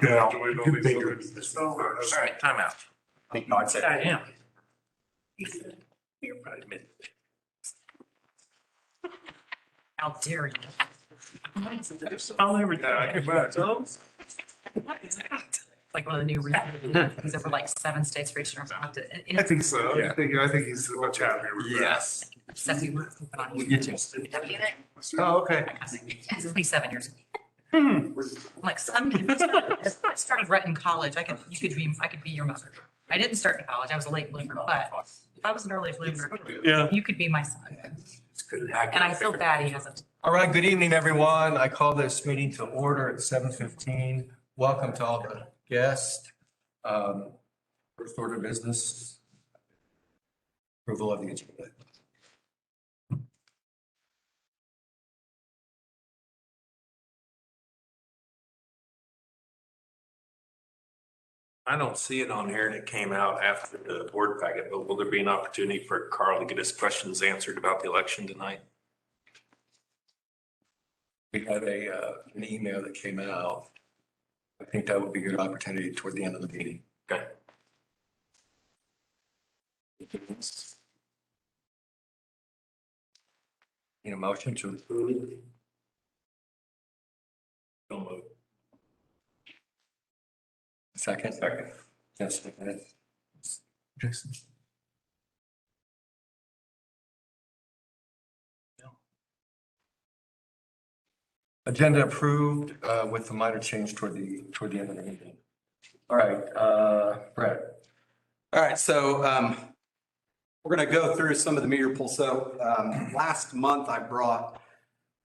Yeah. All right, time out. I think God said. I am. You're probably mid. How dare you? I'll never talk about those. Like one of the new, things over like 7 states reached their market. I think so. I think he's much happier with that. Yes. Except we were on. You too. Oh, okay. It's 27 years. I'm like, I started right in college. I could be your mother. I didn't start in college. I was a late bloomer, but if I was an early bloomer, Yeah. you could be my son. And I feel bad he hasn't. All right, good evening, everyone. I call this meeting to order at 7:15. Welcome to all the guests. First order of business. Approval of the agenda. I don't see it on here and it came out after the board packet, but will there be an opportunity for Carl to get his questions answered about the election tonight? We had an email that came out. I think that would be a good opportunity toward the end of the meeting. Okay. Need a motion to approve? Don't move. Second? Second. Yes. Jason. Agenda approved with the minor change toward the end of the meeting. All right, Brett. All right, so we're going to go through some of the meter pulls. So last month I brought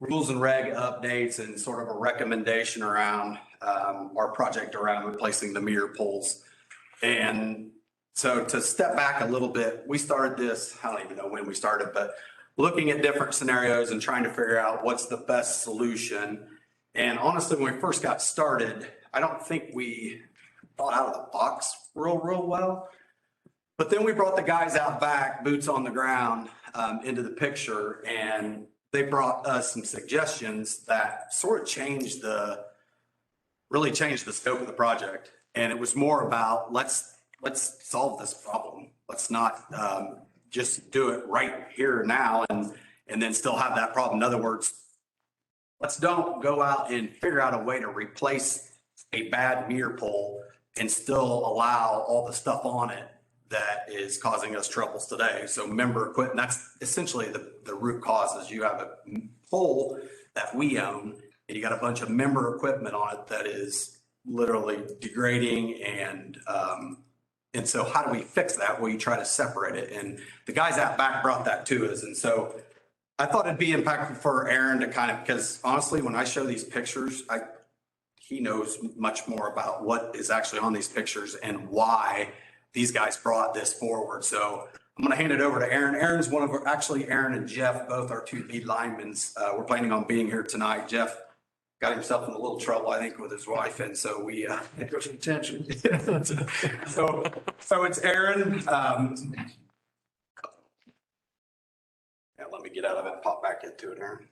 rules and reg updates and sort of a recommendation around our project around replacing the meter pulls. And so to step back a little bit, we started this, I don't even know when we started, but looking at different scenarios and trying to figure out what's the best solution. And honestly, when we first got started, I don't think we thought out of the box real well. But then we brought the guys out back, boots on the ground, into the picture, and they brought us some suggestions that sort of really changed the scope of the project. And it was more about let's solve this problem. Let's not just do it right here now and then still have that problem. In other words, let's don't go out and figure out a way to replace a bad meter pole and still allow all the stuff on it that is causing us troubles today. So member equipment, that's essentially the root cause is you have a pole that we own and you got a bunch of member equipment on it that is literally degrading and so how do we fix that? Well, you try to separate it. And the guys out back brought that to us. And so I thought it'd be impactful for Aaron to kind of, because honestly, when I show these pictures, he knows much more about what is actually on these pictures and why these guys brought this forward. So I'm going to hand it over to Aaron. Aaron's one of our, actually Aaron and Jeff, both our two lead linemen. We're planning on being here tonight. Jeff got himself in a little trouble, I think, with his wife. And so we, There was intention. so it's Aaron. Yeah, let me get out of it and pop back into it, Aaron.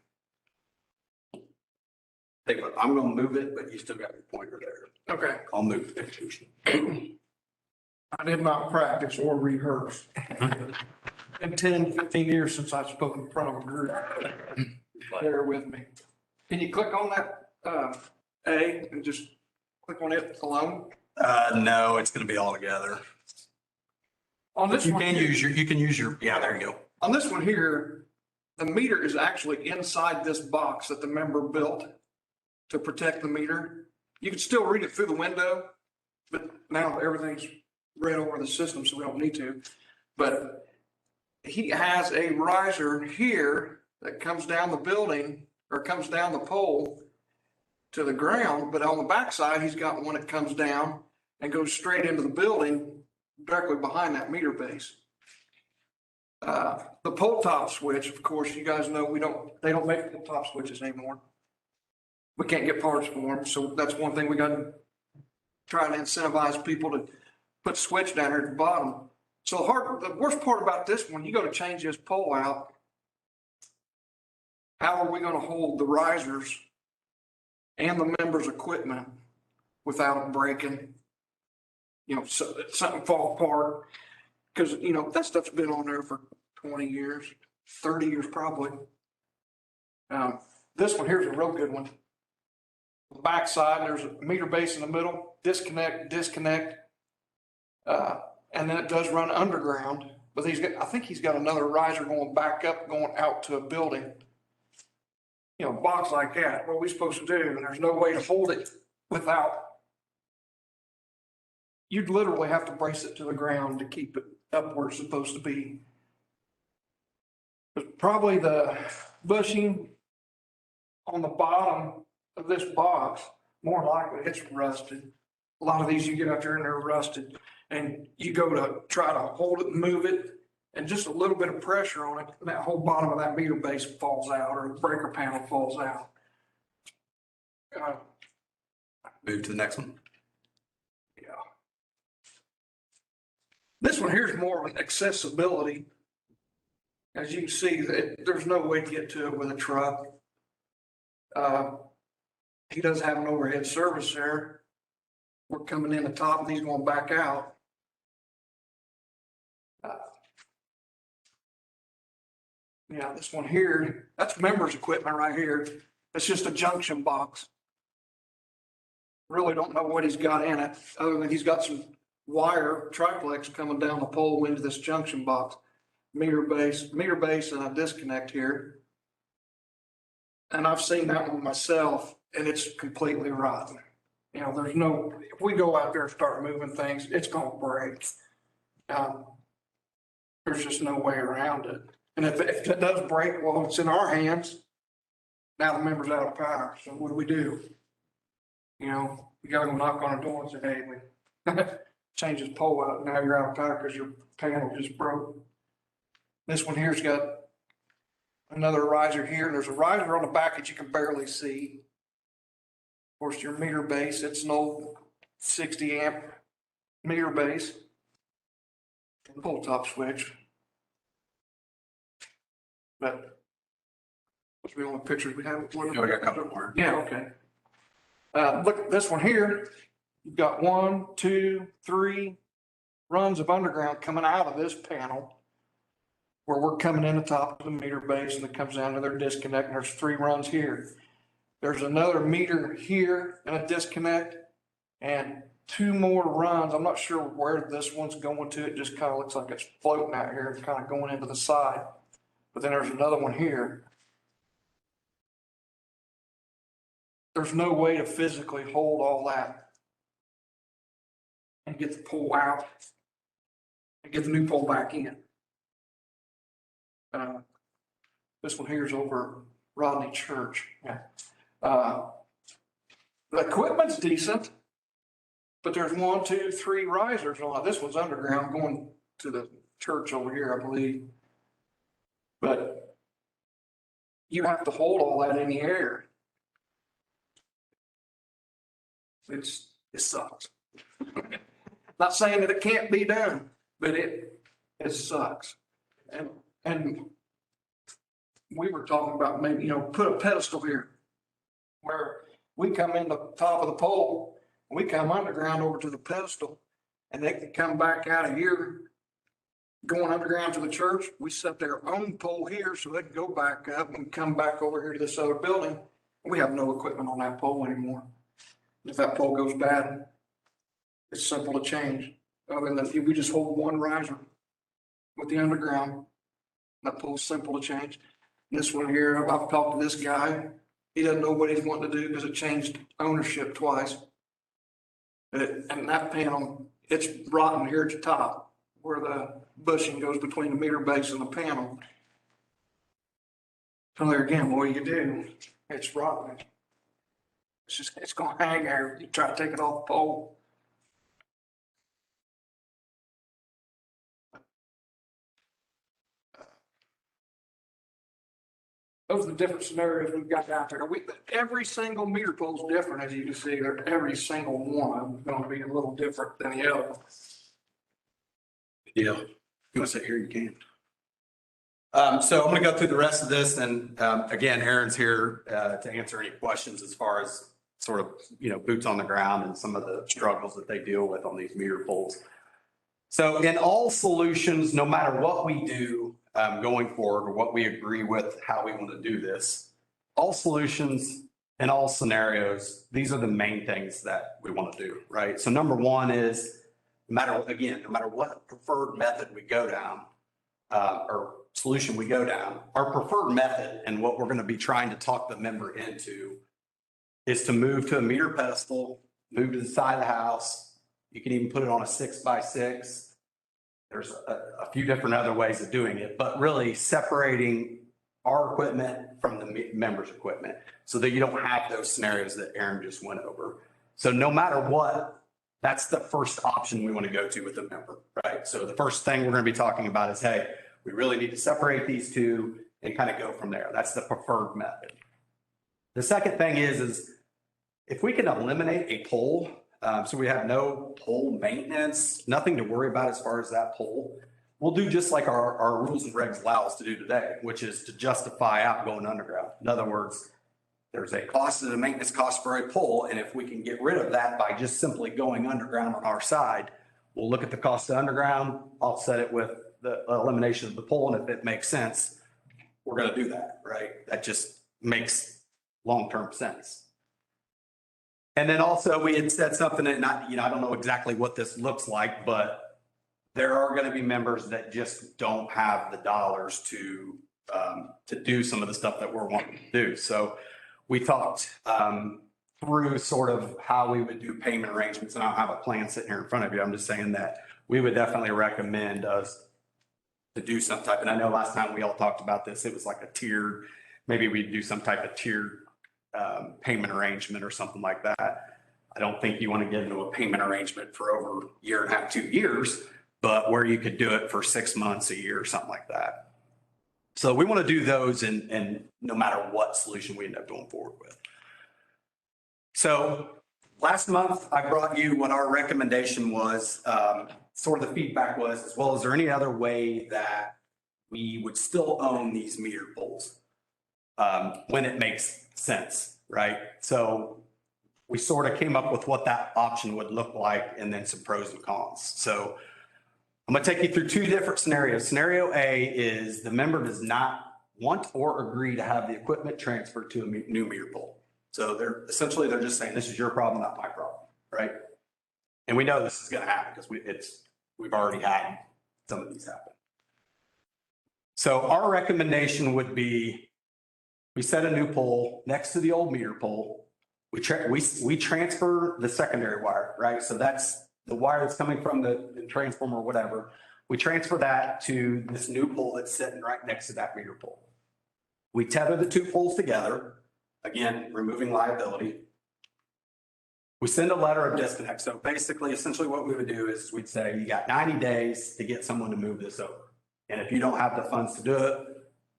Hey, but I'm going to move it, but you still got your pointer there. Okay. I'll move the pictures. I did not practice or rehearse. Been 10, 15 years since I've spoken in front of a group. Bear with me. Can you click on that A and just click on it alone? No, it's going to be all together. On this You one, can use your, yeah, there you go. on this one here, the meter is actually inside this box that the member built to protect the meter. You can still read it through the window, but now everything's read over the system, so we don't need to. But he has a riser here that comes down the building or comes down the pole to the ground, but on the backside, he's got one that comes down and goes straight into the building directly behind that meter base. The pole top switch, of course, you guys know they don't make pole top switches anymore. We can't get parts for them, so that's one thing we got to try to incentivize people to put switch down here at the bottom. So the worst part about this one, you go to change this pole out. How are we going to hold the risers and the members' equipment without it breaking. You know, so something fall apart, because, you know, that stuff's been on there for 20 years, 30 years probably. This one here's a real good one. Backside, there's a meter base in the middle, disconnect. And then it does run underground, but I think he's got another riser going back up, going out to a building. You know, a box like that, what are we supposed to do? And there's no way to hold it without. You'd literally have to brace it to the ground to keep it up where it's supposed to be. But probably the bushing on the bottom of this box, more likely it's rusted. A lot of these you get out there and they're rusted, and you go to try to hold it and move it, and just a little bit of pressure on it, and that whole bottom of that meter base falls out, or the breaker panel falls out. Move to the next one. Yeah. This one here is more of an accessibility. As you can see, there's no way to get to it with a truck. He does have an overhead service there. We're coming in the top and he's going back out. Yeah, this one here, that's members equipment right here. It's just a junction box. Really don't know what he's got in it, other than he's got some wire triplex coming down the pole into this junction box. Meter base and a disconnect here. And I've seen that one myself, and it's completely rotten. You know, if we go out there and start moving things, it's gonna break. There's just no way around it. And if it does break, well, it's in our hands. Now the member's out of power, so what do we do? You know, we gotta go knock on a door and say, hey, we change this pole out, now you're out of power because your panel just broke. This one here's got another riser here, and there's a riser on the back that you can barely see. Of course, your meter base, it's an old 60 amp meter base. Pull top switch. But what's the only pictures we have? Yeah, we got a couple more. Yeah, okay. Look at this one here. You've got 1, 2, 3 runs of underground coming out of this panel, where we're coming in the top of the meter base, and it comes down to their disconnect, and there's 3 runs here. There's another meter here and a disconnect, and 2 more runs. I'm not sure where this one's going to. It just kind of looks like it's floating out here and kind of going into the side. But then there's another one here. There's no way to physically hold all that and get the pole out and get the new pole back in. This one here is over Rodney Church. Yeah. The equipment's decent, but there's 1, 2, 3 risers on it. This one's underground going to the church over here, I believe. But you have to hold all that in the air. It sucks. Not saying that it can't be done, but it sucks. And we were talking about maybe, put a pedestal here where we come in the top of the pole, we come underground over to the pedestal, and they can come back out of here going underground to the church. We set their own pole here so they can go back up and come back over here to this other building. We have no equipment on that pole anymore. If that pole goes bad, it's simple to change. Other than we just hold 1 riser with the underground. That pole's simple to change. This one here, I've talked to this guy. He doesn't know what he's wanting to do because it changed ownership twice. And that panel, it's rotten here at the top where the bushing goes between the meter base and the panel. So there again, what do you do? It's rotten. It's gonna hang there. You try to take it off the pole. Those are the different scenarios we've got out there. Every single meter pole is different, as you can see. Every single one of them is going to be a little different than the other. Yeah. You want to sit here, you can. So I'm going to go through the rest of this, and again, Aaron's here to answer any questions as far as sort of, boots on the ground and some of the struggles that they deal with on these meter poles. So in all solutions, no matter what we do going forward or what we agree with, how we want to do this, all solutions in all scenarios, these are the main things that we want to do, right? So number one is, no matter what preferred method we go down or solution we go down, our preferred method and what we're going to be trying to talk the member into is to move to a meter pedestal, move to the side of the house. You can even put it on a 6x6. There's a few different other ways of doing it, but really separating our equipment from the member's equipment so that you don't have those scenarios that Aaron just went over. So no matter what, that's the first option we want to go to with the member, right? So the first thing we're going to be talking about is, hey, we really need to separate these two and kind of go from there. That's the preferred method. The second thing is if we can eliminate a pole, so we have no pole maintenance, nothing to worry about as far as that pole, we'll do just like our rules and regs allow us to do today, which is to justify out going underground. In other words, there's a cost and a maintenance cost for a pole, and if we can get rid of that by just simply going underground on our side, we'll look at the cost of underground, offset it with the elimination of the pole, and if it makes sense, we're going to do that, right? That just makes long-term sense. And then also we had said something that I don't know exactly what this looks like, but there are going to be members that just don't have the dollars to do some of the stuff that we're wanting to do. So we talked through sort of how we would do payment arrangements, and I don't have a plan sitting here in front of you. I'm just saying that we would definitely recommend us to do some type. And I know last time we all talked about this, it was like a tiered, maybe we'd do some type of tiered payment arrangement or something like that. I don't think you want to get into a payment arrangement for over a year and a half, 2 years, but where you could do it for 6 months, a year, or something like that. So we want to do those and no matter what solution we end up going forward with. So last month I brought you what our recommendation was, sort of the feedback was, as well as there any other way that we would still own these meter poles when it makes sense, right? So we sort of came up with what that option would look like and then some pros and cons. So I'm going to take you through two different scenarios. Scenario A is the member does not want or agree to have the equipment transferred to a new meter pole. So they're just saying, this is your problem, not my problem, right? And we know this is going to happen because we've already had some of these happen. So our recommendation would be we set a new pole next to the old meter pole. We transfer the secondary wire, right? So that's the wire that's coming from the transformer or whatever. We transfer that to this new pole that's sitting right next to that meter pole. We tether the two poles together, again, removing liability. We send a letter of disconnect. So basically, essentially what we would do is we'd say, you got 90 days to get someone to move this over. And if you don't have the funds to do it,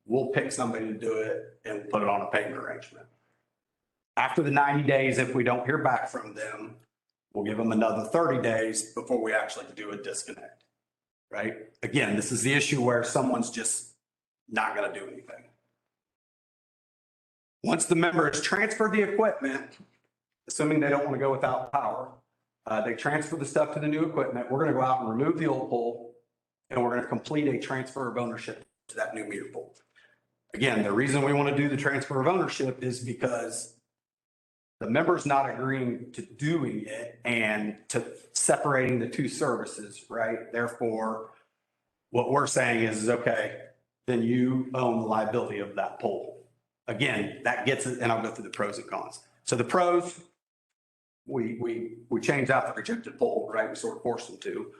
we'll pick somebody to do it and put it on a payment arrangement. After the 90 days, if we don't hear back from them, we'll give them another 30 days before we actually do a disconnect, right? Again, this is the issue where someone's just not going to do anything. Once the member has transferred the equipment, assuming they don't want to go without power, they transfer the stuff to the new equipment. We're going to go out and remove the old pole, and we're going to complete a transfer of ownership to that new meter pole. Again, the reason we want to do the transfer of ownership is because the member's not agreeing to doing it and to separating the two services, right? Therefore, what we're saying is okay, then you own the liability of that pole. Again, that gets it, and I'll go through the pros and cons. So the pros, we change out the rejected pole, right? We sort of force them to.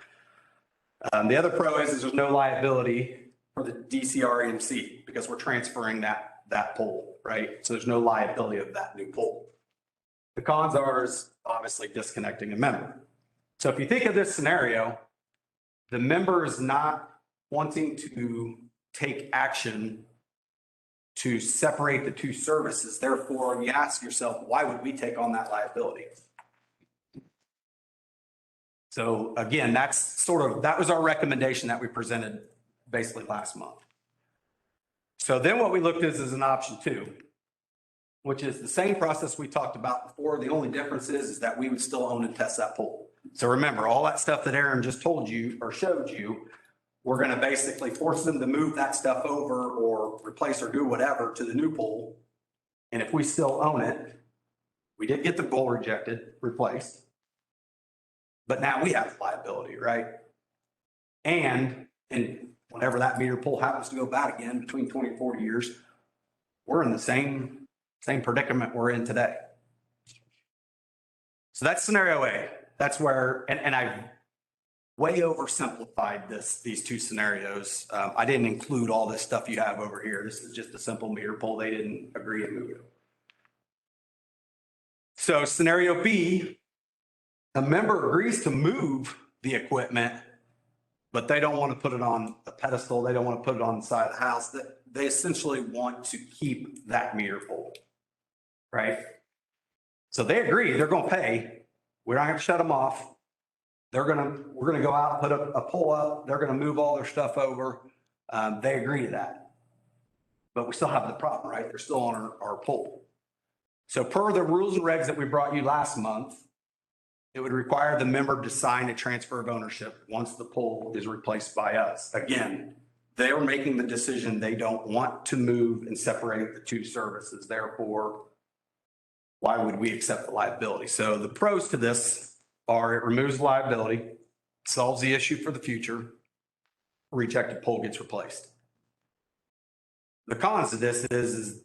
The other pro is there's no liability for the DCREMC because we're transferring that pole, right? So there's no liability of that new pole. The cons are is obviously disconnecting a member. So if you think of this scenario, the member is not wanting to take action to separate the two services. Therefore, you ask yourself, why would we take on that liability? So again, that was our recommendation that we presented basically last month. So then what we looked at is an option two. which is the same process we talked about before. The only difference is that we would still own and test that pole. So remember, all that stuff that Aaron just told you or showed you, we're going to basically force them to move that stuff over or replace or do whatever to the new pole. And if we still own it, we did get the pole replaced. But now we have liability, right? And whenever that meter pole happens to go bad again between 20 and 40 years, we're in the same predicament we're in today. So that's scenario A. That's where, and I way oversimplified these two scenarios. I didn't include all this stuff you have over here. This is just a simple meter pole. They didn't agree to move it. So scenario B, a member agrees to move the equipment, but they don't want to put it on a pedestal. They don't want to put it on the side of the house. They essentially want to keep that meter pole, right? So they agree, they're going to pay. We're not going to shut them off. We're going to go out and put a pole up. They're going to move all their stuff over. They agree to that. But we still have the problem, right? They're still on our pole. So per the rules and regs that we brought you last month, it would require the member to sign a transfer of ownership once the pole is replaced by us. Again, they're making the decision they don't want to move and separate the two services. Therefore, why would we accept the liability? So the pros to this are it removes liability, solves the issue for the future, rejected pole gets replaced. The cons of this is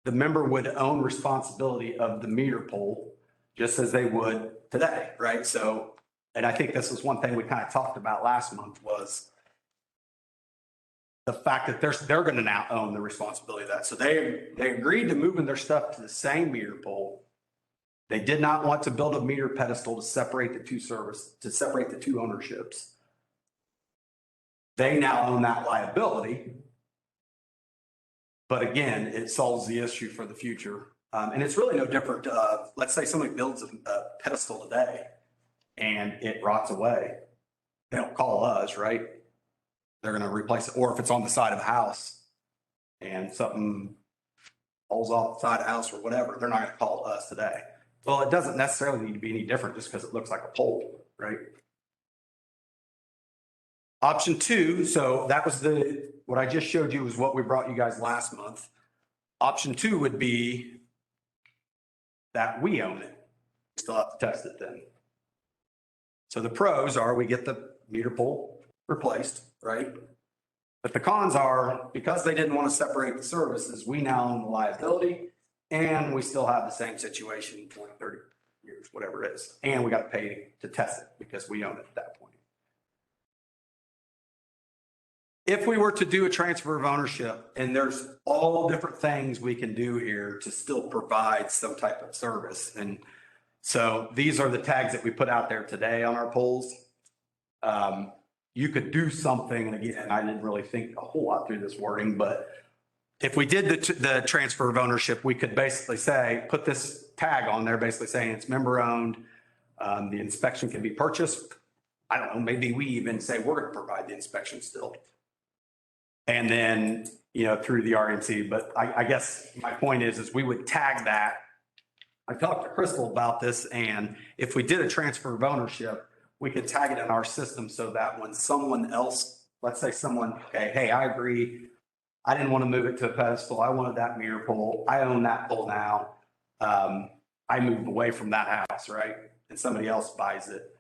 the member would own responsibility of the meter pole just as they would today, right? So, and I think this was one thing we kind of talked about last month was the fact that they're going to now own the responsibility of that. So they agreed to moving their stuff to the same meter pole. They did not want to build a meter pedestal to separate the two ownerships. They now own that liability. But again, it solves the issue for the future. And it's really no different. Let's say somebody builds a pedestal today and it rots away. They don't call us, right? They're going to replace it. Or if it's on the side of a house and something falls off the side of the house or whatever, they're not going to call us today. Well, it doesn't necessarily need to be any different just because it looks like a pole, right? Option two, so that was what I just showed you was what we brought you guys last month. Option two would be that we own it. We still have to test it then. So the pros are we get the meter pole replaced, right? But the cons are because they didn't want to separate the services, we now own the liability and we still have the same situation 20, 30 years, whatever it is. And we got to pay to test it because we own it at that point. If we were to do a transfer of ownership, and there's all different things we can do here to still provide some type of service. And so these are the tags that we put out there today on our poles. You could do something, and again, I didn't really think a whole lot through this wording, but if we did the transfer of ownership, we could basically say, put this tag on there, basically saying it's member owned. The inspection can be purchased. I don't know, maybe we even say we're going to provide the inspection still. And then, through the RMC, but I guess my point is we would tag that. I talked to Crystal about this, and if we did a transfer of ownership, we could tag it in our system so that when someone else, let's say someone, okay, hey, I agree. I didn't want to move it to a pedestal. I wanted that meter pole. I own that pole now. I moved away from that house, right? And somebody else buys it.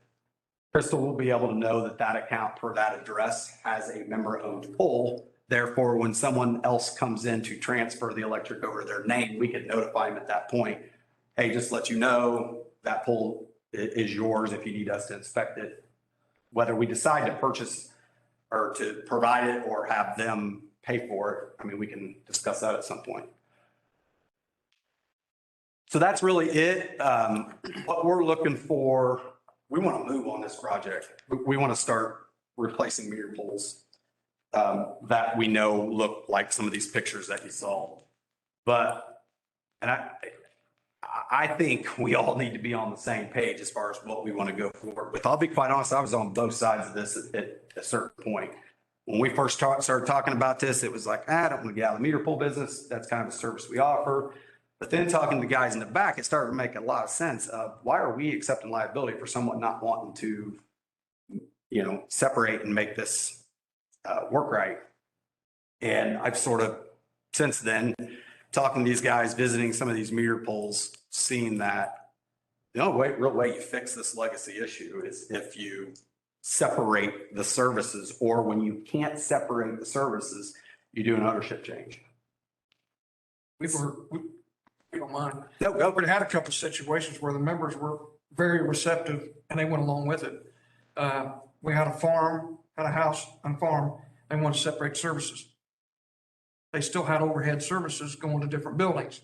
Crystal will be able to know that account per that address has a member-owned pole. Therefore, when someone else comes in to transfer the electric over their name, we could notify them at that point. Hey, just let you know that pole is yours if you need us to inspect it. Whether we decide to purchase or to provide it or have them pay for it, I mean, we can discuss that at some point. So that's really it. What we're looking for, we want to move on this project. We want to start replacing meter poles that we know look like some of these pictures that you saw. But, and I think we all need to be on the same page as far as what we want to go forward with. I'll be quite honest, I was on both sides of this at a certain point. When we first started talking about this, it was like, I don't want to get out of the meter pole business. That's kind of a service we offer. But then talking to the guys in the back, it started to make a lot of sense of why are we accepting liability for someone not wanting to, separate and make this work right? And I've sort of, since then, talking to these guys, visiting some of these meter poles, seeing that the only real way you fix this legacy issue is if you separate the services, or when you can't separate the services, you do an ownership change. We don't mind. No, go. We had a couple of situations where the members were very receptive and they went along with it. We had a house and farm, they wanted to separate services. They still had overhead services going to different buildings.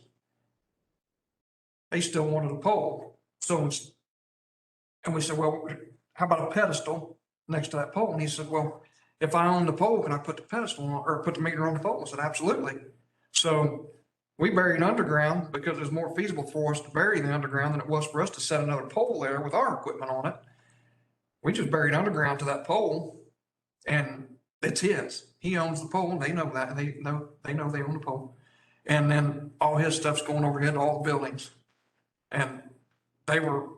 They still wanted a pole. And we said, well, how about a pedestal next to that pole? And he said, well, if I own the pole, can I put the pedestal on, or put the meter on the pole? I said, absolutely. So we buried underground because it was more feasible for us to bury the underground than it was for us to set another pole there with our equipment on it. We just buried underground to that pole, and it's his. He owns the pole. They know that. They know they own the pole. And then all his stuff's going overhead to all the buildings. And they were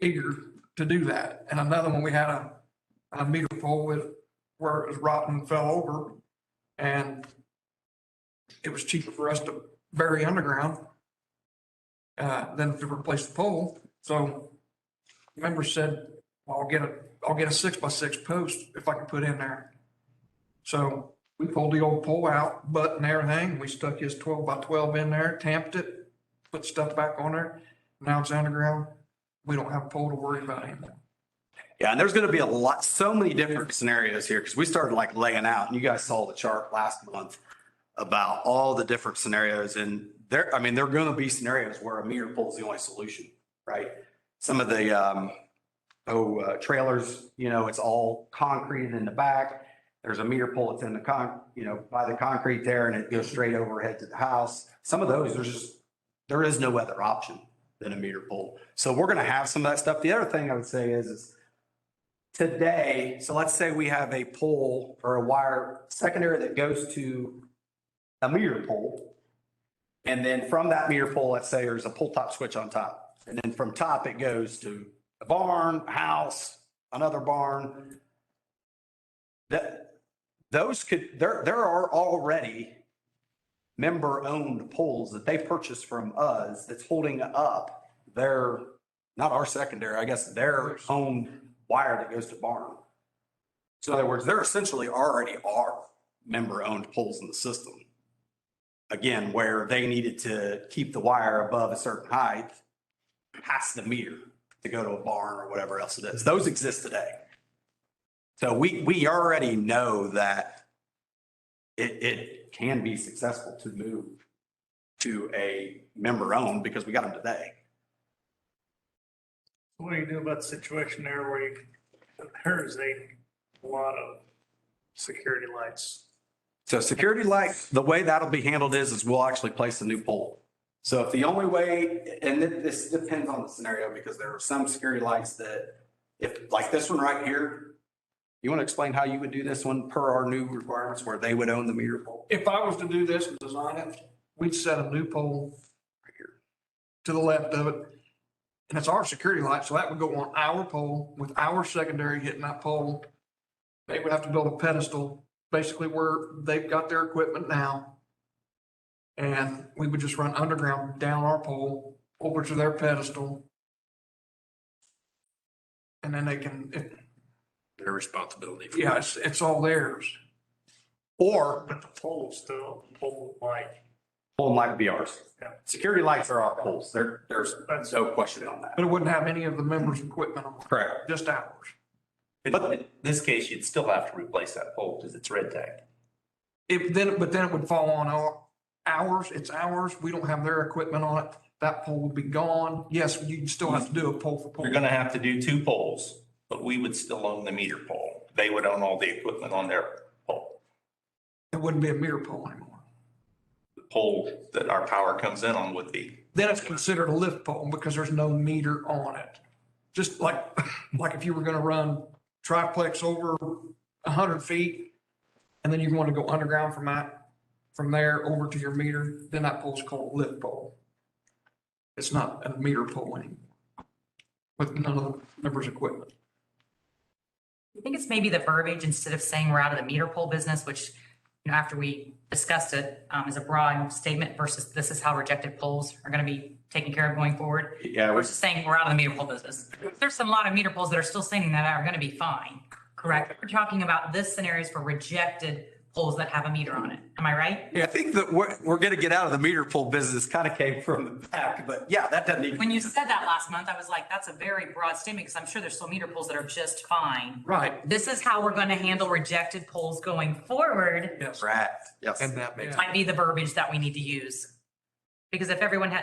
eager to do that. And another one, we had a meter pole where it was rotten and fell over, and it was cheaper for us to bury underground than to replace the pole. So members said, well, I'll get a 6x6 post if I can put in there. So we pulled the old pole out, butt and everything. We stuck his 12x12 in there, tamped it, put stuff back on there. Now it's underground. We don't have a pole to worry about anymore. Yeah, and there's going to be so many different scenarios here, because we started like laying out, and you guys saw the chart last month about all the different scenarios. And there are going to be scenarios where a meter pole is the only solution, right? Some of the trailers, it's all concrete in the back. There's a meter pole that's in the by the concrete there, and it goes straight overhead to the house. Some of those, there is no other option than a meter pole. So we're going to have some of that stuff. The other thing I would say is today, so let's say we have a pole or a wire secondary that goes to a meter pole. And then from that meter pole, let's say there's a pull top switch on top. And then from top, it goes to a barn, a house, another barn. There are already member-owned poles that they purchased from us that's holding up not our secondary, I guess their own wire that goes to barn. So in other words, there essentially already are member-owned poles in the system. Again, where they needed to keep the wire above a certain height past the meter to go to a barn or whatever else it is. Those exist today. So we already know that it can be successful to move to a member-owned because we got them today. What do you do about the situation there where there's a lot of security lights? So security light, the way that'll be handled is we'll actually place a new pole. So if the only way, and this depends on the scenario, because there are some security lights that, if like this one right here, you want to explain how you would do this one per our new requirements where they would own the meter pole? If I was to do this and design it, we'd set a new pole right here to the left of it. And it's our security light, so that would go on our pole with our secondary hitting that pole. They would have to build a pedestal, basically where they've got their equipment now. And we would just run underground down our pole over to their pedestal. And then they can, Their responsibility. yeah, it's all theirs. Or But the pole's still pole light. pole might be ours. Yeah. Security lights are our poles. There's no question on that. But it wouldn't have any of the members' equipment on it, Correct. just ours. But in this case, you'd still have to replace that pole because it's red tagged. But then it would fall on ours, it's ours, we don't have their equipment on it, that pole would be gone. Yes, you'd still have to do a pole for pole. You're gonna have to do two poles, but we would still own the meter pole. They would own all the equipment on their pole. It wouldn't be a meter pole anymore. The pole that our power comes in on would be. Then it's considered a lift pole because there's no meter on it. Just like if you were gonna run triplex over 100 feet, and then you want to go underground from that, from there over to your meter, then that pole's called a lift pole. It's not a meter pole anymore with none of the members' equipment. I think it's maybe the verbiage, instead of saying we're out of the meter pole business, which, after we discussed it, is a broad statement versus this is how rejected poles are going to be taken care of going forward. Yeah, Versus saying we're out of the meter pole business. There's a lot of meter poles that are still saying that are going to be fine, correct? We're talking about this scenarios for rejected poles that have a meter on it. Am I right? Yeah, I think that we're going to get out of the meter pole business kind of came from the back, but yeah, that doesn't even. When you said that last month, I was like, that's a very broad statement because I'm sure there's still meter poles that are just fine. Right. This is how we're going to handle rejected poles going forward. Yes. Correct. Yes. And that makes, Might be the verbiage that we need to use. Because if everyone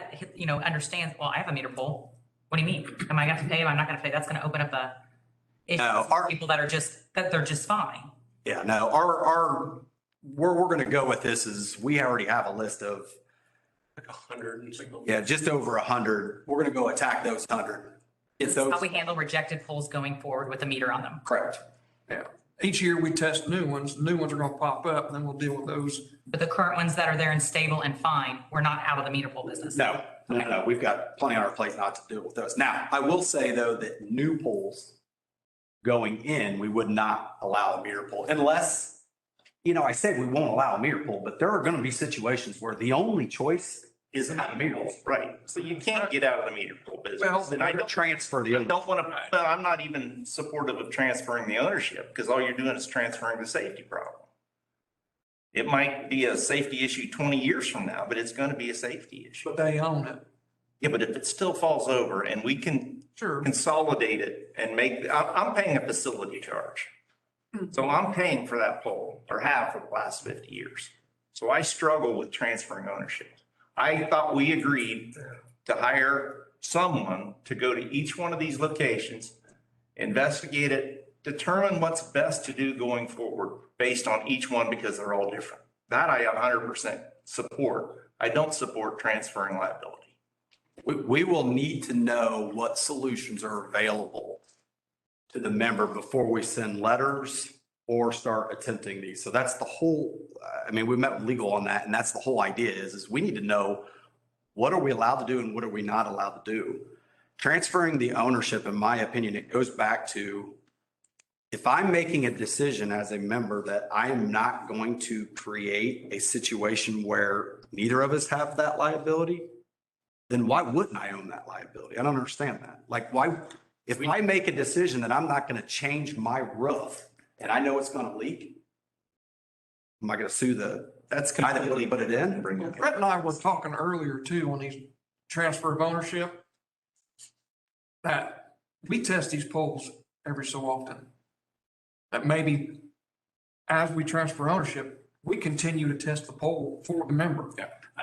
understands, well, I have a meter pole. What do you mean? Am I going to pay? Am I not going to pay? That's going to open up a issue No, for people that they're just fine. Yeah, no, where we're going to go with this is we already have a list of, 100 and single. yeah, just over 100. We're going to go attack those 100. Get This is how those. we handle rejected poles going forward with a meter on them. Correct. Yeah. Each year we test new ones. New ones are going to pop up and then we'll deal with those. But the current ones that are there and stable and fine, we're not out of the meter pole business. No, we've got plenty on our plate not to deal with those. Now, I will say though that new poles going in, we would not allow a meter pole unless, I say we won't allow a meter pole, but there are going to be situations where the only choice is a meter pole. Right. So you can't get out of the meter pole business. Well, And I don't Transfer the I don't want to, but I'm not even supportive of transferring the ownership because all you're doing is transferring the safety problem. It might be a safety issue 20 years from now, but it's going to be a safety issue. But they own it. Yeah, but if it still falls over and we can Sure. consolidate it and I'm paying a facility charge. So I'm paying for that pole or have for the last 50 years. So I struggle with transferring ownership. I thought we agreed to hire someone to go to each one of these locations, investigate it, determine what's best to do going forward based on each one because they're all different. That I 100% support. I don't support transferring liability. We will need to know what solutions are available to the member before we send letters or start attempting these. So that's the whole, we met with legal on that, and that's the whole idea is we need to know what are we allowed to do and what are we not allowed to do. Transferring the ownership, in my opinion, it goes back to if I'm making a decision as a member that I am not going to create a situation where neither of us have that liability, then why wouldn't I own that liability? I don't understand that. Like why, if I make a decision that I'm not going to change my roof and I know it's going to leak, am I going to sue the guy that really put it in? Brett and I were talking earlier too, on these transfer of ownership, that we test these poles every so often. That maybe as we transfer ownership, we continue to test the pole for the member.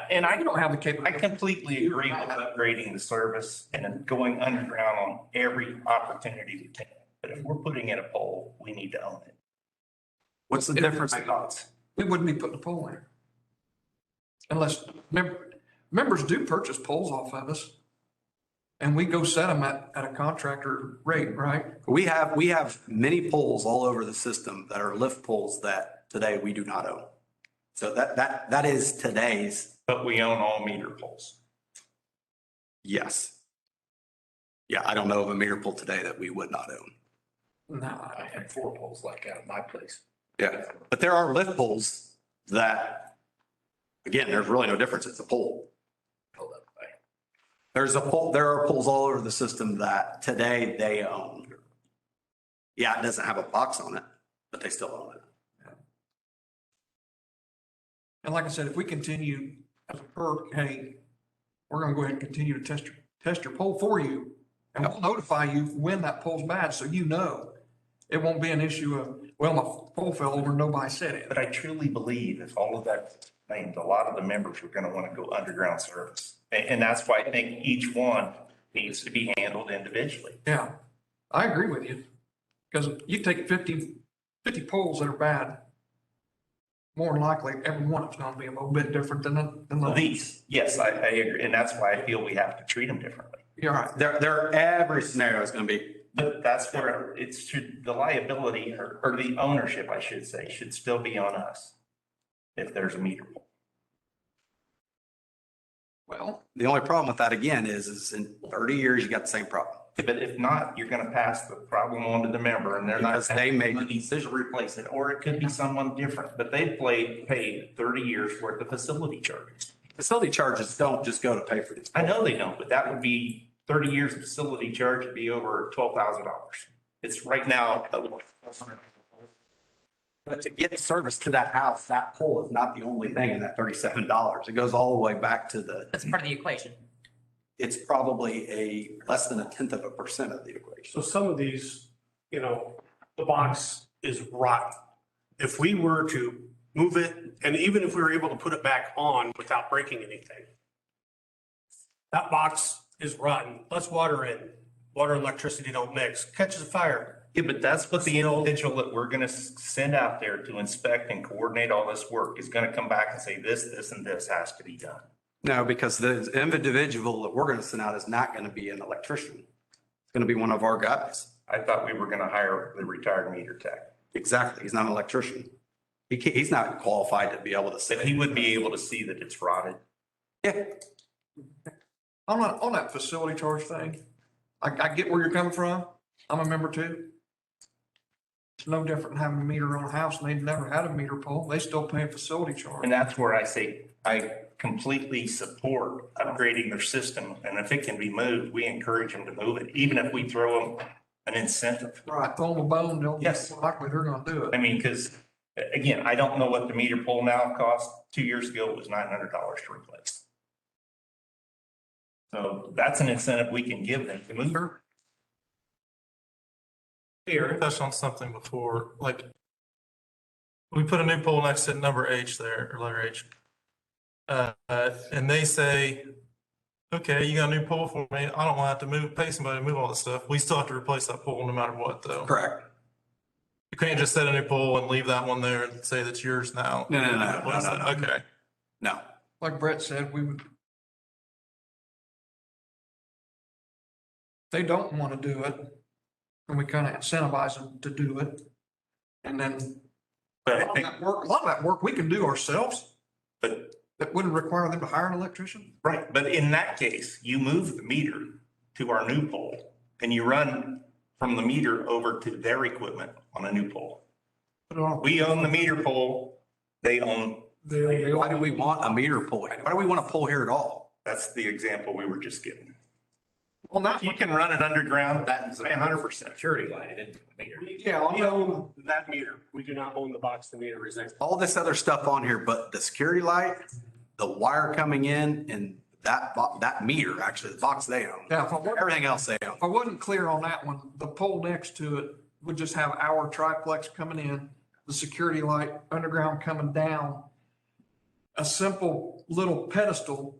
And I don't have the I capability. completely agree with upgrading the service and going underground on every opportunity we can. But if we're putting in a pole, we need to own it. What's the difference? Thoughts? We wouldn't be putting a pole in. Unless members do purchase poles off of us. And we go set them at a contractor rate, right? We have many poles all over the system that are lift poles that today we do not own. So that is today's, But we own all meter poles. yes. Yeah, I don't know of a meter pole today that we would not own. No, I had 4 poles like out of my place. Yeah, but there are lift poles that, again, there's really no difference. It's a pole. Hold up. There's a pole, there are poles all over the system that today they own. Yeah, it doesn't have a box on it, but they still own it. and like I said, if we continue as a perk, hey, we're gonna go ahead and continue to test your pole for you. And we'll notify you when that pole's bad, so you know. It won't be an issue of, well, my pole fell over, nobody said it. But I truly believe if all of that, a lot of the members are going to want to go underground service. And that's why I think each one needs to be handled individually. Yeah, I agree with you. Because you take 50 poles that are bad, more than likely, every one of them's gonna be a little bit different than the. These, yes, I agree. And that's why I feel we have to treat them differently. You're right. Every scenario is going to be, But that's where the liability or the ownership, I should say, should still be on us if there's a meter pole. Well, The only problem with that again is in 30 years, you got the same problem. But if not, you're gonna pass the problem on to the member and they're not. Because they made the money to replace it, or it could be someone different, but they paid 30 years worth of facility charges. Facility charges don't just go to pay for these. I know they don't, but that would be 30 years of facility charge would be over $12,000. It's right now. But to get service to that house, that pole is not the only thing in that $37. It goes all the way back to That's part of the equation. it's probably a less than 0.1% of the equation. So some of these, the box is rotten. If we were to move it, and even if we were able to put it back on without breaking anything, that box is rotten. Let's water in. Water and electricity don't mix. Catches a fire. Yeah, but that's what the individual that we're gonna send out there to inspect and coordinate all this work is gonna come back and say, this, and this has to be done. No, because the individual that we're going to send out is not going to be an electrician. It's going to be one of our guys. I thought we were gonna hire the retired meter tech, Exactly. He's not an electrician. He's not qualified to be able to but say. he would be able to see that it's rotted. Yeah. on that facility charge thing, I get where you're coming from. I'm a member too. It's no different than having a meter on a house and they've never had a meter pole. They still pay a facility charge. And that's where I say, I completely support upgrading their system. And if it can be moved, we encourage them to move it, even if we throw them an incentive. Right, throw them a bone, they'll, Yes. likely they're gonna do it. I mean, because again, I don't know what the meter pole now costs. 2 years ago, it was $900 to replace. So that's an incentive we can give them to move. Here, I touched on something before, like we put a new pole next to number H there, or letter H. And they say, okay, you got a new pole for me. I don't want to have to pay somebody to move all this stuff. We still have to replace that pole no matter what, though. Correct. You can't just set a new pole and leave that one there and say that's yours now. No. Okay. No. Like Brett said, we would. They don't wanna do it, and we kinda incentivize them to do it. And then But a I lot of think, that work, a lot of that work we can do ourselves. but That wouldn't require them to hire an electrician. right, but in that case, you move the meter to our new pole and you run from the meter over to their equipment on a new pole. Put it on- We own the meter pole, they own, Why do we want a meter pole? Why do we want a pole here at all? that's the example we were just given. On that, You can run it underground, that's 100%. Security light, it didn't meter. yeah, on We that, own that meter. We do not own the box the meter is in. All this other stuff on here, but the security light, the wire coming in and that meter, actually, the box they own. yeah, Everything else they own. if I wasn't clear on that one, the pole next to it would just have our triplex coming in, the security light underground coming down. A simple little pedestal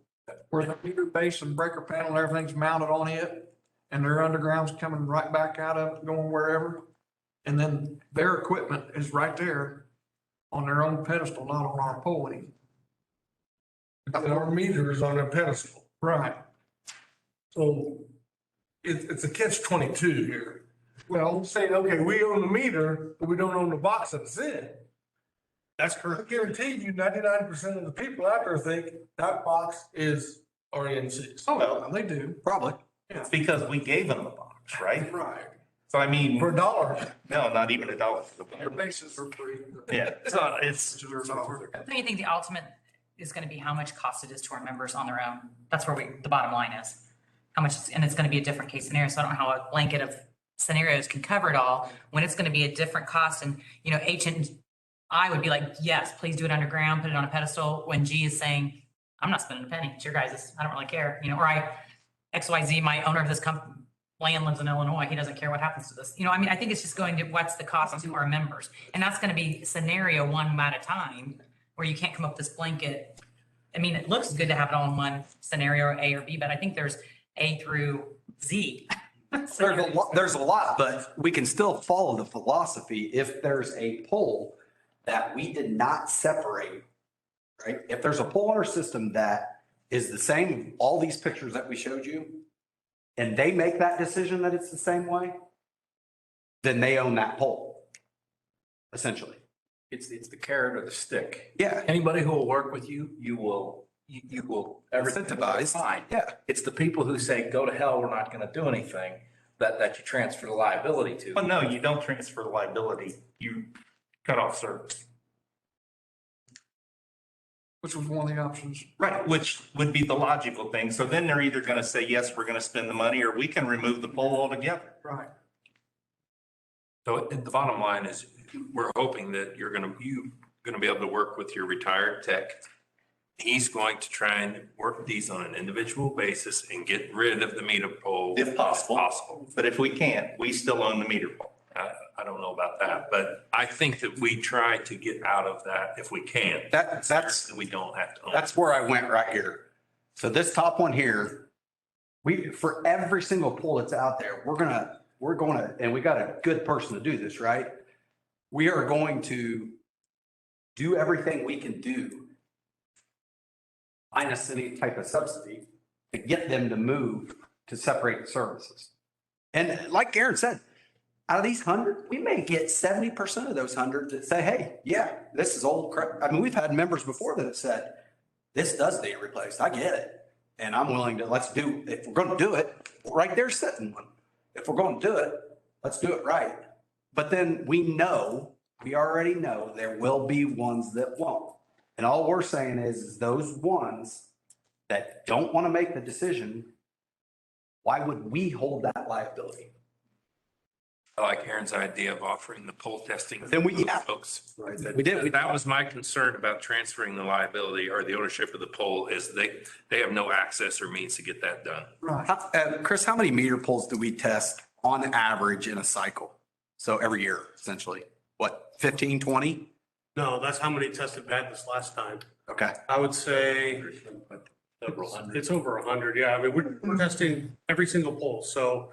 where the meter base and breaker panel, and everything's mounted on it. And their underground's coming right back out of it, going wherever. And then their equipment is right there on their own pedestal, not on our pole anymore. Our meter is on a pedestal. Right. So it's a catch 22 here. Well, I'm saying, okay, we own the meter, but we don't own the box that it's in. That's I correct. guarantee you 99% of the people out there think that box is REM6. oh, they do. Probably. It's because we gave them the box, right? Right. So I mean, For $1. no, not even $1 for the Their box. bases are free. Yeah, it's not, it's, Don't you think the ultimate is going to be how much cost it is to our members on their own? That's where the bottom line is. How much, and it's going to be a different case scenario. So I don't know how a blanket of scenarios can cover it all when it's going to be a different cost. And, H and I would be like, yes, please do it underground, put it on a pedestal. When G is saying, I'm not spending a penny. It's your guys'. I don't really care. Or XYZ, my owner of this land lives in Illinois. He doesn't care what happens to this. I think it's just going to, what's the cost to our members? And that's going to be scenario one at a time where you can't come up with this blanket. I mean, it looks good to have it all in one scenario, A or B, but I think there's A through Z. There's a lot, but we can still follow the philosophy if there's a pole that we did not separate, right? If there's a pole in our system that is the same, all these pictures that we showed you, and they make that decision that it's the same way, then they own that pole, essentially. It's the carrot or the stick. Yeah. Anybody who will work with you, you will you will. Incentivized. Fine. Yeah. It's the people who say, go to hell, we're not gonna do anything, that you transfer the liability to. Well, no, you don't transfer the liability. You cut off service. Which was one of the options. Right, which would be the logical thing. So then they're either gonna say, yes, we're gonna spend the money, or we can remove the pole altogether. Right. So the bottom line is, we're hoping that you're gonna be able to work with your retired tech. He's going to try and work these on an individual basis and get rid of the meter pole. If possible. Possible. But if we can't, we still own the meter pole. I don't know about that, but I think that we try to get out of that if we can. That's We don't have to own. That's where I went right here. So this top one here, for every single pole that's out there, we're going to, and we got a good person to do this, right? We are going to do everything we can do, minus any type of subsidy, to get them to move to separate the services. And like Aaron said, out of these 100, we may get 70% of those 100 that say, hey, yeah, this is old crap. I mean, we've had members before that have said, this does need replaced. I get it. And I'm willing to, if we're going to do it, right there sitting one. If we're going to do it, let's do it right. But then we already know there will be ones that won't. And all we're saying is those ones that don't want to make the decision, why would we hold that liability? I like Aaron's idea of offering the pole testing. Then we- to those yeah. folks. We did. That was my concern about transferring the liability or the ownership of the pole, is they have no access or means to get that done. Right. Chris, how many meter poles do we test on average in a cycle? So every year, essentially, what, 15, 20? No, that's how many tested bad this last time. Okay. I would say it's over 100. Yeah, I mean, we're testing every single pole. So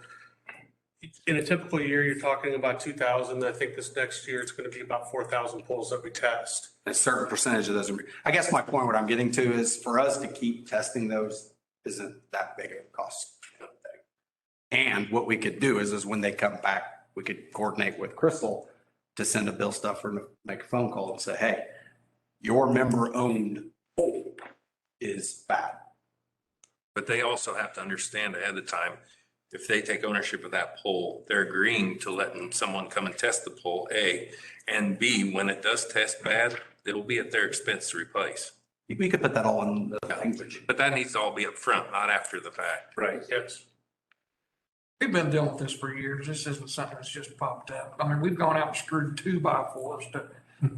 in a typical year, you're talking about 2,000. I think this next year, it's going to be about 4,000 poles that we test. A certain percentage of those. I guess my point, what I'm getting to is for us to keep testing those isn't that big of a cost. And what we could do is when they come back, we could coordinate with Crystal to send a bill stuffer and make a phone call and say, hey, your member owned pole is bad. But they also have to understand ahead of time, if they take ownership of that pole, they're agreeing to letting someone come and test the pole, A, and B, when it does test bad, it'll be at their expense to replace. We could put that all in the language. But that needs to all be up front, not after the fact. Right. Yes. We've been dealing with this for years. This isn't something that's just popped up. I mean, we've gone out and screwed 2x4s to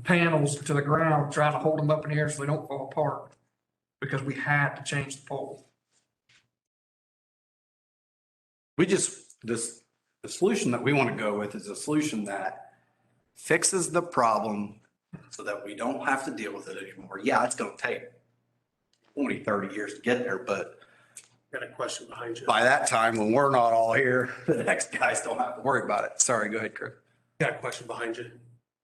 panels to the ground, trying to hold them up in the air so they don't fall apart because we had to change the pole. The solution that we want to go with is a solution that fixes the problem so that we don't have to deal with it anymore. Yeah, it's going to take 20, 30 years to get there, but Got a question behind you. by that time, when we're not all here, the next guys don't have to worry about it. Sorry, go ahead, Chris. Got a question behind you.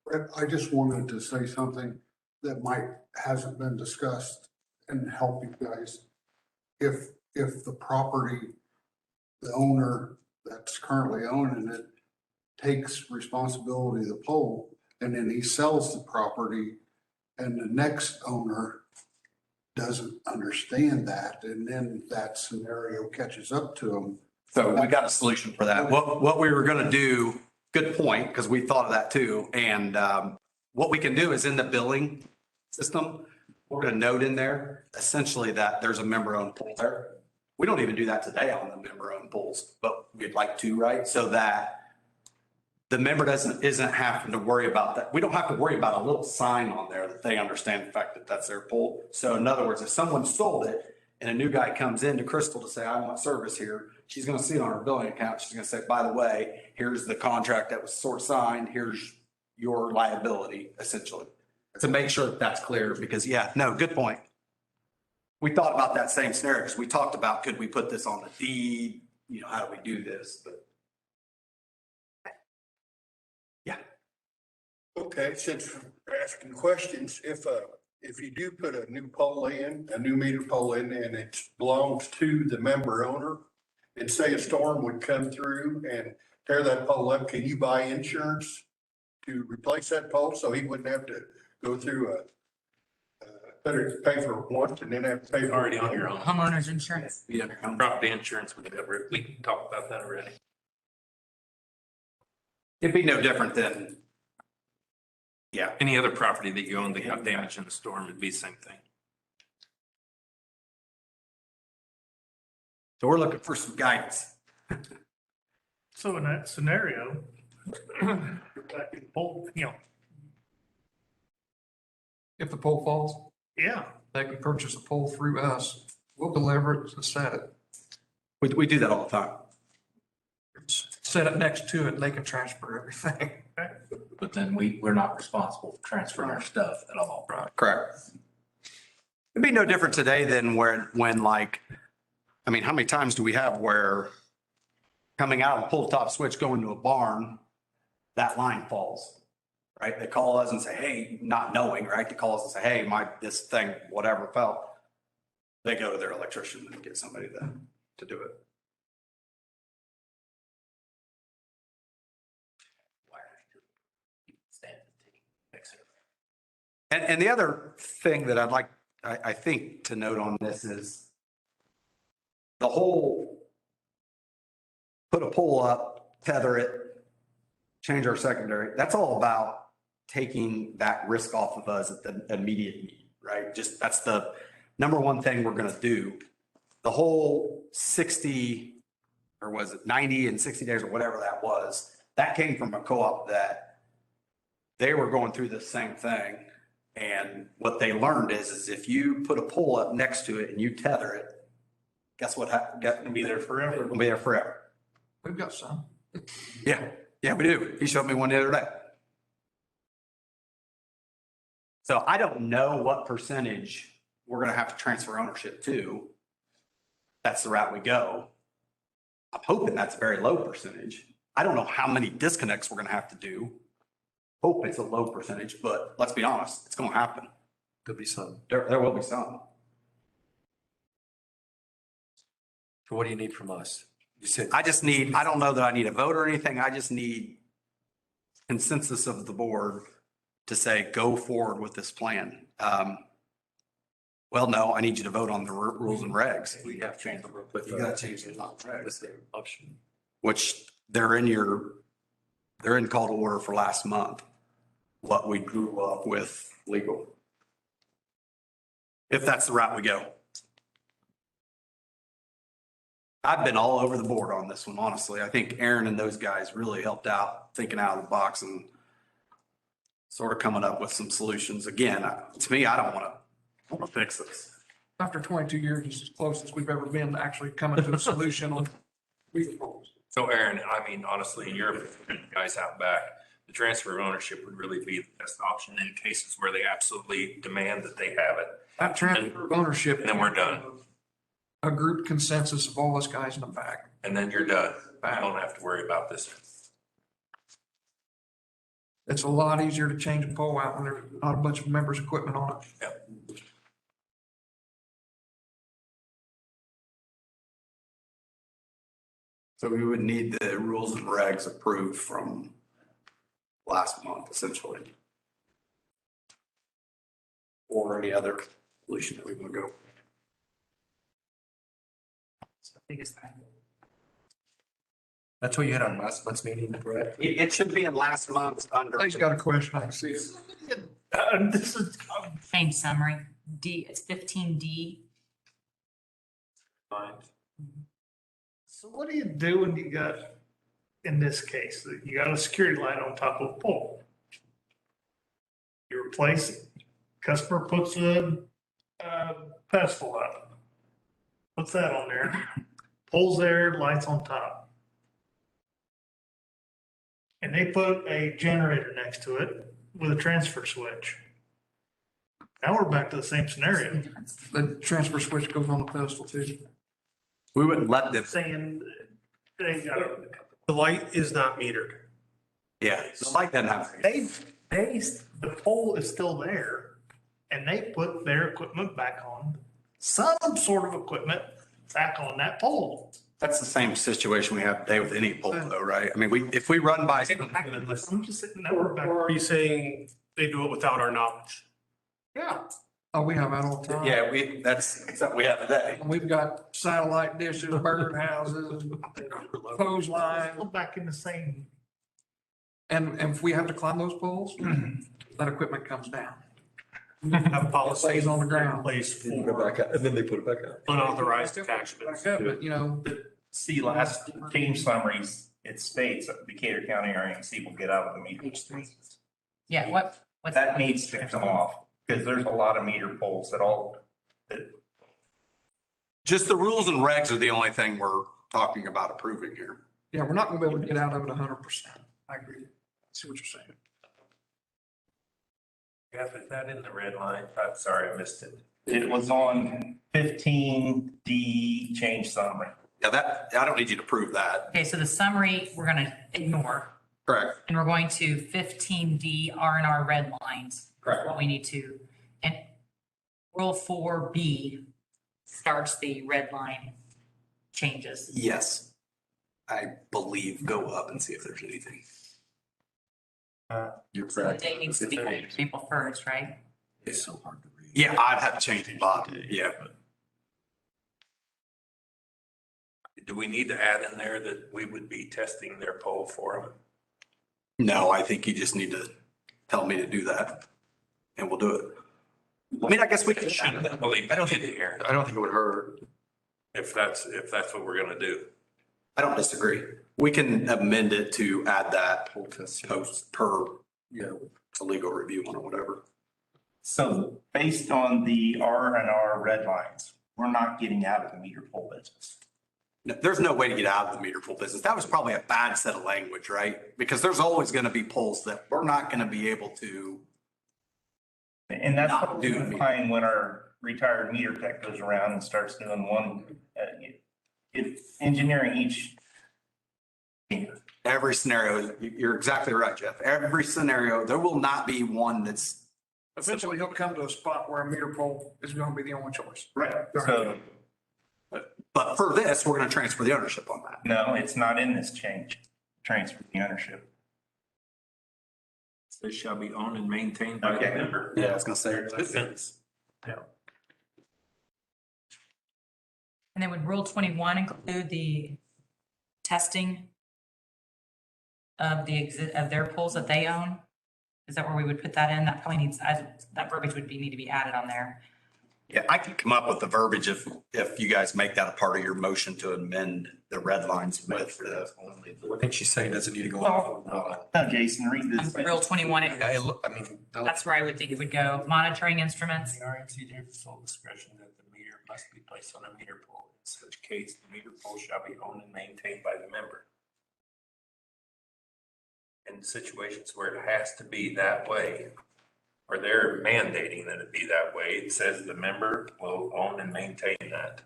Brett, I just wanted to say something that hasn't been discussed and help you guys. If the property, the owner that's currently owning it takes responsibility of the pole and then he sells the property and the next owner doesn't understand that, and then that scenario catches up to them. So we got a solution for that. What we were going to do, good point, because we thought of that too. And what we can do is in the billing system, we're going to note in there essentially that there's a member-owned pool there. We don't even do that today on the member-owned pools, but we'd like to, right? So that the member isn't having to worry about that. We don't have to worry about a little sign on there that they understand the fact that that's their pool. So in other words, if someone sold it and a new guy comes in to Crystal to say, I want service here, she's going to see it on her billing account. She's going to say, by the way, here's the contract that was sort of signed. Here's your liability, essentially, to make sure that that's clear. Because yeah, no, good point. We thought about that same scenario because we talked about, could we put this on the deed? You know, how do we do this? But Okay, since we're asking questions, if you do put a new pole in, a new meter pole in, and it belongs to the member owner, and say a storm would come through and tear that pole up, can you buy insurance to replace that pole so he wouldn't have to go through better pay for it once and then have to pay for it. Already on your own. Homeowners insurance. Yeah. Property insurance, we can talk about that already. It'd be no different than, yeah, Any other property that you own that got damaged in the storm, it'd be the same thing. so we're looking for some guidance. So in that scenario, that can pull, If the pole falls, yeah, they can purchase a pole through us. We'll deliver it and set it. We do that all the time. Set it next to it and they can transfer everything. But then we're not responsible for transferring our stuff at all. Correct. It'd be no different today than when like, I mean, how many times do we have where coming out of the pull top switch going to a barn, that line falls, right? They call us and say, hey, not knowing, right? They call us and say, hey, this thing, whatever fell. They go to their electrician and get somebody to do it. And the other thing that I think to note on this is the whole put a pole up, tether it, change our secondary. That's all about taking that risk off of us at the immediate need, right? Just that's the number one thing we're going to do. The whole 60 or was it 90 and 60 days or whatever that was, that came from a co-op that they were going through the same thing. And what they learned is if you put a pole up next to it and you tether it, guess what? It'll be there forever. It'll be there forever. We've got some. Yeah, we do. He showed me one the other day. So I don't know what percentage we're going to have to transfer ownership to. That's the route we go. I'm hoping that's a very low percentage. I don't know how many disconnects we're going to have to do. Hope it's a low percentage, but let's be honest, it's going to happen. There'll be some. There will be some. So what do you need from us? You said. I don't know that I need a vote or anything. I just need consensus of the board to say, go forward with this plan. Well, no, I need you to vote on the rules and regs. We have changed the rule. You gotta change the regs. Option. Which they're in call to order for last month, what we grew up with legal. If that's the route we go. I've been all over the board on this one, honestly. I think Aaron and those guys really helped out thinking out of the box and sort of coming up with some solutions. Again, to me, I don't want to fix this. After 22 years, it's as close as we've ever been to actually coming to a solution on legal poles. So Aaron, I mean, honestly, in your guys out back, the transfer of ownership would really be the best option in cases where they absolutely demand that they have it. That transfer of ownership. And then we're done. A group consensus of all us guys in the back. And then you're done. You don't have to worry about this. It's a lot easier to change a pole out when there's not a bunch of members' equipment on it. Yep. So we would need the rules and regs approved from last month, essentially. Or any other solution that we want to go. Biggest thing. That's what you had on last month's meeting, Brett? It should be in last month's under. He's got a question. I can see it. this is, Same summary. D, it's 15D. so what do you do when you got, in this case, you got a security light on top of a pole? You replace it. Customer puts a pedestal up. Puts that on there. Pole's there, lights on top. And they put a generator next to it with a transfer switch. Now we're back to the same scenario. The transfer switch goes on the pedestal too. We wouldn't let them. Saying they got it. The light is not metered. Yeah, the light doesn't have. The pole is still there and they put their equipment back on, some sort of equipment back on that pole. That's the same situation we have today with any pole though, right? I mean, if we run by. I'm just sitting there, we're back. Or are you saying they do it without our knowledge? Yeah, Oh, we have that all the time. Yeah, that's something we have today. And we've got satellite dishes, bird houses, clothesline. Go back in the same. And if we have to climb those poles, that equipment comes down. Have policies Stays on the ground. in place for And then they put it back up. unauthorized attachments. Back up, but you know, See, last change summaries, it states that Decatur County RMC will get out of the meter. Yeah, what's That needs to come off because there's a lot of meter poles that Just the rules and regs are the only thing we're talking about approving here. yeah, we're not gonna be able to get out of it 100%. I agree. See what you're saying. Jeff, is that in the red line? I'm sorry, I missed it. it was on 15D change summary. Yeah, I don't need you to prove that. Okay, so the summary, we're gonna ignore, Correct. and we're going to 15D R&R red lines. Correct. What we need to, and rule 4B starts the red line changes. Yes. I believe, go up and see if there's anything. You're So the date needs to be April 1st, right? It's so hard to read. Yeah, I'd have to change the lot. Yeah. Do we need to add in there that we would be testing their pole for them? No, I think you just need to tell me to do that and we'll do it. I mean, I guess we could. I don't think here, I don't think it would hurt. if that's what we're gonna do. I don't disagree. We can amend it to add that Whole test. post per, a legal review on it, whatever. So based on the R&R red lines, we're not getting out of the meter pole business. No, there's no way to get out of the meter pool business. That was probably a bad set of language, right? Because there's always going to be polls that we're not going to be able to. And that's Not what do we meter. find when our retired meter tech goes around and starts doing one, engineering each. Every scenario, you're exactly right, Jeff. Every scenario, there will not be one that's. Eventually, he'll come to a spot where a meter pole is gonna be the only choice. Right. So, But for this, we're going to transfer the ownership on that. no, it's not in this change, transfer the ownership. They shall be owned and maintained by the Okay. member. Yeah, I was going to say. Good sentence. And then would Rule 21 include the testing of of their poles that they own? Is that where we would put that in? That probably needs, that verbiage would need to be added on there. Yeah, I can come up with the verbiage if you guys make that a part of your motion to amend the red lines with the. I think she's saying doesn't need to go on. No, Jason, read this. Rule 21, I mean. that's where I would think it would go. Monitoring instruments. The RMC gives sole discretion that the meter must be placed on a meter pole. In such case, the meter pole shall be owned and maintained by the member. In situations where it has to be that way, or they're mandating that it be that way, it says the member will own and maintain that.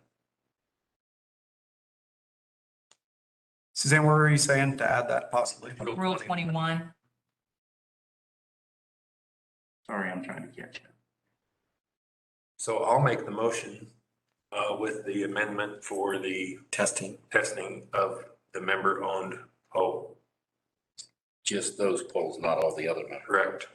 Suzanne, what were you saying to add that possibly? Rule 21. Sorry, I'm trying to catch you. So I'll make the motion with the amendment for the Testing. testing of the member-owned pole. Just those poles, not all the other members. Correct.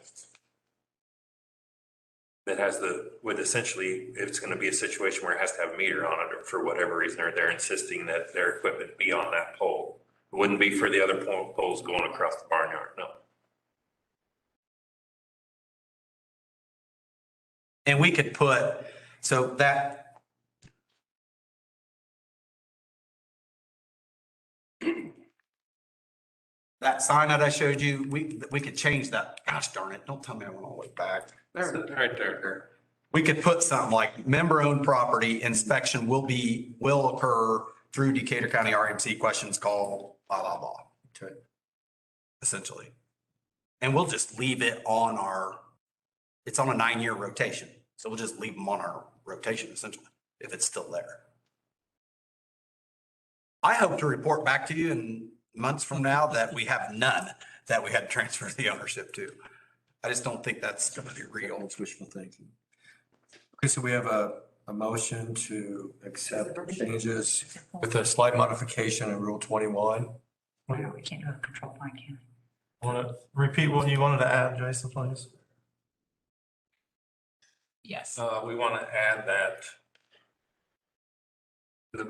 That has with essentially, it's gonna be a situation where it has to have a meter on it, or for whatever reason, or they're insisting that their equipment be on that pole. It wouldn't be for the other poles going across the barnyard, no. And we could put, so that. That sign that I showed you, we could change that. Gosh darn it, don't tell me I went all the way back. There, right there. We could put something like member-owned property inspection will occur through Decatur County RMC questions called blah, blah, blah. Okay. Essentially. And we'll just leave it on it's on a 9-year rotation. So we'll just leave them on our rotation essentially, if it's still there. I hope to report back to you in months from now that we have none that we had to transfer the ownership to. I just don't think that's going to be real. It's wishful thinking. Okay, so we have a motion to accept changes with a slight modification in Rule 21. We can't do a control point, can we? Want to repeat what you wanted to add, Jason, please? Yes. We want to add that the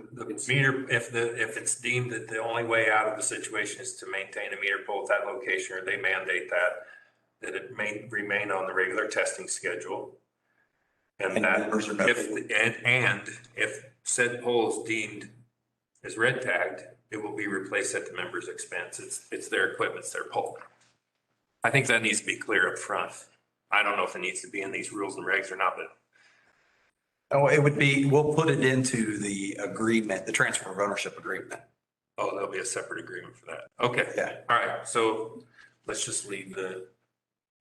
meter, if it's deemed that the only way out of the situation is to maintain a meter pole at that location, or they mandate that it may remain on the regular testing schedule. And that if said pole is deemed as red tagged, it will be replaced at the member's expense. It's their equipment, it's their pole. I think that needs to be clear up front. I don't know if it needs to be in these rules and regs or not, but Oh, it would be, we'll put it into the agreement, the transfer of ownership agreement. oh, there'll be a separate agreement for that. Okay. Yeah. All right. So let's just leave the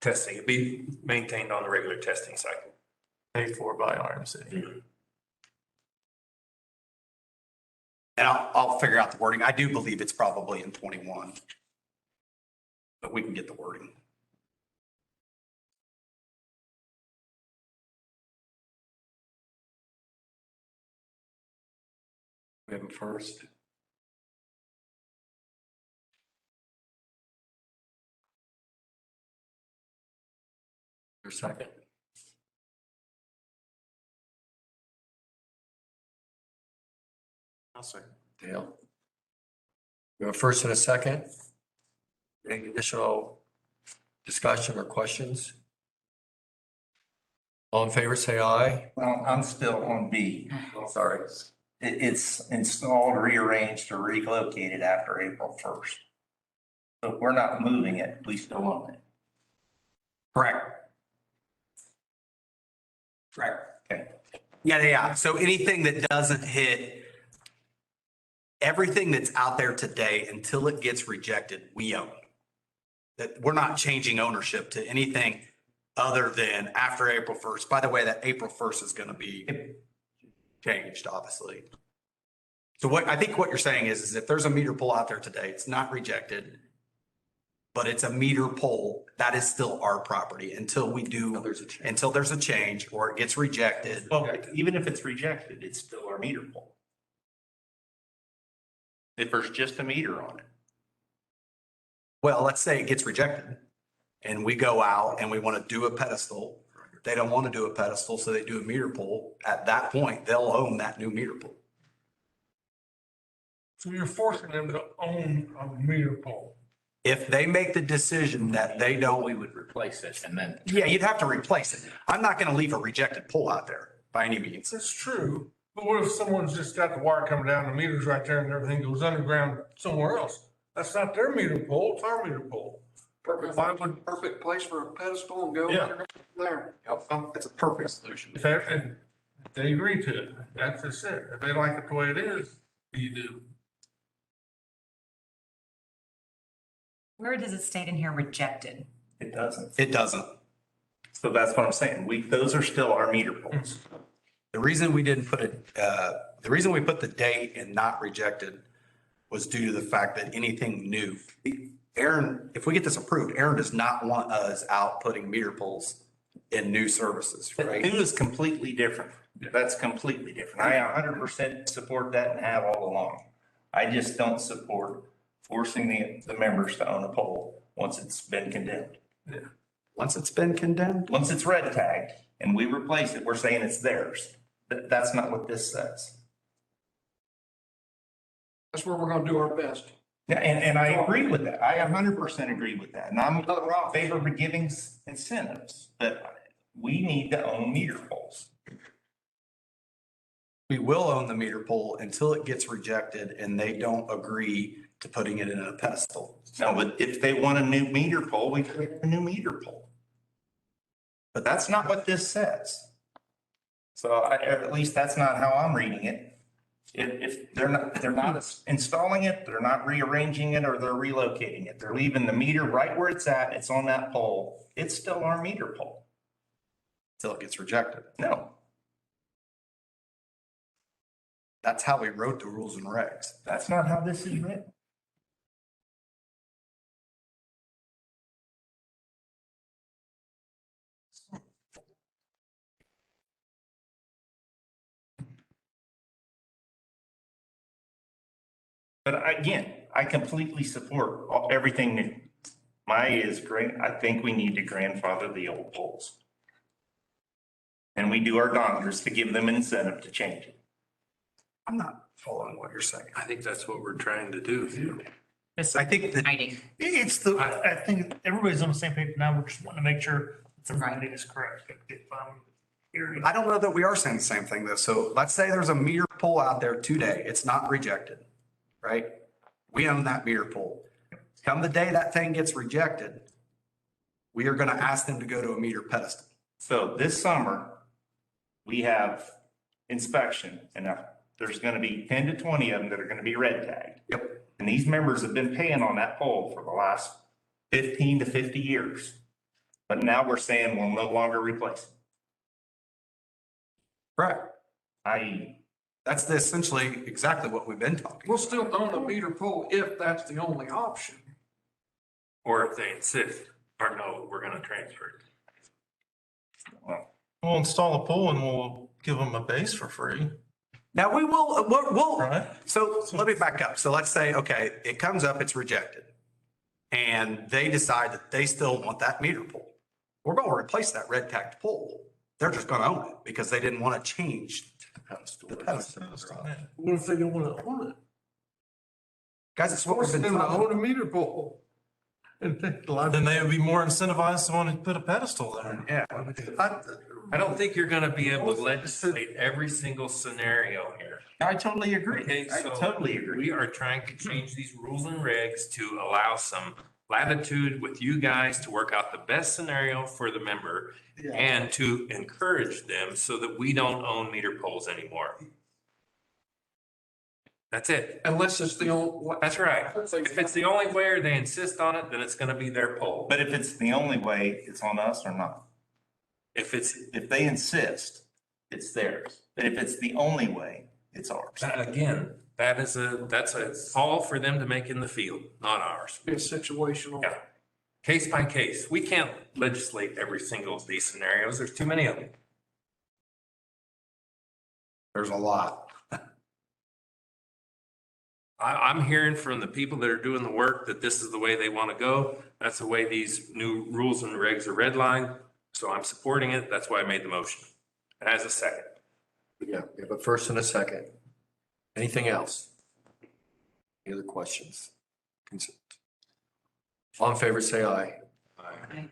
testing. It'd be maintained on the regular testing cycle. Paid for by RMC. And I'll figure out the wording. I do believe it's probably in 21. But we can get the wording. We have a first. Your second. I'll say. Dale. We have a first and a second. Any additional discussion or questions? All in favor, say aye. Well, I'm still on B. Sorry. It's installed, rearranged, or relocated after April 1st. So if we're not moving it, we still own it. Correct. Correct. Okay. Yeah. So anything that doesn't hit, everything that's out there today until it gets rejected, we own. That we're not changing ownership to anything other than after April 1st. By the way, that April 1st is going to be changed, obviously. So what I think what you're saying is if there's a meter pole out there today, it's not rejected, but it's a meter pole, that is still our property until we do, until there's a change or it gets rejected. Well, even if it's rejected, it's still our meter pole. If there's just a meter on it. Well, let's say it gets rejected and we go out and we want to do a pedestal. They don't want to do a pedestal, so they do a meter pole. At that point, they'll own that new meter pole. So you're forcing them to own a meter pole. If they make the decision that they don't, We would replace it and then. yeah, you'd have to replace it. I'm not going to leave a rejected pole out there by any means. That's true. But what if someone's just got the wire coming down, the meter's right there and everything goes underground somewhere else? That's not their meter pole, it's our meter pole. Perfect place for a pedestal and go Yeah. there. That's a perfect solution. If they, and they agree to it, that's just it. If they like it the way it is, you do. Where does it state in here rejected? It doesn't. It doesn't. So that's what I'm saying. Those are still our meter poles. The reason we didn't put it, the reason we put the date and not rejected was due to the fact that anything new, Aaron, if we get this approved, Aaron does not want us out putting meter poles in new services, But right? new is completely different. That's completely different. I 100% support that and have all along. I just don't support forcing the members to own a pole once it's been condemned. Once it's been condemned. Once it's red tagged and we replace it, we're saying it's theirs. That's not what this says. That's where we're gonna do our best. Yeah, and I agree with that. I 100% agree with that. And I'm in favor of giving incentives, but we need to own meter poles. We will own the meter pole until it gets rejected and they don't agree to putting it in a pedestal. No, but if they want a new meter pole, we put a new meter pole. But that's not what this says. So at least that's not how I'm reading it. If they're not installing it, they're not rearranging it, or they're relocating it. They're leaving the meter right where it's at. It's on that pole. It's still our meter pole. Until it gets rejected. No, That's how we wrote the rules and regs. that's not how this is written. But again, I completely support everything that Maya is great. I think we need to grandfather the old poles. And we do our darndest to give them an incentive to change it. I'm not following what you're saying. I think that's what we're trying to do. It's I think that writing. It's the, I think everybody's on the same page now. We're just wanting to make sure the writing is correct. If I'm hearing. I don't know that we are saying the same thing though. So let's say there's a meter pole out there today. It's not rejected, right? We own that meter pole. Come the day that thing gets rejected, we are going to ask them to go to a meter pedestal. So this summer, we have inspection and there's going to be 10 to 20 of them that are going to be red tagged. Yep. And these members have been paying on that pole for the last 15 to 50 years. But now we're saying we'll no longer replace it. Right. That's essentially exactly what we've been talking. We'll still own the meter pole if that's the only option. Or if they insist, or no, we're gonna transfer it. We'll install a pool and we'll give them a base for free, Now we will, we'll, right? so let me back up. So let's say, okay, it comes up, it's rejected. And they decide that they still want that meter pole. We're going to replace that red tagged pole. They're just going to own it because they didn't want to change the pedestal. What if they don't want to own it? Guys, it's what we've Force been them to talking own a meter pole. And take the life. Then they would be more incentivized to want to put a pedestal there. Yeah. I don't think you're gonna be able to legislate every single scenario here. I totally agree. Okay, I so totally agree. we are trying to change these rules and regs to allow some latitude with you guys to work out the best scenario for the member and to encourage them so that we don't own meter poles anymore. That's it. Unless it's the only. That's right. If it's the only way or they insist on it, then it's gonna be their pole. But if it's the only way, it's on us or not. If they insist, it's theirs. But if it's the only way, it's ours. Again, that's a call for them to make in the field, not ours. Be a situational. Yeah. Case by case. We can't legislate every single of these scenarios. There's too many of them. There's a lot. I'm hearing from the people that are doing the work that this is the way they want to go. That's the way these new rules and regs are redlined. So I'm supporting it. That's why I made the motion. As a second. Yeah, we have a first and a second. Anything else? Any other questions? Concerns? All in favor, say aye. Aye.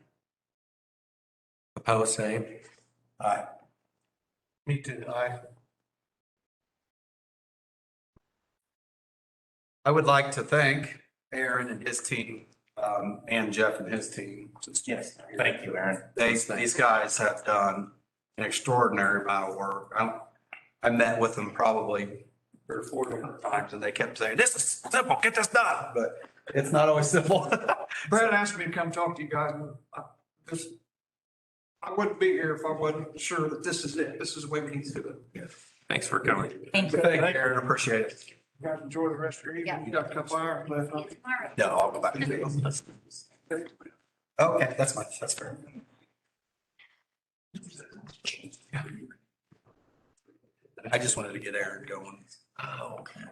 Opposed, same. Aye. Me too. Aye. I would like to thank Aaron and his team, and Jeff and his team. Yes, thank you, Aaron. These guys have done an extraordinary amount of work. I met with them probably 3 or 4 different times and they kept saying, this is simple, get this done. But it's not always simple. Brad asked me to come talk to you guys. I wouldn't be here if I wasn't sure that this is it. This is the way we need to do it. Thanks for coming. Thank you. Thank you, Aaron. Appreciate it. You guys enjoy the rest of your evening. You got a couple hours left. Huh? No, I'll go back. Okay, that's fine. That's fair. I just wanted to get Aaron going. Oh, okay.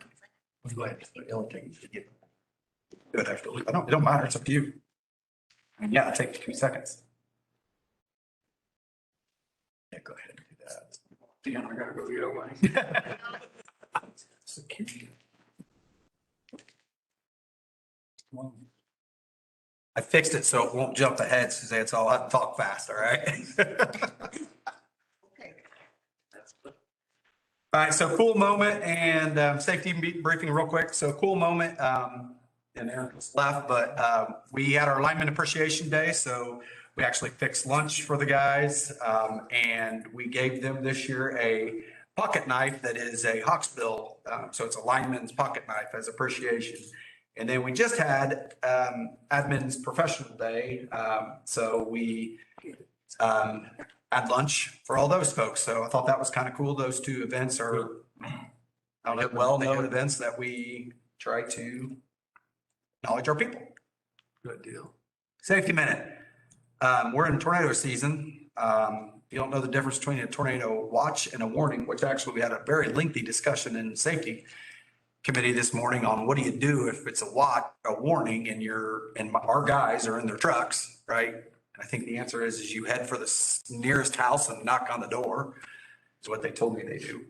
Go ahead. It'll take you to get. Do it after. It don't matter. It's up to you. Yeah, take 2 seconds. Yeah, go ahead and do that. Damn, I gotta go the other way. I fixed it so it won't jump ahead, Suzanne, so I'll have to talk fast, all right? All right, so cool moment and safety briefing real quick. So cool moment, and Aaron just left, but we had our lineman appreciation day. So we actually fixed lunch for the guys, and we gave them this year a pocket knife that is a Hawksbill. So it's a lineman's pocket knife as appreciation. And then we just had admin's professional day. So we had lunch for all those folks. So I thought that was kind of cool. Those 2 events are well-known events that we try to acknowledge our people. Good deal. Safety minute. We're in tornado season. You don't know the difference between a tornado watch and a warning, which actually we had a very lengthy discussion in safety committee this morning on what do you do if it's a warning and our guys are in their trucks, right? And I think the answer is you head for the nearest house and knock on the door, is what they told me they do.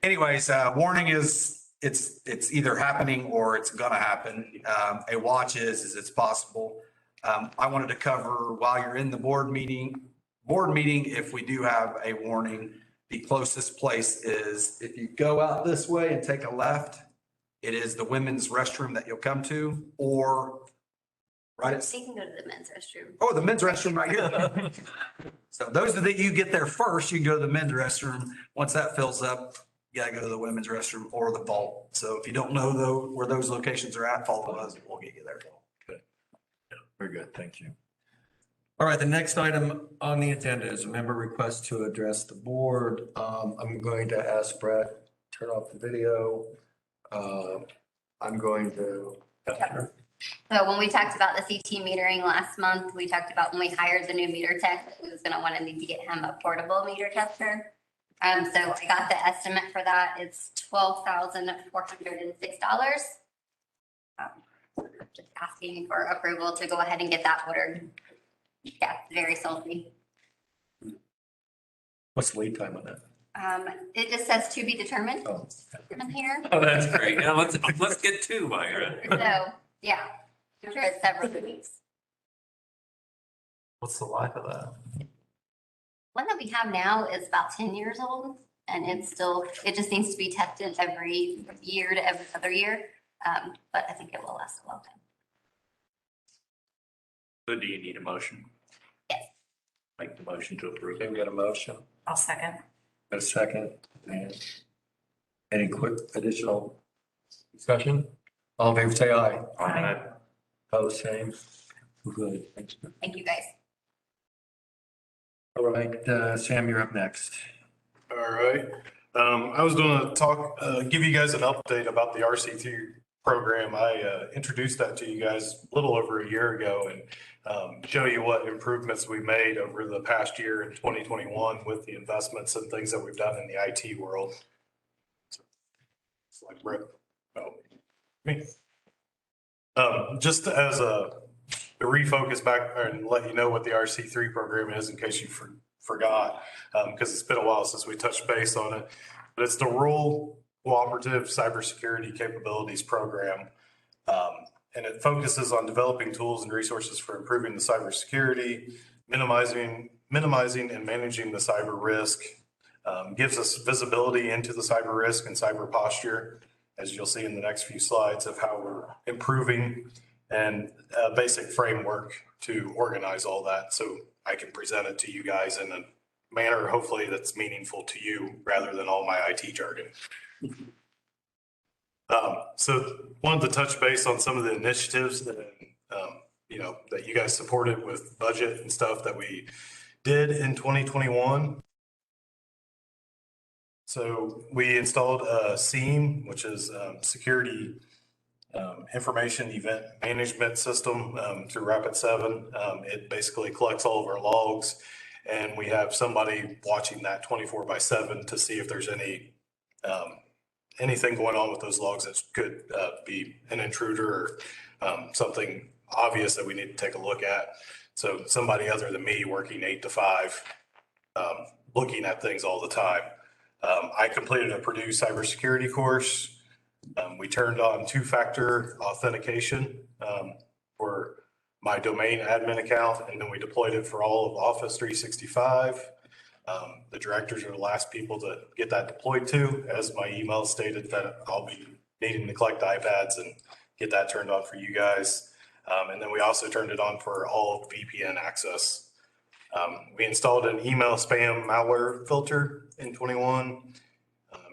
Anyways, warning is it's either happening or it's gonna happen. A watch is it's possible. I wanted to cover while you're in the board meeting, if we do have a warning, the closest place is if you go out this way and take a left, it is the women's restroom that you'll come to, or right at, You can go to the men's restroom. oh, the men's restroom right here. So those that you get there first, you can go to the men's restroom. Once that fills up, you gotta go to the women's restroom or the vault. So if you don't know though, where those locations are at, follow us, we'll get you there. Very good, thank you. All right, the next item on the agenda is a member request to address the board. I'm going to ask Brett, turn off the video. I'm going to. So when we talked about the CT metering last month, we talked about when we hired the new meter tech, that we was gonna wanna need to get him a portable meter tester. So I got the estimate for that. It's $12,406. Just asking for approval to go ahead and get that ordered. Yeah, very salty. What's the lead time on that? It just says to be determined Oh, in here. Oh, that's great. Now let's get to Myra. So, yeah, I'm sure it's several weeks. what's the life of that? One that we have now is about 10 years old, and it just needs to be tested every year to every other year. But I think it will last a long time. So do you need a motion? Yes. Make the motion to approve. Okay, we got a motion, I'll second. got a second, and any quick additional discussion? All in favor, say aye. Aye. Opposed, same. Good, thanks. Thank you, guys. All right, Sam, you're up next. All right. I was going to give you guys an update about the RC2 program. I introduced that to you guys a little over a year ago and show you what improvements we made over the past year in 2021 with the investments and things that we've done in the IT world. It's like, me. Just as a refocus back and let you know what the RC3 program is in case you forgot, because it's been a while since we touched base on it. But it's the Rural Cooperative Cybersecurity Capabilities Program. And it focuses on developing tools and resources for improving the cybersecurity, minimizing and managing the cyber risk, gives us visibility into the cyber risk and cyber posture, as you'll see in the next few slides of how we're improving, and a basic framework to organize all that so I can present it to you guys in a manner hopefully that's meaningful to you rather than all my IT jargon. So wanted to touch base on some of the initiatives that that you guys supported with budget and stuff that we did in 2021. So we installed a SIEM, which is security information event management system through Rapid7. It basically collects all of our logs, and we have somebody watching that 24/7 to see if there's anything going on with those logs that could be an intruder or something obvious that we need to take a look at. So somebody other than me working 8 to 5, looking at things all the time. I completed a Purdue cybersecurity course. We turned on 2-factor authentication for my domain admin account, and then we deployed it for all of Office 365. The directors are the last people to get that deployed to, as my email stated that I'll be needing to collect iPads and get that turned on for you guys. And then we also turned it on for all VPN access. We installed an email spam malware filter in 21.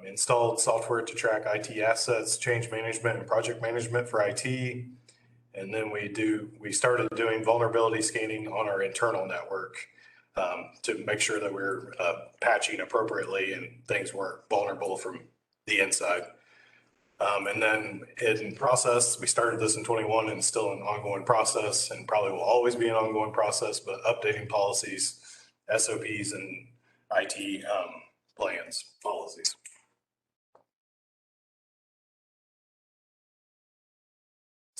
Installed software to track IT assets, change management and project management for IT. And then we started doing vulnerability scanning on our internal network to make sure that we're patching appropriately and things weren't vulnerable from the inside. And then in process, we started this in 21 and still an ongoing process, and probably will always be an ongoing process, but updating policies, SOPs, and IT plans, policies.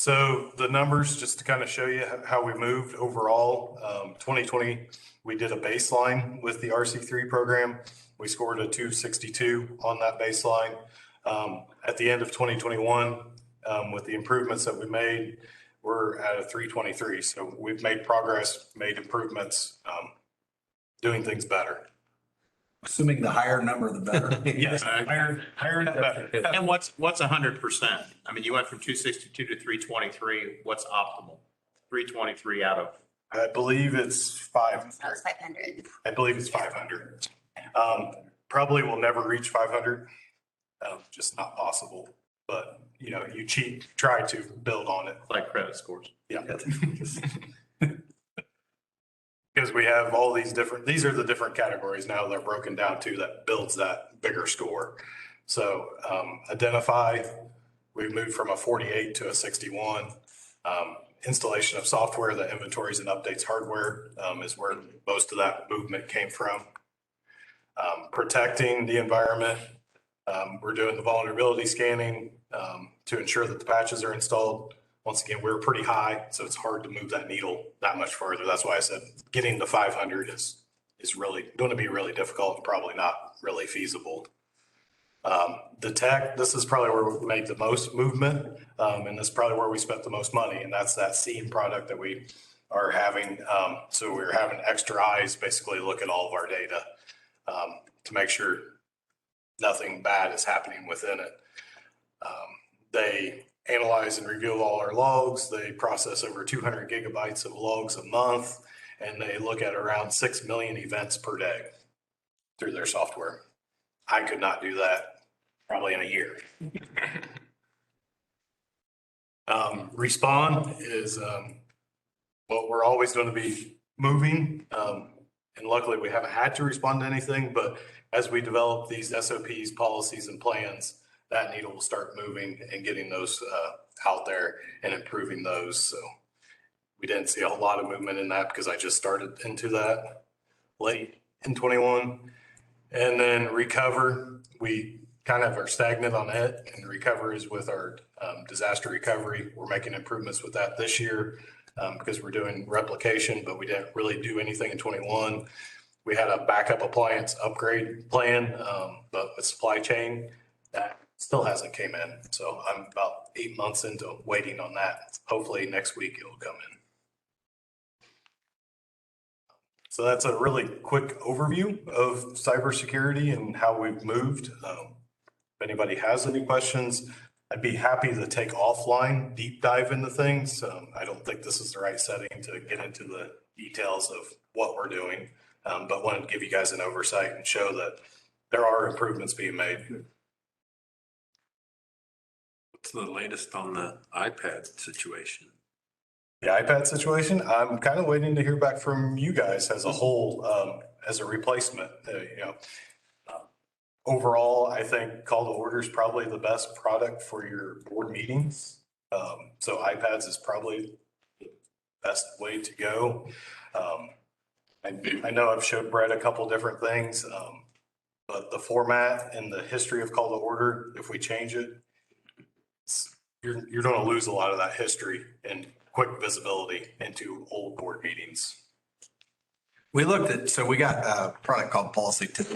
So the numbers, just to kind of show you how we moved overall, 2020, we did a baseline with the RC3 program. We scored a 262 on that baseline. At the end of 2021, with the improvements that we made, we're at a 323. So we've made progress, made improvements, doing things better. Assuming the higher number, the better. Yes, higher, the better. And what's 100%? I mean, you went from 262 to 323. What's optimal? 323 out of. I believe it's 500. That was 500. I believe it's 500. Probably will never reach 500. Just not possible. But, you know, you try to build on it. Like credit scores. Yeah. Because we have all these these are the different categories now they're broken down to that builds that bigger score. So identify, we've moved from a 48 to a 61. Installation of software that inventories and updates hardware is where most of that movement came from. Protecting the environment. We're doing the vulnerability scanning to ensure that the patches are installed. Once again, we're pretty high, so it's hard to move that needle that much further. That's why I said getting to 500 is really going to be really difficult and probably not really feasible. The tech, this is probably where we made the most movement, and this is probably where we spent the most money, and that's that SEAM product that we are having. So we're having extra eyes basically look at all of our data to make sure nothing bad is happening within it. They analyze and review all our logs. They process over 200 gigabytes of logs a month, and they look at around 6 million events per day through their software. I could not do that probably in a year. Respond is, well, we're always going to be moving. And luckily we haven't had to respond to anything, but as we develop these SOPs, policies, and plans, that needle will start moving and getting those out there and improving those. So we didn't see a whole lot of movement in that because I just started into that late in 21. And then recover, we kind of are stagnant on it, and recover is with our disaster recovery. We're making improvements with that this year because we're doing replication, but we didn't really do anything in 21. We had a backup appliance upgrade plan, but with supply chain, that still hasn't came in. So I'm about 8 months into waiting on that. Hopefully next week it'll come in. So that's a really quick overview of cybersecurity and how we've moved. If anybody has any questions, I'd be happy to take offline, deep dive into things. I don't think this is the right setting to get into the details of what we're doing, but wanted to give you guys an oversight and show that there are improvements being made. What's the latest on the iPad situation? The iPad situation, I'm kind of waiting to hear back from you guys as a whole, as a replacement. Overall, I think Call to Order is probably the best product for your board meetings. So iPads is probably the best way to go. I know I've showed Brett a couple different things, but the format and the history of Call to Order, if we change it, you're going to lose a lot of that history and quick visibility into old board meetings. We looked at, so we got a product called Policy Tip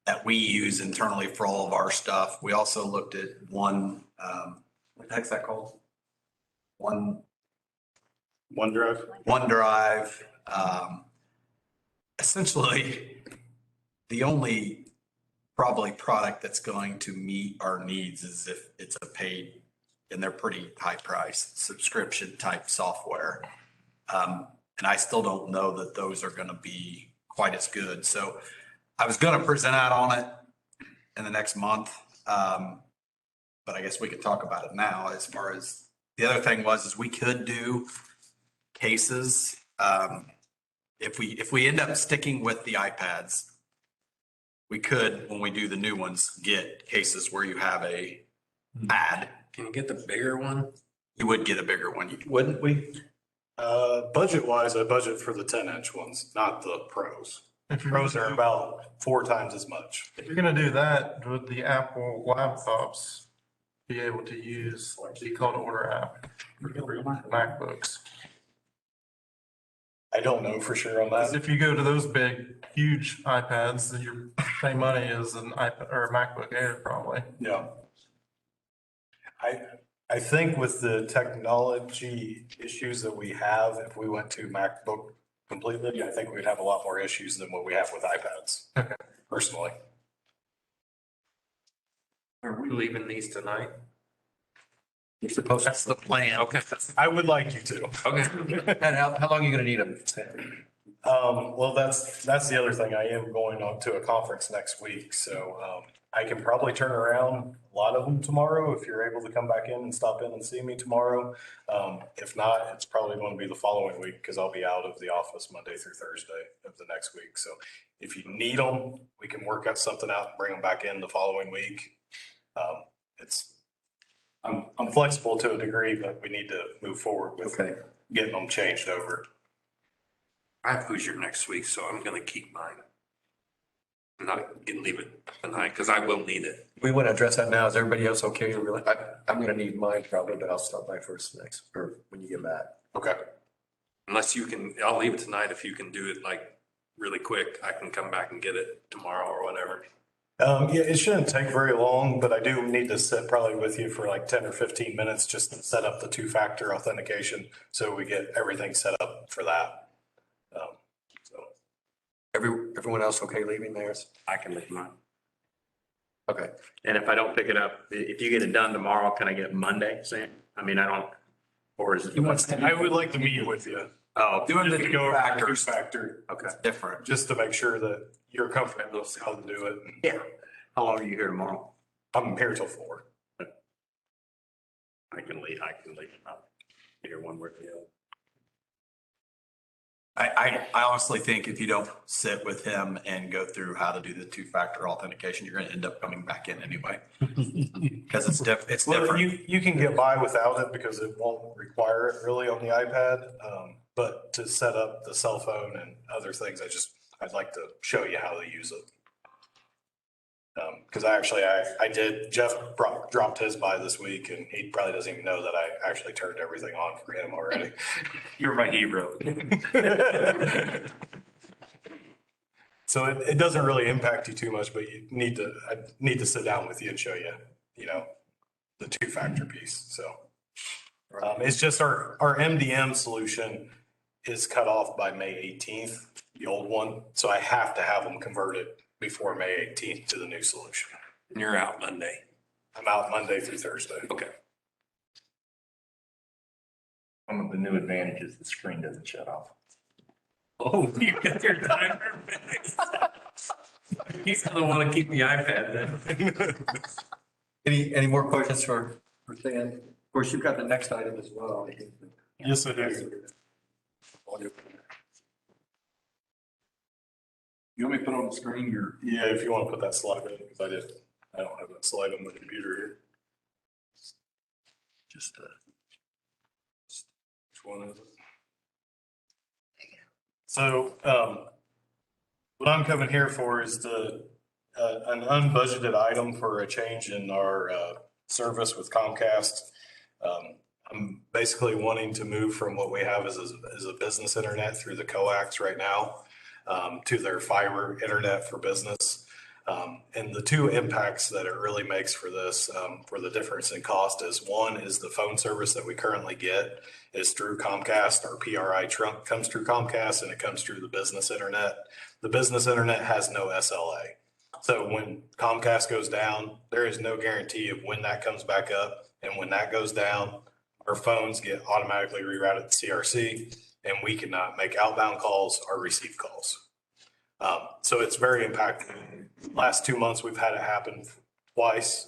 that we use internally for all of our stuff. We also looked at what the heck's that called? OneDrive. OneDrive. Essentially, the only probably product that's going to meet our needs is if it's a paid, and they're pretty high price subscription type software. And I still don't know that those are going to be quite as good. So I was going to present out on it in the next month. But I guess we could talk about it now. As far as the other thing is we could do cases. If we end up sticking with the iPads, we could, when we do the new ones, get cases where you have a pad. Can you get the bigger one? You would get a bigger one. Wouldn't we? Budget wise, I budget for the 10-inch ones, not the pros. Pros are about 4 times as much. If you're gonna do that with the Apple laptops, be able to use the call to order app for MacBooks. I don't know for sure on Because that. if you go to those big, huge iPads, then you're paying money as an iPad or a MacBook Air probably. Yeah. I think with the technology issues that we have, if we went to MacBook completely, I think we'd have a lot more issues than what we have with iPads. Okay. Personally. Are we leaving these tonight? You're supposed to. That's the plan. Okay, I would like you to. okay. And how long are you gonna need them? Well, that's the other thing. I am going on to a conference next week, so, I can probably turn around a lot of them tomorrow if you're able to come back in and stop in and see me tomorrow. If not, it's probably going to be the following week because I'll be out of the office Monday through Thursday of the next week. So if you need them, we can work out something out and bring them back in the following week. I'm flexible to a degree, but we need to move forward with getting them changed over. I have Hoosier next week, so I'm gonna keep mine. I'm not gonna leave it tonight, because I will need it. We want to address that now. Is everybody else okay? I'm gonna need mine probably, but I'll stop by first next, or when you get back. Okay. Unless you can, I'll leave it tonight. If you can do it like really quick, I can come back and get it tomorrow or whatever. Yeah, it shouldn't take very long, but I do need to sit probably with you for like 10 or 15 minutes just to set up the two-factor authentication. So we get everything set up for that. Everyone else okay leaving theirs? I can leave mine. Okay. And if I don't pick it up, if you get it done tomorrow, can I get it Monday, Sam? I mean, I don't, or is it? I would like to meet with you. Oh, Doing the two-factor. okay. Different. Just to make sure that you're comfortable with how to do it. Yeah. How long are you here tomorrow? I'm here till 4. I can leave. I'll be here one way or the other. I honestly think if you don't sit with him and go through how to do the two-factor authentication, you're gonna end up coming back in anyway. Because it's Well, different. you can get by without it because it won't require it really on the iPad. But to set up the cell phone and other things, I'd like to show you how to use it. Because I did, Jeff dropped his by this week and he probably doesn't even know that I actually turned everything on for him already. You're my hero. So it doesn't really impact you too much, but I need to sit down with you and show you, the two-factor piece. So it's just our MDM solution is cut off by May 18th, the old one. So I have to have them converted before May 18th to the new solution. And you're out Monday. I'm out Monday through Thursday. Okay. One of the new advantages, the screen doesn't shut off. Oh, you got your timer. He's gonna want to keep the iPad then. Any more questions for Stan? Of course, you've got the next item as well. Yes, I do. You want me to put on the screen your? Yeah, if you want to put that slide in, because I don't have that slide on the computer here. Just, Which one is it? So, what I'm coming here for is an unbudgeted item for a change in our, service with Comcast. I'm basically wanting to move from what we have as a business internet through the coax right now, to their fiber internet for business. And the two impacts that it really makes for this, for the difference in cost is one is the phone service that we currently get is through Comcast. Our PRI trunk comes through Comcast and it comes through the business internet. The business internet has no SLA. So when Comcast goes down, there is no guarantee of when that comes back up. And when that goes down, our phones get automatically rerouted to CRC and we cannot make outbound calls or receive calls. So it's very impactful. Last 2 months, we've had it happen twice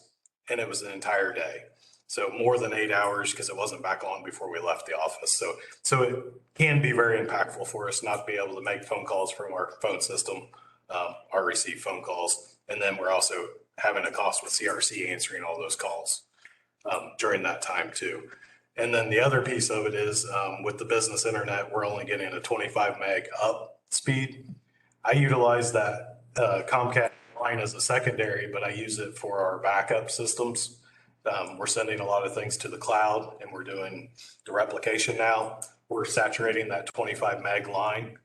and it was an entire day. So more than 8 hours because it wasn't back on before we left the office. So it can be very impactful for us not to be able to make phone calls from our phone system or receive phone calls. And then we're also having a cost with CRC answering all those calls during that time too. And then the other piece of it is with the business internet, we're only getting a 25 meg up speed. I utilize that Comcast line as a secondary, but I use it for our backup systems. We're sending a lot of things to the cloud and we're doing the replication now. We're saturating that 25 meg line.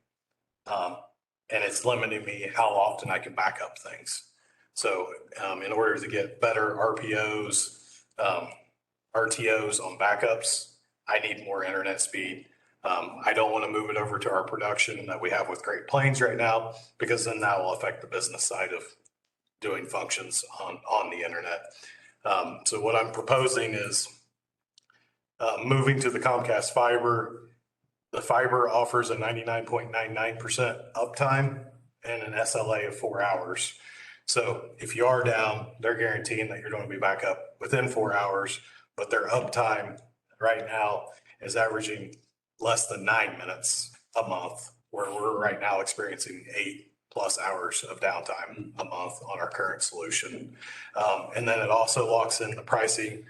And it's limiting me how often I can back up things. So in order to get better RPOs, RTOs on backups, I need more internet speed. I don't want to move it over to our production that we have with Great Plains right now, because then that will affect the business side of doing functions on the internet. So what I'm proposing is moving to the Comcast fiber. The fiber offers a 99.99% uptime and an SLA of 4 hours. So if you are down, they're guaranteeing that you're going to be back up within 4 hours, but their uptime right now is averaging less than 9 minutes a month, where we're right now experiencing 8+ hours of downtime a month on our current solution. And then it also locks in the pricing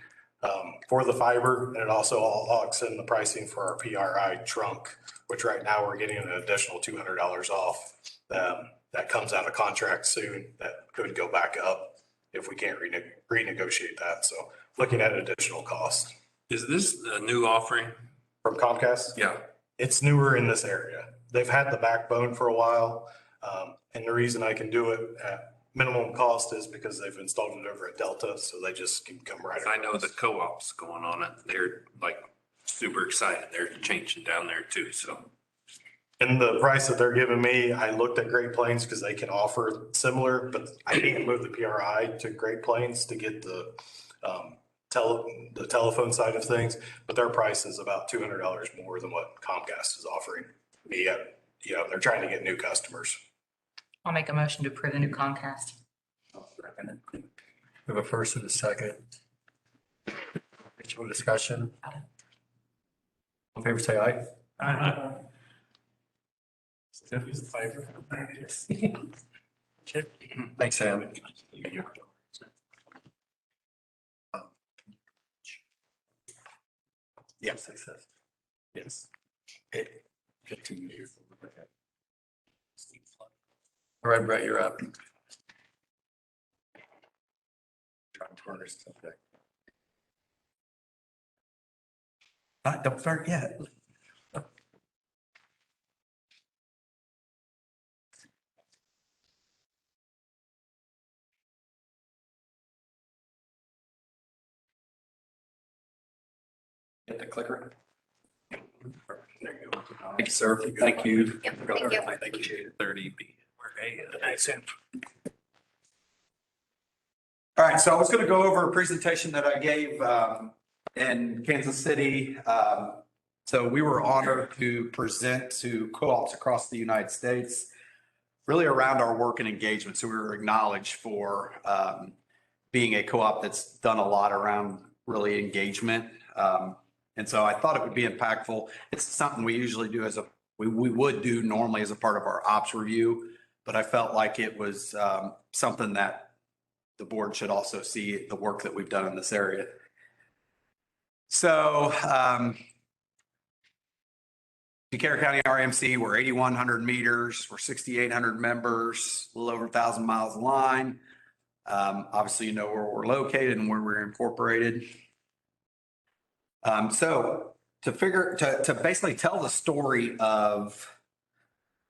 for the fiber, and it also locks in the pricing for our PRI trunk, which right now we're getting an additional $200 off. That comes out of contract soon. That could go back up if we can't renegotiate that. So looking at additional cost. Is this a new offering? From Comcast? Yeah. It's newer in this area. They've had the backbone for a while. And the reason I can do it at minimum cost is because they've installed it over at Delta, so they just can come right across. I know the co-op's going on it. They're like super excited. They're changing down there too, so. And the price that they're giving me, I looked at Great Plains because they can offer similar, but I can't move the PRI to Great Plains to get the telephone side of things, but their price is about $200 more than what Comcast is offering me. They're trying to get new customers. I'll make a motion to approve the new Comcast. We have a first and a second. Any discussion? All in favor, say aye. Aye. Thanks, Sam. Yes. Yes. 15 years. All right, Brett, you're up. Don't start yet. Hit the clicker. There you go. Thank you, sir. Thank you. Yep, thank you. Thank you. 30B. Thanks, Sam. All right, so I was going to go over a presentation that I gave in Kansas City. So we were honored to present to co-ops across the United States, really around our work and engagement. So we were acknowledged for being a co-op that's done a lot around really engagement. And so I thought it would be impactful. It's something we usually do we would do normally as a part of our ops review, but I felt like it was something that the board should also see the work that we've done in this area. So Decatur County REMC, we're 8,100 meters, we're 6,800 members, a little over 1,000 miles of line. Obviously, you know where we're located and where we're incorporated. So to basically tell the story of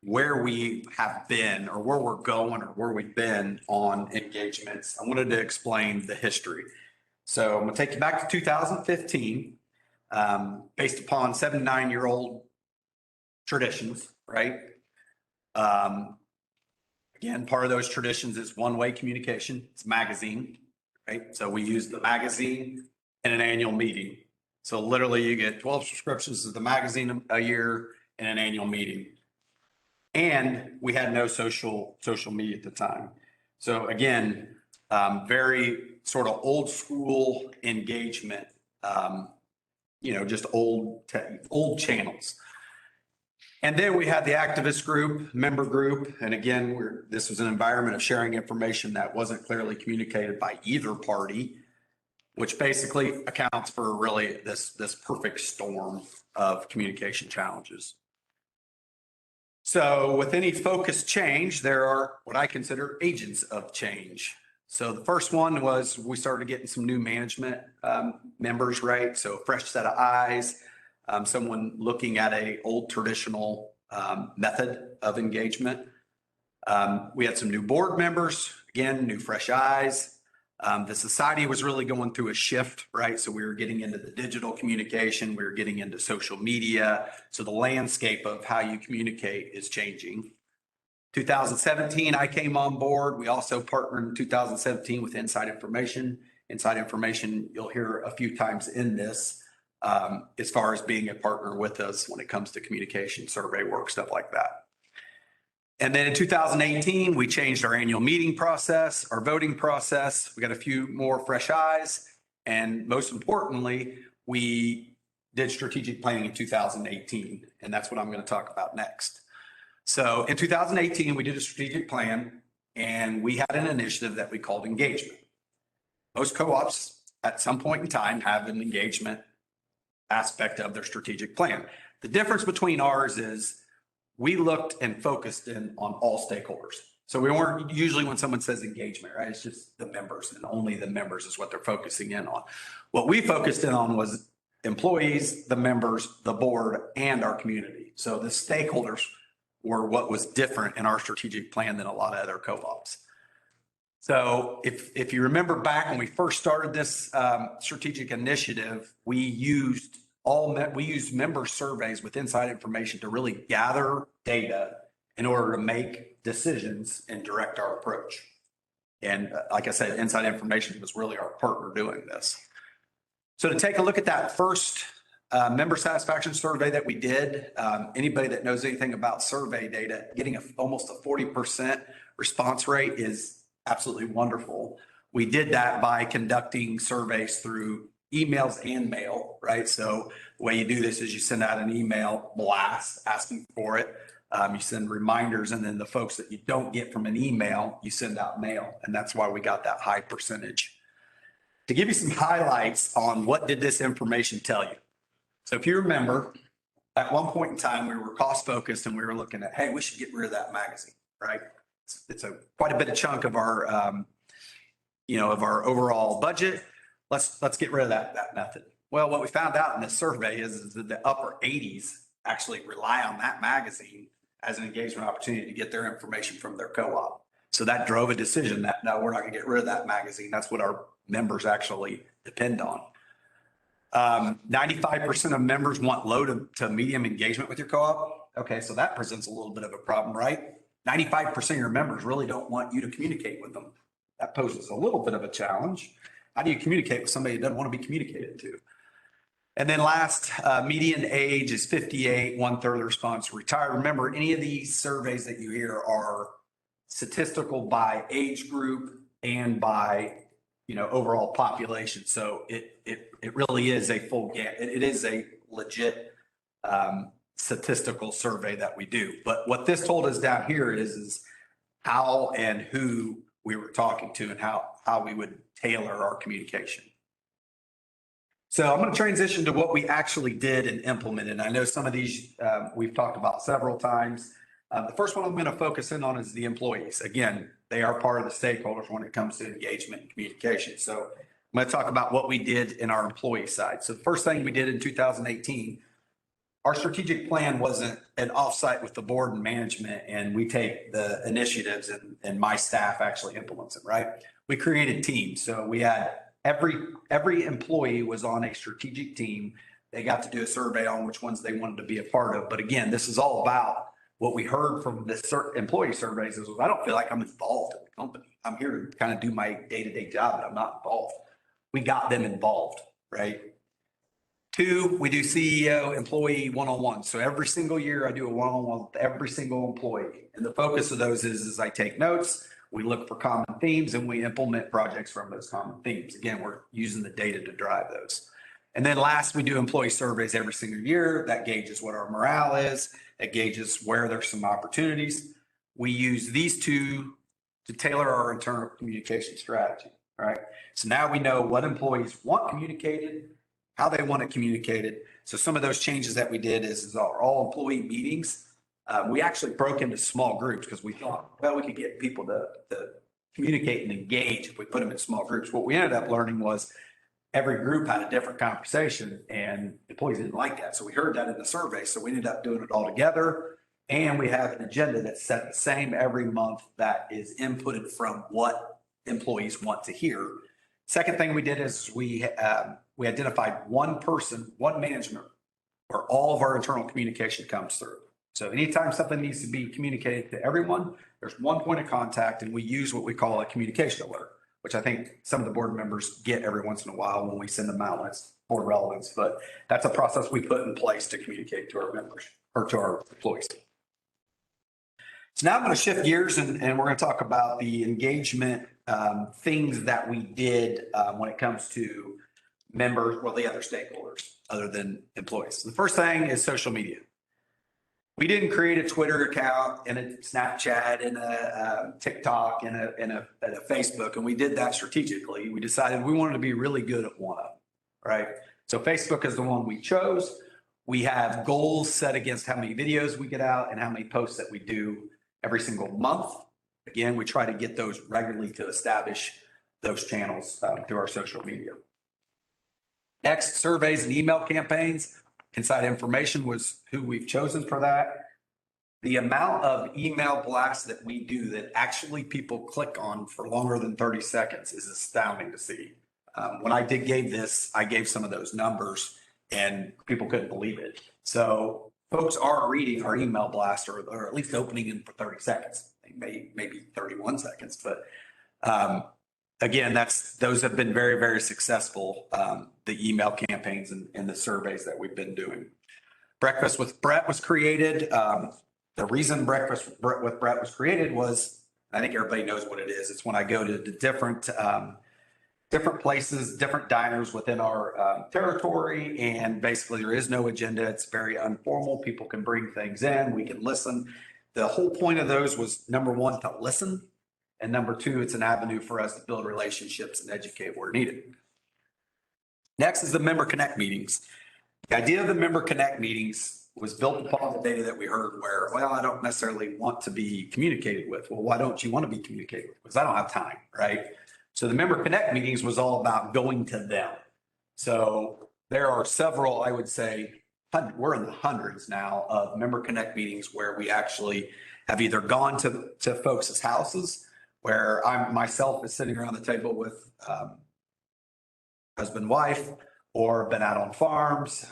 where we have been or where we're going or where we've been on engagements, I wanted to explain the history. So I'm going to take you back to 2015, based upon 79-year-old traditions, right? Again, part of those traditions is one-way communication. It's magazine, right? So we use the magazine in an annual meeting. So literally you get 12 subscriptions to the magazine a year and an annual meeting. And we had no social media at the time. So again, very sort of old school engagement, just old channels. And then we had the activist group, member group. And again, this was an environment of sharing information that wasn't clearly communicated by either party, which basically accounts for really this perfect storm of communication challenges. So with any focused change, there are what I consider agents of change. So the first one was we started getting some new management members, right? So fresh set of eyes, someone looking at a old traditional method of engagement. We had some new board members, again, new fresh eyes. The society was really going through a shift, right? So we were getting into the digital communication, we were getting into social media. So the landscape of how you communicate is changing. 2017, I came on board. We also partnered in 2017 with Inside Information. Inside Information, you'll hear a few times in this as far as being a partner with us when it comes to communication, survey work, stuff like that. And then in 2018, we changed our annual meeting process, our voting process. We got a few more fresh eyes. And most importantly, we did strategic planning in 2018. And that's what I'm going to talk about next. So in 2018, we did a strategic plan and we had an initiative that we called engagement. Most co-ops at some point in time have an engagement aspect of their strategic plan. The difference between ours is we looked and focused in on all stakeholders. So we weren't usually when someone says engagement, right? It's just the members and only the members is what they're focusing in on. What we focused in on was employees, the members, the board, and our community. So the stakeholders were what was different in our strategic plan than a lot of other co-ops. So if you remember back when we first started this strategic initiative, we used member surveys with Inside Information to really gather data in order to make decisions and direct our approach. And like I said, Inside Information was really our partner doing this. So to take a look at that first member satisfaction survey that we did, anybody that knows anything about survey data, getting almost a 40% response rate is absolutely wonderful. We did that by conducting surveys through emails and mail, right? So the way you do this is you send out an email blast asking for it. You send reminders, and then the folks that you don't get from an email, you send out mail. And that's why we got that high percentage. To give you some highlights on what did this information tell you. So if you remember, at one point in time, we were cost focused and we were looking at, hey, we should get rid of that magazine, right? It's quite a bit of chunk of our, of our overall budget. Let's get rid of that method. Well, what we found out in this survey is that the upper 80s actually rely on that magazine as an engagement opportunity to get their information from their co-op. So that drove a decision that, no, we're not going to get rid of that magazine. That's what our members actually depend on. 95% of members want low to medium engagement with your co-op. Okay, so that presents a little bit of a problem, right? 95% of your members really don't want you to communicate with them. That poses a little bit of a challenge. How do you communicate with somebody that doesn't want to be communicated to? And then last, median age is 58, 1/3 of the response retired. Remember, any of these surveys that you hear are statistical by age group and by, overall population. So it really is a full it is a legit statistical survey that we do. But what this told us down here is how and who we were talking to and how we would tailor our communication. So I'm going to transition to what we actually did and implemented. I know some of these we've talked about several times. The first one I'm going to focus in on is the employees. Again, they are part of the stakeholders when it comes to engagement and communication. So I'm going to talk about what we did in our employee side. So the first thing we did in 2018, our strategic plan wasn't an offsite with the board and management, and we take the initiatives and my staff actually implements it, right? We created teams. So we had every employee was on a strategic team. They got to do a survey on which ones they wanted to be a part of. But again, this is all about what we heard from the employee surveys is I don't feel like I'm involved in the company. I'm here to kind of do my day-to-day job, but I'm not involved. We got them involved, right? 2, we do CEO employee one-on-one. So every single year I do a one-on-one with every single employee. And the focus of those is I take notes, we look for common themes, and we implement projects from those common themes. Again, we're using the data to drive those. And then last, we do employee surveys every single year. That gauges what our morale is. It gauges where there's some opportunities. We use these two to tailor our internal communication strategy, right? So now we know what employees want communicated, how they want it communicated. So some of those changes that we did is our all employee meetings. We actually broke into small groups because we thought, well, we could get people to communicate and engage if we put them in small groups. What we ended up learning was every group had a different conversation and employees didn't like that. So we heard that in the survey. So we ended up doing it all together. And we have an agenda that's set the same every month that is inputted from what employees want to hear. Second thing we did is we identified one person, one management, where all of our internal communication comes through. So anytime something needs to be communicated to everyone, there's one point of contact, and we use what we call a communication alert, which I think some of the board members get every once in a while when we send them out. That's board relevance, but that's a process we put in place to communicate to our members or to our employees. So now I'm going to shift gears and we're going to talk about the engagement things that we did when it comes to members, well, the other stakeholders other than employees. The first thing is social media. We didn't create a Twitter account and a Snapchat and a TikTok and a Facebook, and we did that strategically. We decided we wanted to be really good at one of them, right? So Facebook is the one we chose. We have goals set against how many videos we get out and how many posts that we do every single month. Again, we try to get those regularly to establish those channels through our social media. Next, surveys and email campaigns. Inside Information was who we've chosen for that. The amount of email blasts that we do that actually people click on for longer than 30 seconds is astounding to see. When I gave this, I gave some of those numbers and people couldn't believe it. So folks are reading our email blast or at least opening in for 30 seconds, maybe 31 seconds. But again, those have been very, very successful, the email campaigns and the surveys that we've been doing. Breakfast with Brett was created. The reason Breakfast with Brett was created was, I think everybody knows what it is. It's when I go to the different places, different diners within our territory, and basically there is no agenda. It's very informal. People can bring things in. We can listen. The whole point of those was, number one, to listen. And number two, it's an avenue for us to build relationships and educate where needed. Next is the Member Connect meetings. The idea of the Member Connect meetings was built upon the data that we heard where, well, I don't necessarily want to be communicated with. Well, why don't you want to be communicated with? Because I don't have time, right? So the Member Connect meetings was all about going to them. So there are several, I would say, we're in the hundreds now of Member Connect meetings where we actually have either gone to folks' houses, where I myself is sitting around the table with husband, wife, or been out on farms,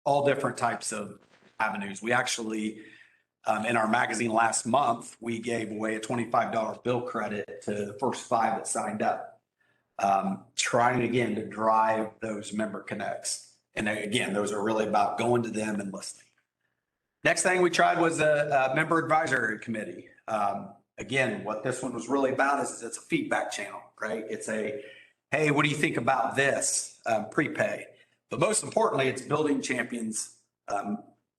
all different types of avenues. We actually, in our magazine last month, we gave away a $25 bill credit to the first 5 that signed up, trying again to drive those member connects. And again, those are really about going to them and listening. Next thing we tried was a member advisory committee. Again, what this one was really about is it's a feedback channel, right? It's a, hey, what do you think about this prepay? But most importantly, it's building champions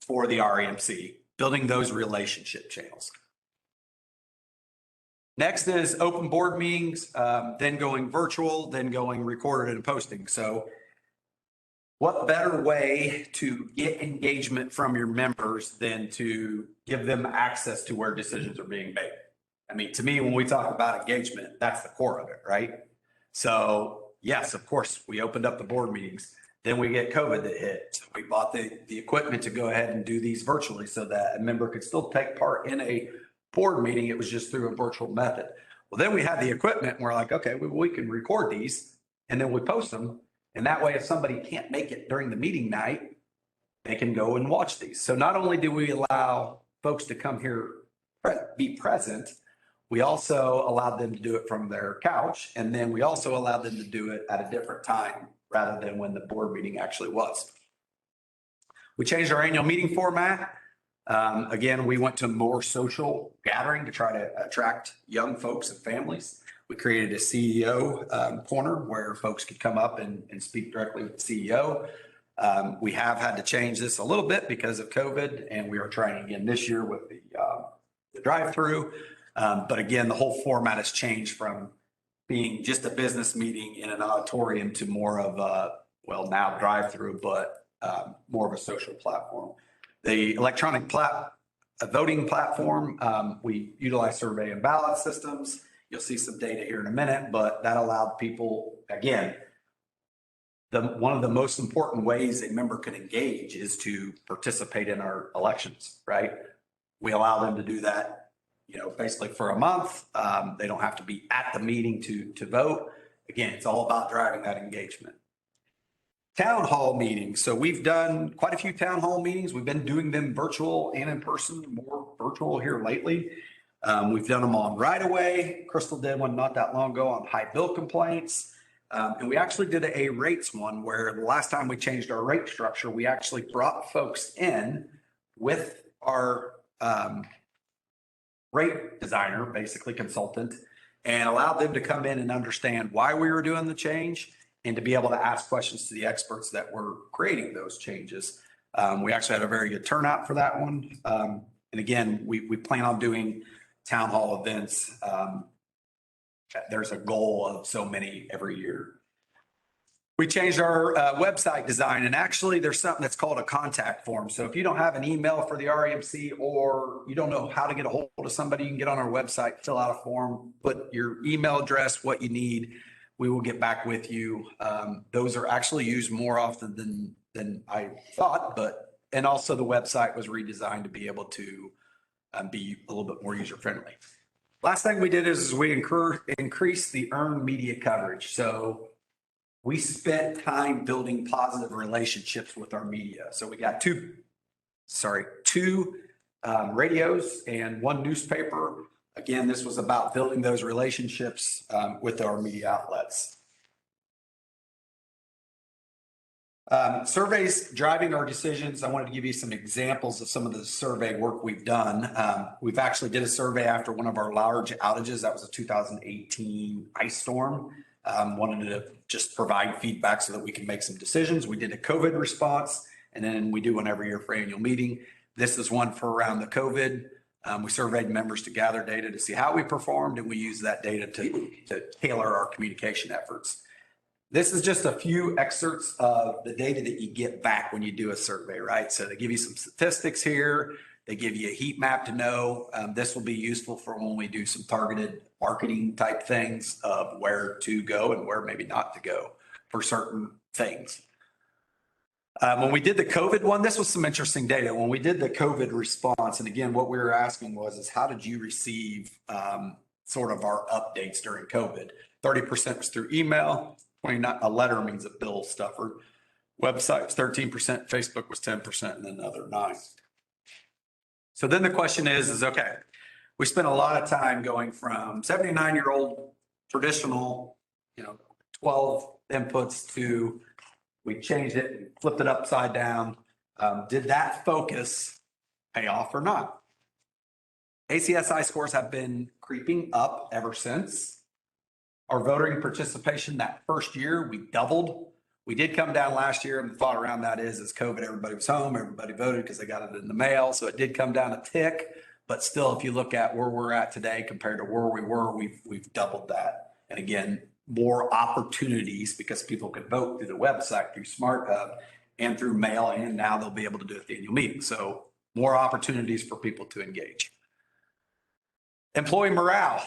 for the REMC, building those relationship channels. Next is open board meetings, then going virtual, then going recorded and posting. So what better way to get engagement from your members than to give them access to where decisions are being made? I mean, to me, when we talk about engagement, that's the core of it, right? So yes, of course, we opened up the board meetings. Then we get COVID that hit. So we bought the equipment to go ahead and do these virtually so that a member could still take part in a board meeting. It was just through a virtual method. Well, then we had the equipment and we're like, okay, we can record these and then we post them. And that way, if somebody can't make it during the meeting night, they can go and watch these. So not only do we allow folks to come here, be present, we also allowed them to do it from their couch. And then we also allowed them to do it at a different time rather than when the board meeting actually was. We changed our annual meeting format. Again, we went to more social gathering to try to attract young folks and families. We created a CEO corner where folks could come up and speak directly with the CEO. We have had to change this a little bit because of COVID, and we are trying again this year with the drive-through. But again, the whole format has changed from being just a business meeting in an auditorium to more of a, well, now drive-through, but more of a social platform. The electronic voting platform, we utilize survey and ballot systems. You'll see some data here in a minute, but that allowed people, again, one of the most important ways a member can engage is to participate in our elections, right? We allow them to do that, basically for a month. They don't have to be at the meeting to vote. Again, it's all about driving that engagement. Town hall meetings. So we've done quite a few town hall meetings. We've been doing them virtual and in person, more virtual here lately. We've done them on right away. Crystal did one not that long ago on high bill complaints. And we actually did a rates one where the last time we changed our rate structure, we actually brought folks in with our rate designer, basically consultant, and allowed them to come in and understand why we were doing the change and to be able to ask questions to the experts that were creating those changes. We actually had a very good turnout for that one. And again, we plan on doing town hall events. There's a goal of so many every year. We changed our website design, and actually there's something that's called a contact form. So if you don't have an email for the REMC or you don't know how to get a hold of somebody, you can get on our website, fill out a form, put your email address, what you need. We will get back with you. Those are actually used more often than I thought, and also the website was redesigned to be able to be a little bit more user friendly. Last thing we did is we increased the earned media coverage. So we spent time building positive relationships with our media. So we got two radios and one newspaper. Again, this was about building those relationships with our media outlets. Surveys driving our decisions. I wanted to give you some examples of some of the survey work we've done. We've actually did a survey after one of our large outages. That was a 2018 ice storm. Wanted to just provide feedback so that we can make some decisions. We did a COVID response, and then we do one every year for annual meeting. This is one for around the COVID. We surveyed members to gather data to see how we performed, and we use that data to tailor our communication efforts. This is just a few excerpts of the data that you get back when you do a survey, right? So they give you some statistics here. They give you a heat map to know. This will be useful for when we do some targeted marketing type things of where to go and where maybe not to go for certain things. When we did the COVID one, this was some interesting data. When we did the COVID response, and again, what we were asking was how did you receive sort of our updates during COVID? 30% was through email. 29, a letter means a bill stuffer. Website was 13%, Facebook was 10%, and then the other 9%. So then the question is okay, we spent a lot of time going from 79-year-old traditional, 12 inputs to we changed it and flipped it upside down. Did that focus pay off or not? ACSI scores have been creeping up ever since. Our voting participation that first year, we doubled. We did come down last year, and the thought around that is COVID, everybody was home, everybody voted because they got it in the mail. So it did come down a tick, but still, if you look at where we're at today compared to where we were, we've doubled that. And again, more opportunities because people can vote through the website, through Smart Hub, and through mail, and now they'll be able to do it at the annual meeting. So more opportunities for people to engage. Employee morale.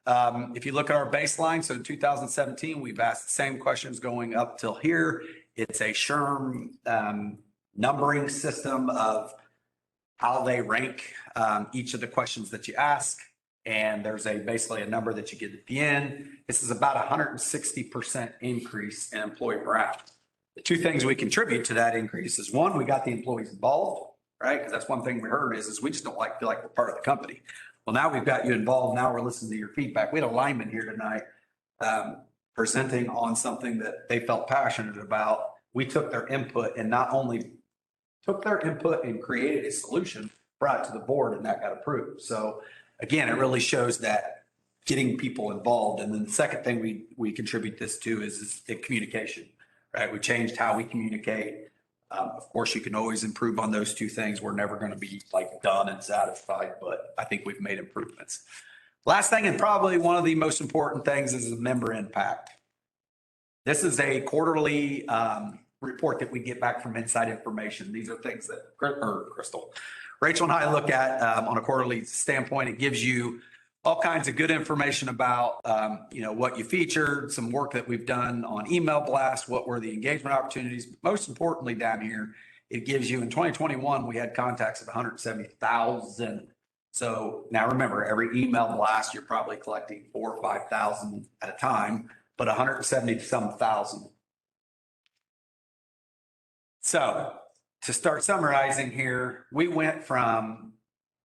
If you look at our baseline, so in 2017, we've asked the same questions going up till here. It's a SHRM numbering system of how they rank each of the questions that you ask. And there's basically a number that you get at the end. This is about 160% increase in employee morale. The two things we contribute to that increase is one, we got the employees involved, right? Because that's one thing we heard is we just don't feel like we're part of the company. Well, now we've got you involved. Now we're listening to your feedback. We had a lineman here tonight presenting on something that they felt passionate about. We took their input and not only took their input and created a solution, brought it to the board, and that got approved. So again, it really shows that getting people involved. And then the second thing we contribute this to is the communication, right? We changed how we communicate. Of course, you can always improve on those two things. We're never going to be done and satisfied, but I think we've made improvements. Last thing, and probably one of the most important things, is the member impact. This is a quarterly report that we get back from Inside Information. These are things that Rachel and I look at on a quarterly standpoint. It gives you all kinds of good information about, what you featured, some work that we've done on email blast, what were the engagement opportunities. But most importantly, down here, it gives you, in 2021, we had contacts of 170,000. So now remember, every email blast, you're probably collecting 4,000 or 5,000 at a time, but 170 some thousand. So to start summarizing here, we went from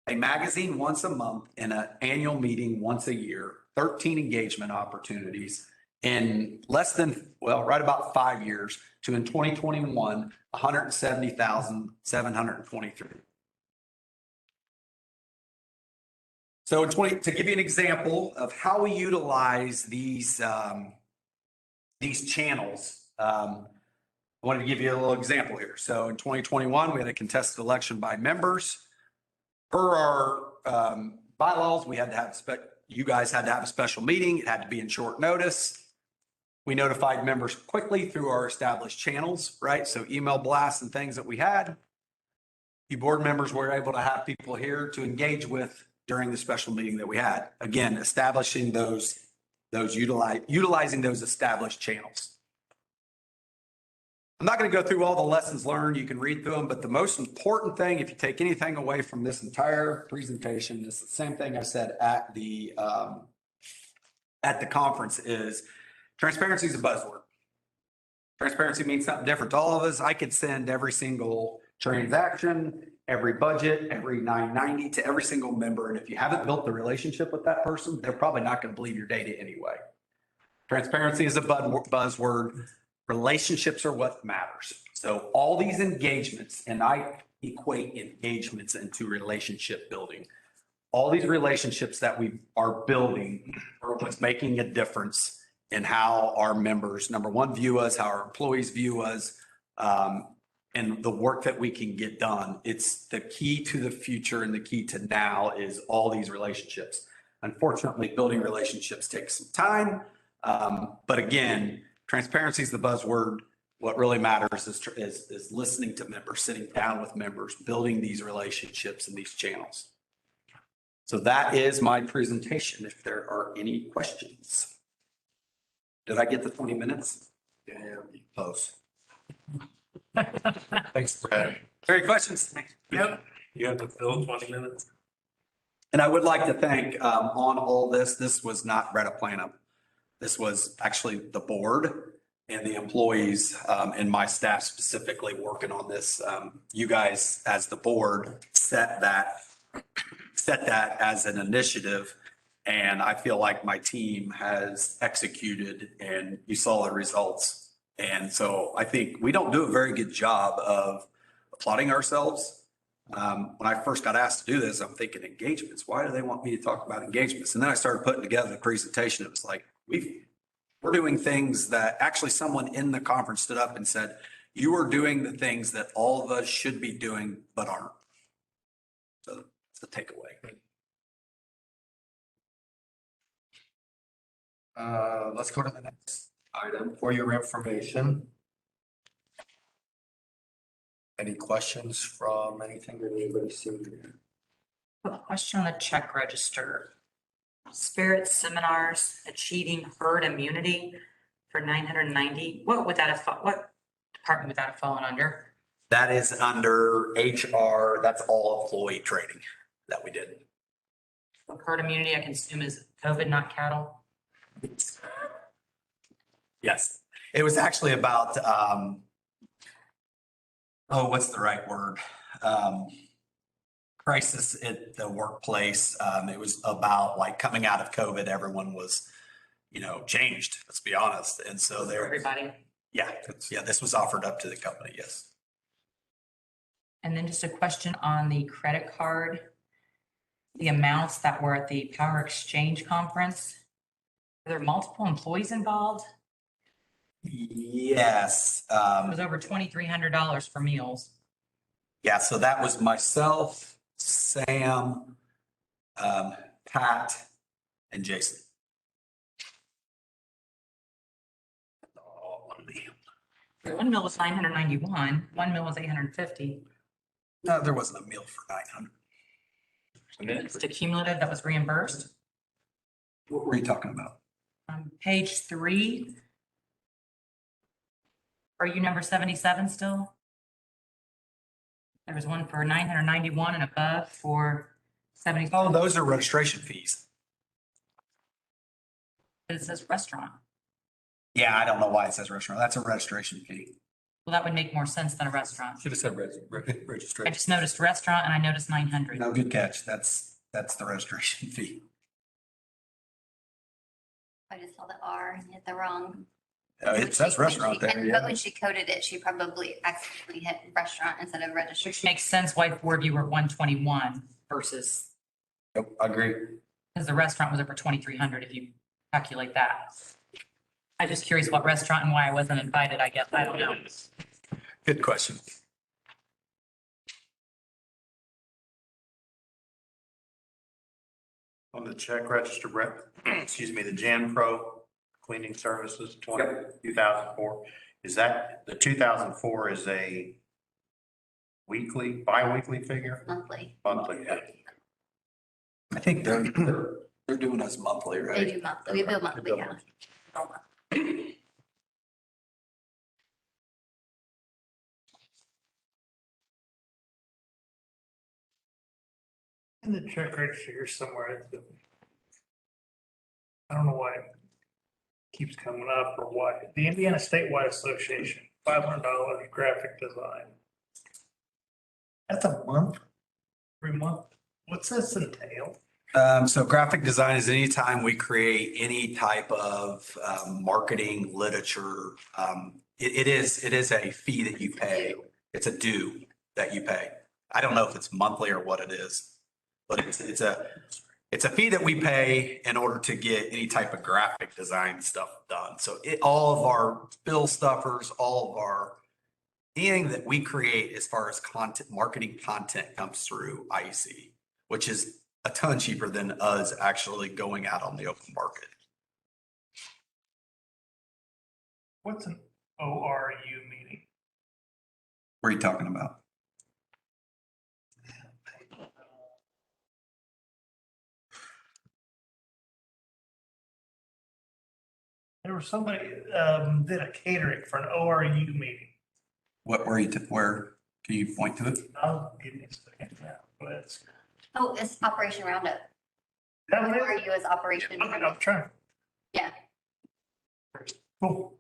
a magazine once a month and an annual meeting once a year, 13 engagement opportunities in less than, right about 5 years, to in 2021, 170,723. So to give you an example of how we utilize these channels, I wanted to give you a little example here. So in 2021, we had a contested election by members. Per our bylaws, we had to have, you guys had to have a special meeting. It had to be in short notice. We notified members quickly through our established channels, right? So email blasts and things that we had. You board members were able to have people here to engage with during the special meeting that we had. Again, establishing utilizing those established channels. I'm not going to go through all the lessons learned. You can read through them, but the most important thing, if you take anything away from this entire presentation, is the same thing I said at the conference, is transparency is a buzzword. Transparency means something different to all of us. I could send every single transaction, every budget, every 990 to every single member. And if you haven't built the relationship with that person, they're probably not going to believe your data anyway. Transparency is a buzzword. Relationships are what matters. So all these engagements, and I equate engagements into relationship building. All these relationships that we are building are what's making a difference in how our members, number one, view us, how our employees view us, and the work that we can get done. It's the key to the future, and the key to now is all these relationships. Unfortunately, building relationships takes some time. But again, transparency is the buzzword. What really matters is listening to members, sitting down with members, building these relationships and these channels. So that is my presentation. If there are any questions. Did I get the 20 minutes? Yeah, close. Thanks, Brad. Any questions? Yep. You have to fill 20 minutes. And I would like to thank on all this was not Retta Planum. This was actually the board and the employees and my staff specifically working on this. You guys, as the board, set that as an initiative. And I feel like my team has executed, and you saw the results. And so I think we don't do a very good job of applauding ourselves. When I first got asked to do this, I'm thinking engagements. Why do they want me to talk about engagements? And then I started putting together the presentation. It was like, we're doing things that actually someone in the conference stood up and said, you are doing the things that all of us should be doing, but aren't. So that's the takeaway. Let's go to the next item for your information. Any questions from anything that anybody's seen here? A question on the check register. Spirit Seminars Achieving Herd Immunity for 990. What department would that have fallen under? That is under HR. That's all employee training that we did. Herd immunity, I can assume, is COVID, not cattle. Yes. It was actually about, what's the right word? Crisis at the workplace. It was about like coming out of COVID, everyone was, changed, let's be honest. And so there, Everybody. yeah, this was offered up to the company. Yes. And then just a question on the credit card, the amounts that were at the Power Exchange Conference. Are there multiple employees involved? Yes. It was over $2,300 for meals. Yeah. So that was myself, Sam, Pat, and Jason. One meal was 991. One meal was 850. No, there wasn't a meal for 900. It's the cumulative that was reimbursed. What were you talking about? Page 3. Are you number 77 still? There was one for 991 and above for 70. Oh, those are registration fees. It says restaurant. Yeah, I don't know why it says restaurant. That's a registration fee. Well, that would make more sense than a restaurant. Should have said I registration. just noticed restaurant and I noticed 900. No, good catch. That's the registration fee. I just saw the R and hit the wrong. It says restaurant there, But yeah. when she coded it, she probably accidentally hit restaurant instead of Which registration. makes sense why Fordview were 121 versus, Yep, I agree. because the restaurant was over 2,300 if you calculate that. I'm just curious what restaurant and why I wasn't invited, I guess. I don't know. Good question. On the check register, excuse me, the Jan Pro cleaning services, 2004. Is that, the 2004 is a weekly, bi-weekly figure? Monthly. Monthly. I think they're doing us monthly, They right? do monthly. We bill monthly, yeah. In the check register here somewhere. I don't know why it keeps coming up or why. The Indiana Statewide Association, $500 graphic design. That's a month? Every month? What's this entail? So graphic design is anytime we create any type of marketing literature. It is a fee that you pay. It's a due that you pay. I don't know if it's monthly or what it is, but it's a fee that we pay in order to get any type of graphic design stuff done. So all of our bill stuffers, anything that we create as far as content, marketing content comes through IEC, which is a ton cheaper than us actually going out on the open market. What's an ORU meeting? What are you talking about? There was somebody did a catering for an ORU meeting. Where can you point to it? I'll give you a second now, but it's. Oh, it's Operation Roundup. That Where are was you as Operation? it? I'm trying. Yeah. Cool.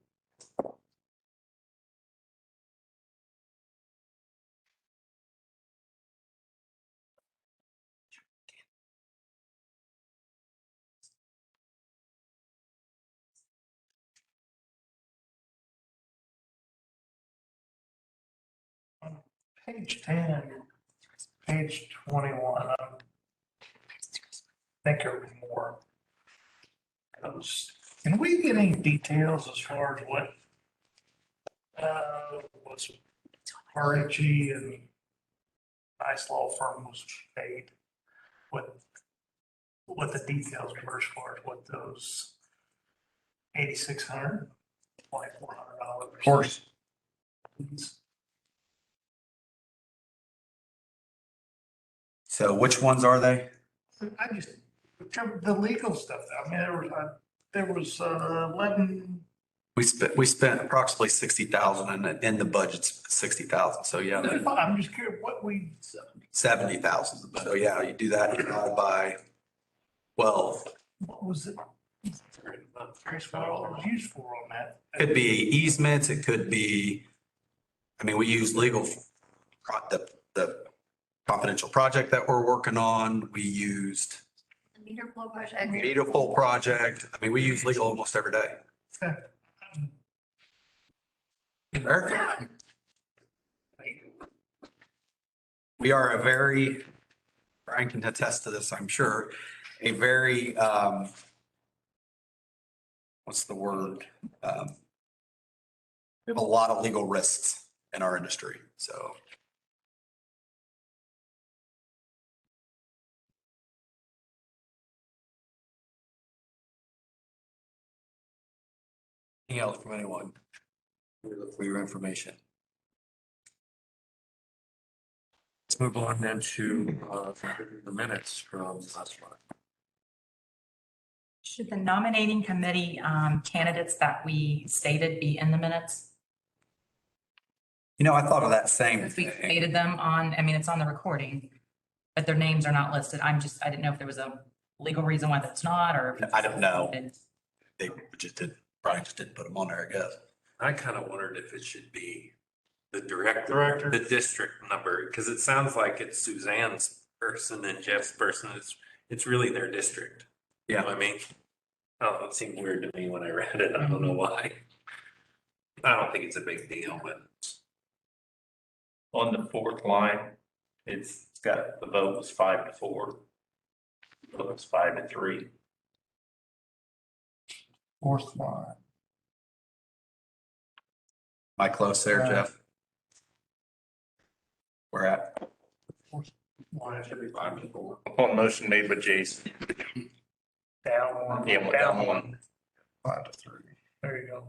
On page 10, page 21, I think there was more. Can we get any details as far as what what's RHE and nice law firm was paid? What the details were as far as what those $8,600, $2,400. Of course. So which ones are they? I just, the legal stuff, I mean, there was 11. We spent approximately 60,000 and in the budget's 60,000. So yeah, I'm just curious what we. 70,000. So yeah, you do that divided by 12. What was it? Curious what all it was used for on that. Could be easements. It could be, I mean, we use legal, the confidential project that we're working on. We used The meter pool project. meter pole project. I mean, we use legal almost every day. Eric? We are a very, Brian can attest to this, I'm sure, a very, what's the word? We have a lot of legal risks in our industry, so. Anything else from anyone? For your information. Let's move on then to the minutes from last month. Should the nominating committee candidates that we stated be in the minutes? You know, I thought of that same Since we thing. stated them on, I mean, it's on the recording, but their names are not listed. I didn't know if there was a legal reason why that's not, or. I don't know. They probably just didn't put them on there, I guess. I kind of wondered if it should be the director, the district number, because it sounds like it's Suzanne's person and Jeff's person. It's really their district. You know what I mean? Oh, it seemed weird to me when I read it. I don't know why. I don't think it's a big deal, but On the fourth line, it's got, the vote was 5-4. The vote was 5-3. Fourth line. Am I close there, Jeff? We're at, Line should be 5-4. On motion made by Jason. Down one. Yeah, down one. 5-3. There you go.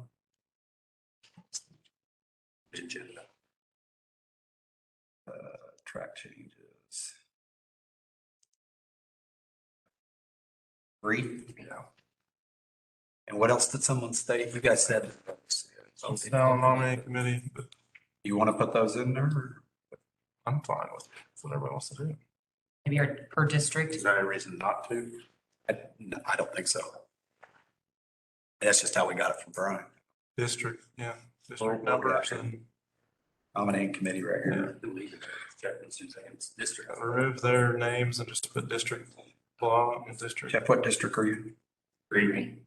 agenda. Track changes. 3? Yeah. And what else did someone state? You guys said. Down nominating committee, but You want to put those in there? I'm fine with whatever everyone wants to do. Maybe per district. Is there any reason not to? No, I don't think so. That's just how we got it from Brian. District, yeah, district Well, numbers yeah. and Nominating committee right here. Jeff and Suzanne's district. remove their names and just put district below and district. Jeff, what district are you? Reading.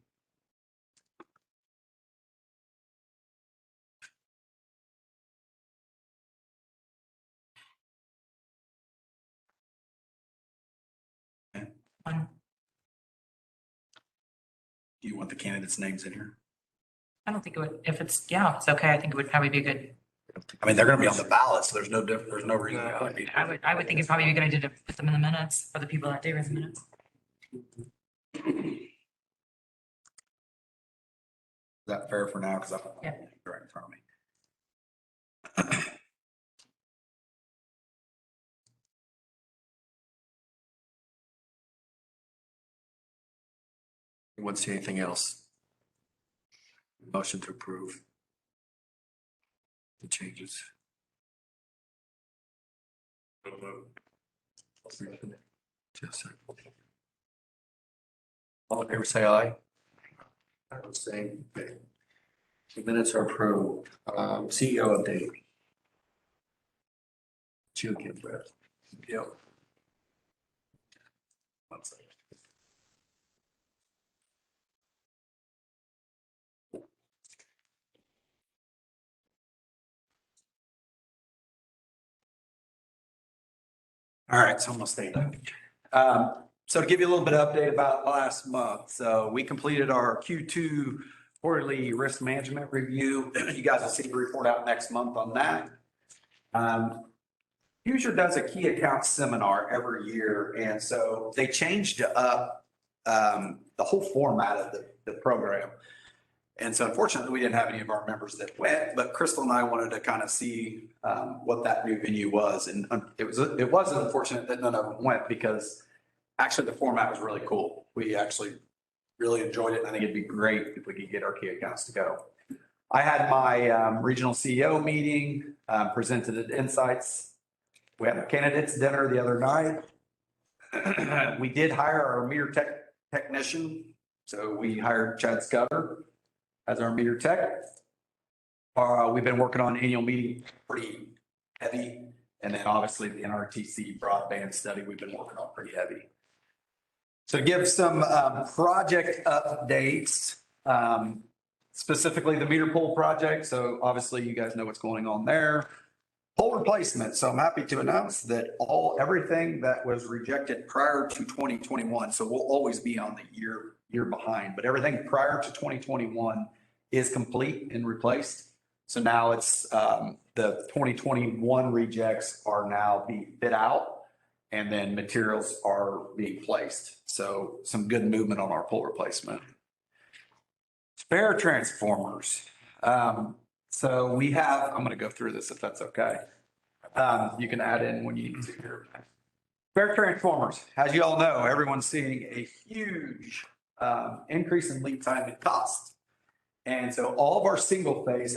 One. Do you want the candidates' names in here? I don't think it would, if it's okay. I think it would probably be good. I mean, they're going to be on the ballot, so there's no reason. they ought to be. I would think it'd probably be a good idea to put them in the minutes for the people that do read the minutes. Is that fair for now? Because I'm Yeah. right in front of me. Want to see anything else? Motion to approve the changes. Just all in favor, say aye. I would say, okay. The minutes are approved. CEO update. Jill can Brett. Yep. One second. All right, it's almost 8. So to give you a little bit of update about last month, so we completed our Q2 quarterly risk management review. You guys will see the report out next month on that. Future does a key account seminar every year, and so they changed up the whole format of the program. And so unfortunately, we didn't have any of our members that went, but Crystal and I wanted to kind of see what that new venue was. And it was unfortunate that none of them went because actually the format was really cool. We actually really enjoyed it. And I think it'd be great if we could get our key accounts to go. I had my regional CEO meeting, presented at Insights. We had a candidates dinner the other night. We did hire our meter technician. So we hired Chad Scudder as our meter tech. We've been working on annual meeting pretty heavy. And then obviously the NRTC broadband study we've been working on pretty heavy. So to give some project updates, specifically the meter pole project. So obviously you guys know what's going on there. Pole replacement. So I'm happy to announce that everything that was rejected prior to 2021. So we'll always be on the year behind, but everything prior to 2021 is complete and replaced. So now it's the 2021 rejects are now being bid out and then materials are being placed. So some good movement on our pole replacement. Spare transformers. So we have, I'm going to go through this if that's okay. You can add in when you need to here. Spare transformers. As you all know, everyone's seeing a huge increase in lead time and cost. And so all of our single phase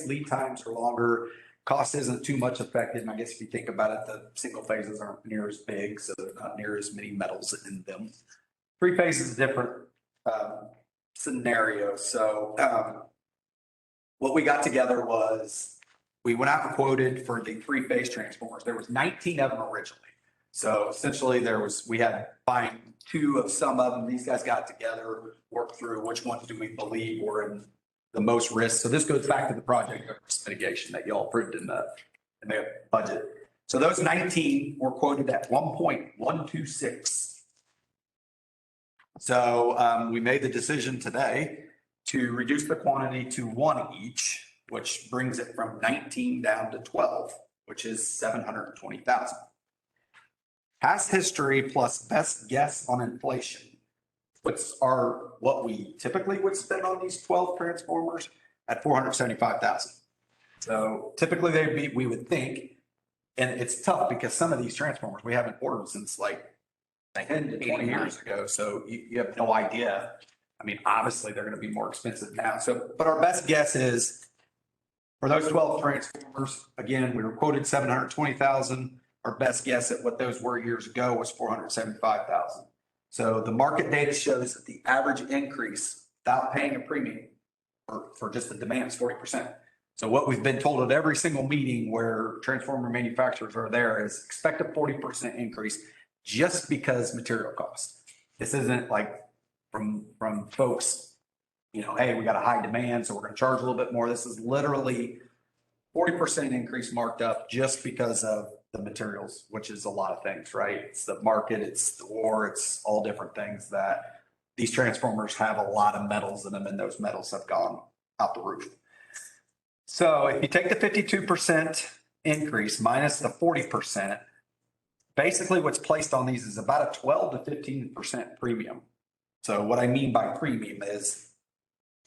lead times are longer. Cost isn't too much affected. And I guess if you think about it, the single phases aren't near as big, so there's not near as many metals in them. Three phase is a different scenario. So what we got together was we went out and quoted for the three phase transformers. There was 19 of them originally. So essentially we had buying 2 of some of them. These guys got together, worked through which ones do we believe were in the most risk. So this goes back to the project of risk mitigation that y'all approved in the budget. So those 19 were quoted at 1.126. So we made the decision today to reduce the quantity to 1 each, which brings it from 19 down to 12, which is 720,000. Past history plus best guess on inflation puts what we typically would spend on these 12 transformers at 475,000. So typically we would think, and it's tough because some of these transformers we haven't ordered since like 10 to 20 years ago. So you have no idea. I mean, obviously they're going to be more expensive now. So, but our best guess is for those 12 transformers, again, we were quoted 720,000. Our best guess at what those were years ago was 475,000. So the market data shows that the average increase without paying a premium for just the demand is 40%. So what we've been told at every single meeting where transformer manufacturers are there is expect a 40% increase just because material costs. This isn't like from folks, hey, we got a high demand, so we're going to charge a little bit more. This is literally 40% increase marked up just because of the materials, which is a lot of things, right? It's the market, it's the war, it's all different things that these transformers have a lot of metals in them, and those metals have gone out the roof. So if you take the 52% increase minus the 40%, basically what's placed on these is about a 12 to 15% premium. So what I mean by premium is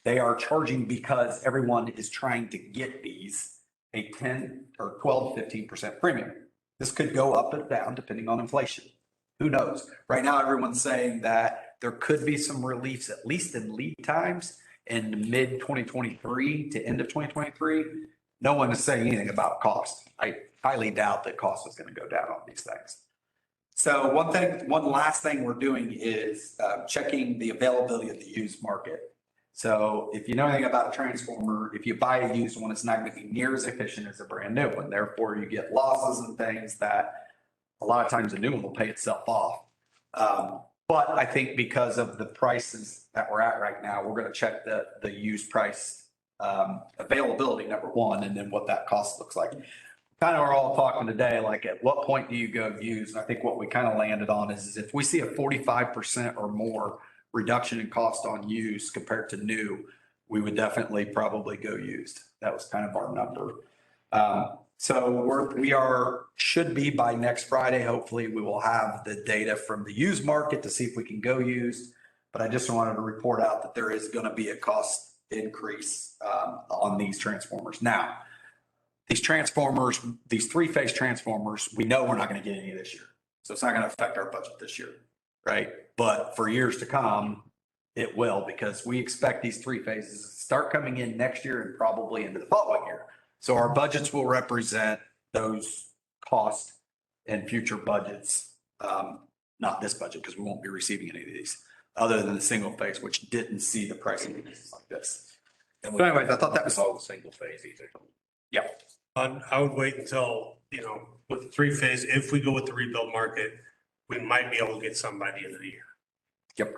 they are charging because everyone is trying to get these a 10 or 12 to 15% premium. This could go up and down depending on inflation. Who knows? Right now, everyone's saying that there could be some reliefs, at least in lead times in mid 2023 to end of 2023. No one is saying anything about cost. I highly doubt that cost is going to go down on these things. So one last thing we're doing is checking the availability of the used market. So if you know anything about a transformer, if you buy a used one, it's not going to be near as efficient as a brand new one. Therefore, you get losses and things that a lot of times a new one will pay itself off. But I think because of the prices that we're at right now, we're going to check the used price availability, number one, and then what that cost looks like. Kind of we're all talking today, like at what point do you go used? And I think what we kind of landed on is if we see a 45% or more reduction in cost on used compared to new, we would definitely probably go used. That was kind of our number. So we should be by next Friday. Hopefully we will have the data from the used market to see if we can go used. But I just wanted to report out that there is going to be a cost increase on these transformers. Now, these transformers, these three-phase transformers, we know we're not going to get any this year. So it's not going to affect our budget this year, right? But for years to come, it will, because we expect these three phases to start coming in next year and probably into the following year. So our budgets will represent those costs in future budgets, not this budget, because we won't be receiving any of these, other than the single phase, which didn't see the pricing increases like this. So anyways, I thought that was all the single phase either. Yeah. I would wait until, with the three phase, if we go with the rebuild market, we might be able to get some by the end of the year. Yep.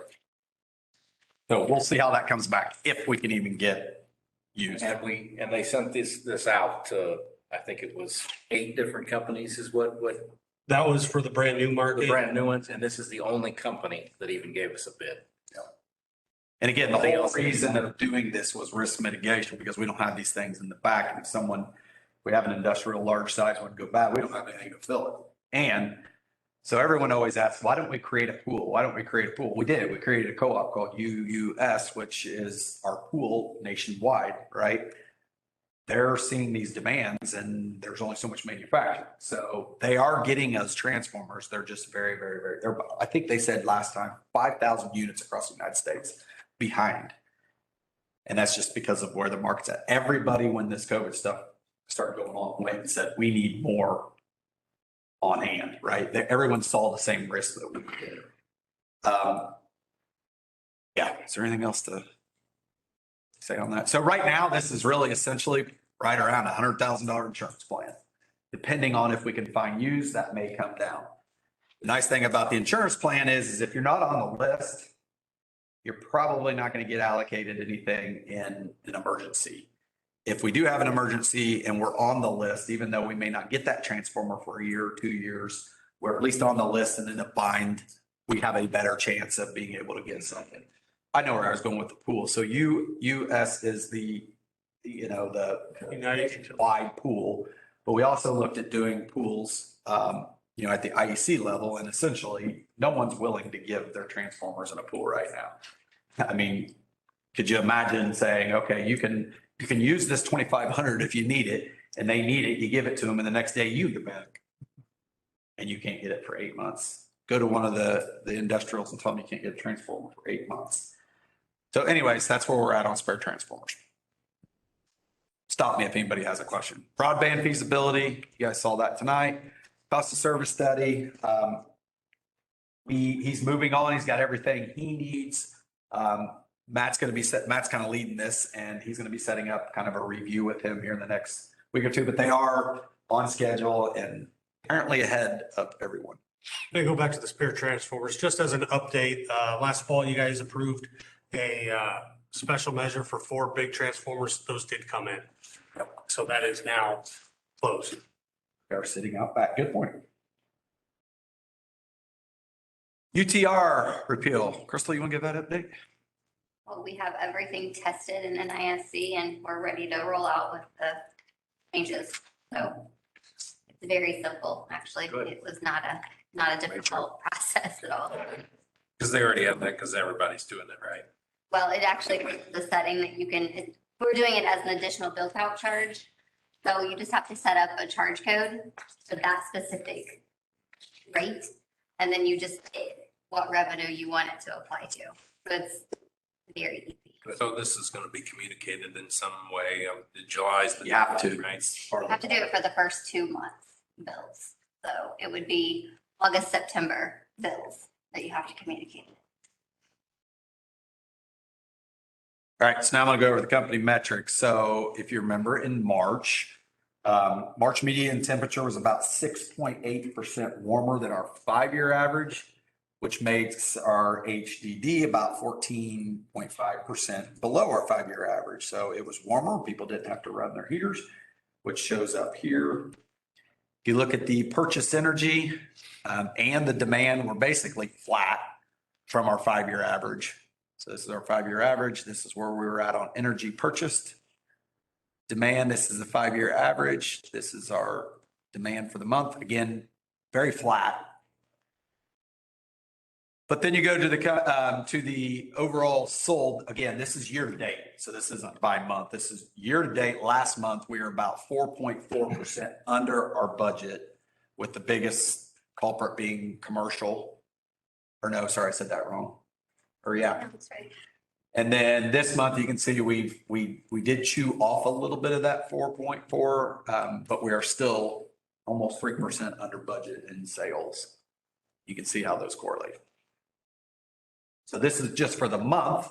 So we'll see how that comes back, if we can even get used. And they sent this out to, I think it was 8 different companies is what That was for the brand new the market. brand new ones, and this is the only company that even gave us a bid. And again, the whole reason of doing this was risk mitigation, because we don't have these things in the back. And if we have an industrial large size one go bad, we don't have anything to fill it. And so everyone always asks, why don't we create a pool? Why don't we create a pool? We did. We created a co-op called UUS, which is our pool nationwide, right? they're seeing these demands and there's only so much manufacturing. So they are getting us transformers. They're just very, very, very, I think they said last time, 5,000 units across the United States behind. And that's just because of where the market's at. Everybody, when this COVID stuff started going on, went and said, we need more on hand, right? Everyone saw the same risk that we did. Yeah, is there anything else to say on that? So right now, this is really essentially right around $100,000 insurance plan. Depending on if we can find used, that may come down. The nice thing about the insurance plan is if you're not on the list, you're probably not going to get allocated anything in an emergency. If we do have an emergency and we're on the list, even though we may not get that transformer for a year or 2 years, we're at least on the list and in a bind, we have a better chance of being able to get something. I know where I was going with the pool. So US is the wide pool, but we also looked at doing pools, at the IEC level, and essentially no one's willing to give their transformers in a pool right now. I mean, could you imagine saying, okay, you can use this 2,500 if you need it, and they need it, you give it to them, and the next day you get back, and you can't get it for 8 months. Go to one of the industrials and tell them you can't get a transformer for 8 months. So anyways, that's where we're at on spare transformers. Stop me if anybody has a question. Broadband feasibility, you guys saw that tonight. Cost of service study. He's moving on. He's got everything he needs. Matt's kind of leading this, and he's going to be setting up kind of a review with him here in the next week or two, but they are on schedule and apparently ahead of everyone. Let me go back to the spare transformers. Just as an update, last fall, you guys approved a special measure for 4 big transformers. Those did come in. So that is now closed. They're sitting out back. Good point. UTR repeal. Crystal, you want to give that update? Well, we have everything tested in NISC and we're ready to roll out with the changes. So it's very simple, actually. Good. It was not a difficult process at all. Because they already have that because everybody's doing it, right? Well, it actually was the setting that we're doing it as an additional built out charge. So you just have to set up a charge code for that specific rate. And then you just pick what revenue you want it to apply to. So it's very easy. So this is going to be communicated in some way. July's the. You have to. Right? You have to do it for the first 2 months bills. So it would be August, September bills that you have to communicate. All right, so now I'm going to go over the company metrics. So if you remember in March median temperature was about 6.8% warmer than our 5-year average, which makes our HDD about 14.5% below our 5-year average. So it was warmer. People didn't have to run their heaters, which shows up here. If you look at the purchase energy and the demand, we're basically flat from our 5-year average. So this is our 5-year average. This is where we were at on energy purchased. Demand, this is the 5-year average. This is our demand for the month. Again, very flat. But then you go to the overall sold. Again, this is year to date. So this isn't by month. This is year to date. Last month, we were about 4.4% under our budget, with the biggest culprit being commercial. Or no, sorry, I said that wrong. Or yeah. That's right. And then this month, you can see we did chew off a little bit of that 4.4, but we are still almost 3% under budget in sales. You can see how those correlate. So this is just for the month.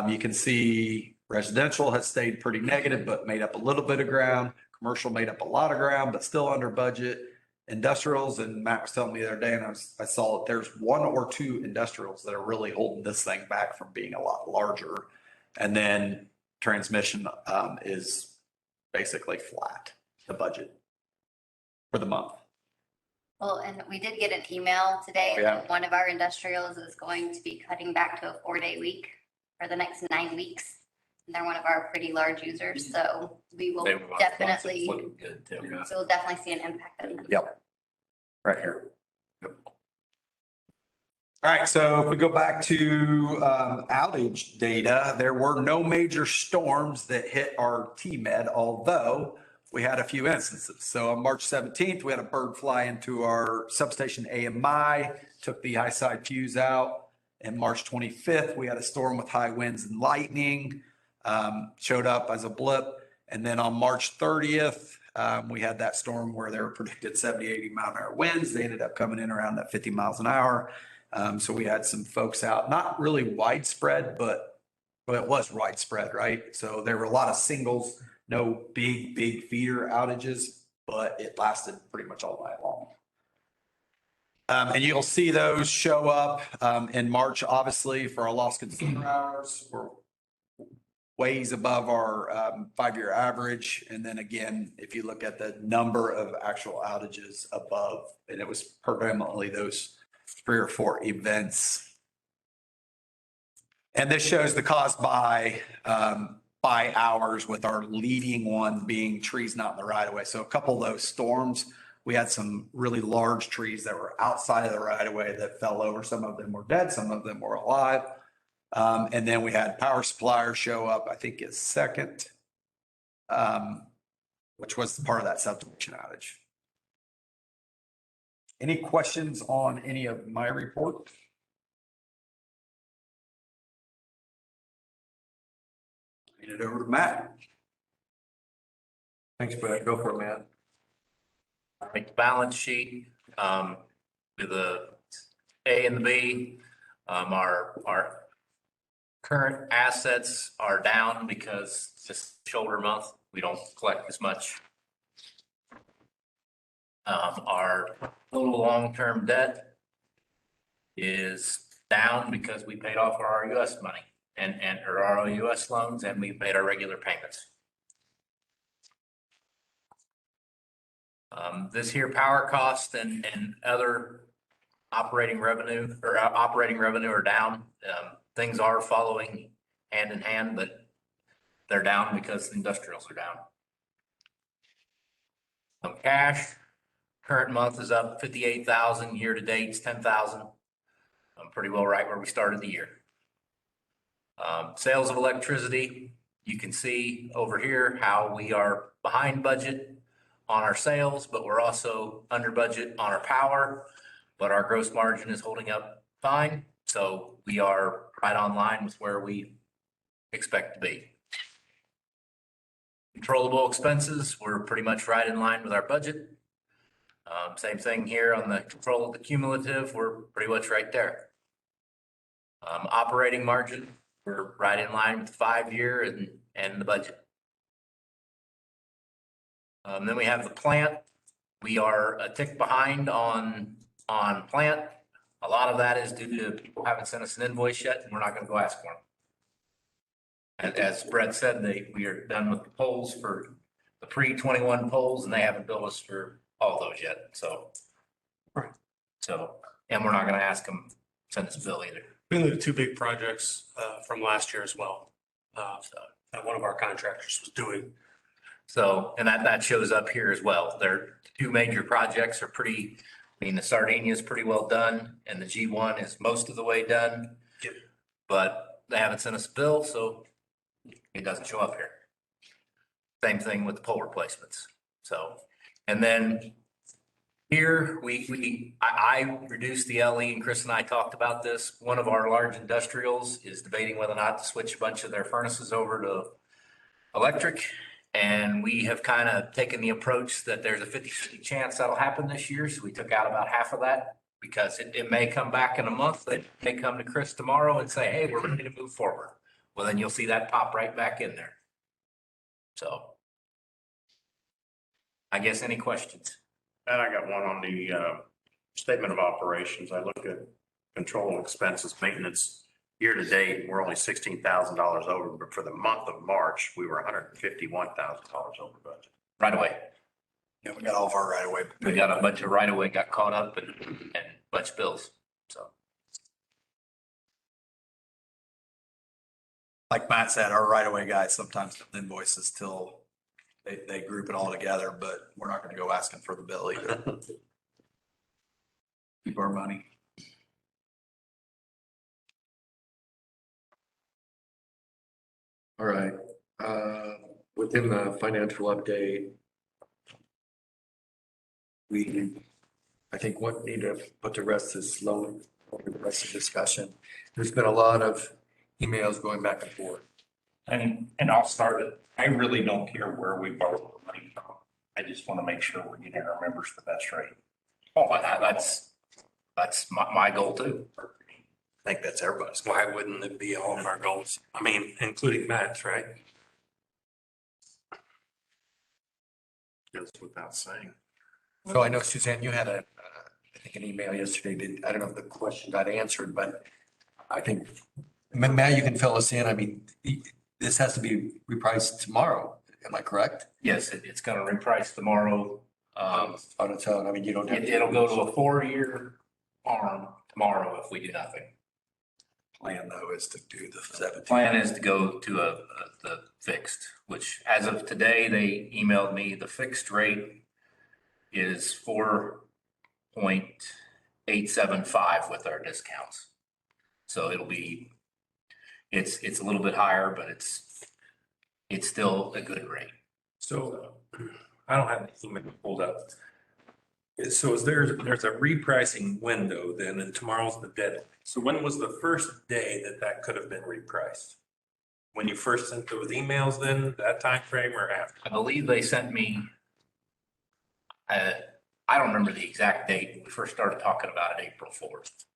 You can see residential has stayed pretty negative, but made up a little bit of ground. Commercial made up a lot of ground, but still under budget. Industrials, and Matt was telling me the other day, and I saw that there's 1 or 2 industrials that are really holding this thing back from being a lot larger. And then transmission is basically flat, the budget for the month. Well, and we did get an email today. Yeah. That one of our industrials is going to be cutting back to a 4-day week for the next 9 weeks. And they're one of our pretty large users, so we will definitely, Good too. so we'll definitely see an impact. Yep. Right here. Yep. All right, so if we go back to outage data, there were no major storms that hit our TMED, although we had a few instances. So on March 17th, we had a bird fly into our substation AMI, took the high side fuse out. And March 25th, we had a storm with high winds and lightning, showed up as a blip. And then on March 30th, we had that storm where they were predicted 70, 80 mile an hour winds. They ended up coming in around that 50 miles an hour. So we had some folks out, not really widespread, but it was widespread, right? So there were a lot of singles, no big feeder outages, but it lasted pretty much all night long. And you'll see those show up in March, obviously, for our lost consumer hours. We're ways above our 5-year average. And then again, if you look at the number of actual outages above, and it was predominantly those 3 or 4 events. And this shows the cost by hours, with our leading one being trees not in the right of way. So a couple of those storms, we had some really large trees that were outside of the right of way that fell over. Some of them were dead, some of them were alive. And then we had power suppliers show up, I think it's second, which was part of that substation outage. Any questions on any of my report? Hand it over to Matt. Thanks, Brett. Go for it, Matt. Make the balance sheet, with the A and the B, our current assets are down because it's just shoulder month. We don't collect as much. Our total long-term debt is down because we paid off our RUS money and our RUS loans, and we made our regular payments. This here power cost and other operating revenue are down. Things are following hand in hand, but they're down because the industrials are down. Cash, current month is up 58,000, year to date is 10,000. I'm pretty well right where we started the year. Sales of electricity, you can see over here how we are behind budget on our sales, but we're also under budget on our power, but our gross margin is holding up fine. So we are right on line with where we expect to be. Controllable expenses, we're pretty much right in line with our budget. Same thing here on the control of the cumulative, we're pretty much right there. Operating margin, we're right in line with the 5-year and the budget. Then we have the plant. We are a tick behind on plant. A lot of that is due to people haven't sent us an invoice yet, and we're not going to go ask for them. And as Brett said, we are done with the polls for the pre-21 polls, and they haven't billed us for all those yet. So, Right. So, and we're not going to ask them send us a bill either. Been the 2 big projects from last year as well. That one of our contractors was doing. So, and that shows up here as well. Their 2 major projects are pretty, I mean, the Sardinia is pretty well done and the G1 is most of the way done. Yep. But they haven't sent us a bill, so it doesn't show up here. Same thing with the pole replacements. So, and then here I reduced the LE, and Chris and I talked about this. One of our large industrials is debating whether or not to switch a bunch of their furnaces over to electric. And we have kind of taken the approach that there's a 50-50 chance that'll happen this year. So we took out about half of that because it may come back in a month. It may come to Chris tomorrow and say, hey, we're ready to move forward. Well, then you'll see that pop right back in there. So I guess any questions? And I got one on the statement of operations. I look at control expenses, maintenance. Year to date, we're only $16,000 over, but for the month of March, we were $151,000 over budget. Right away. Yeah, we got all of our right away. We got a bunch of right away got caught up and a bunch of bills. So. Like Matt said, our right away guys sometimes don't invoice us till they group it all together, but we're not going to go asking for the bill either. Keep our money. All right, within the financial update, I think what need to put the rest is slow, over the rest of the discussion. There's been a lot of emails going back and forth. And I'll start it. I really don't care where we borrow the money from. I just want to make sure we're getting our members the best rate. Oh, that's my goal too. I think that's everybody's. Why wouldn't it be all of our goals? I mean, including Matt's, right? Goes without saying. So I know Suzanne, you had I think an email yesterday. I don't know if the question got answered, but I think, Matt, you can fill us in. I mean, this has to be repriced tomorrow. Am I correct? Yes, it's going to reprice tomorrow. On its own. I mean, you don't have. It'll go to a 4-year arm tomorrow if we do nothing. Plan though is to do the 17. Plan is to go to the fixed, which as of today, they emailed me, the fixed rate is 4.875 with our discounts. So it's a little bit higher, but it's still a good rate. So I don't have the email pulled up. So there's a repricing window then, and tomorrow's the deadline. So when was the first day that could have been repriced? When you first sent those emails then, that time frame or after? I believe they sent me, I don't remember the exact date. We first started talking about it April 4th.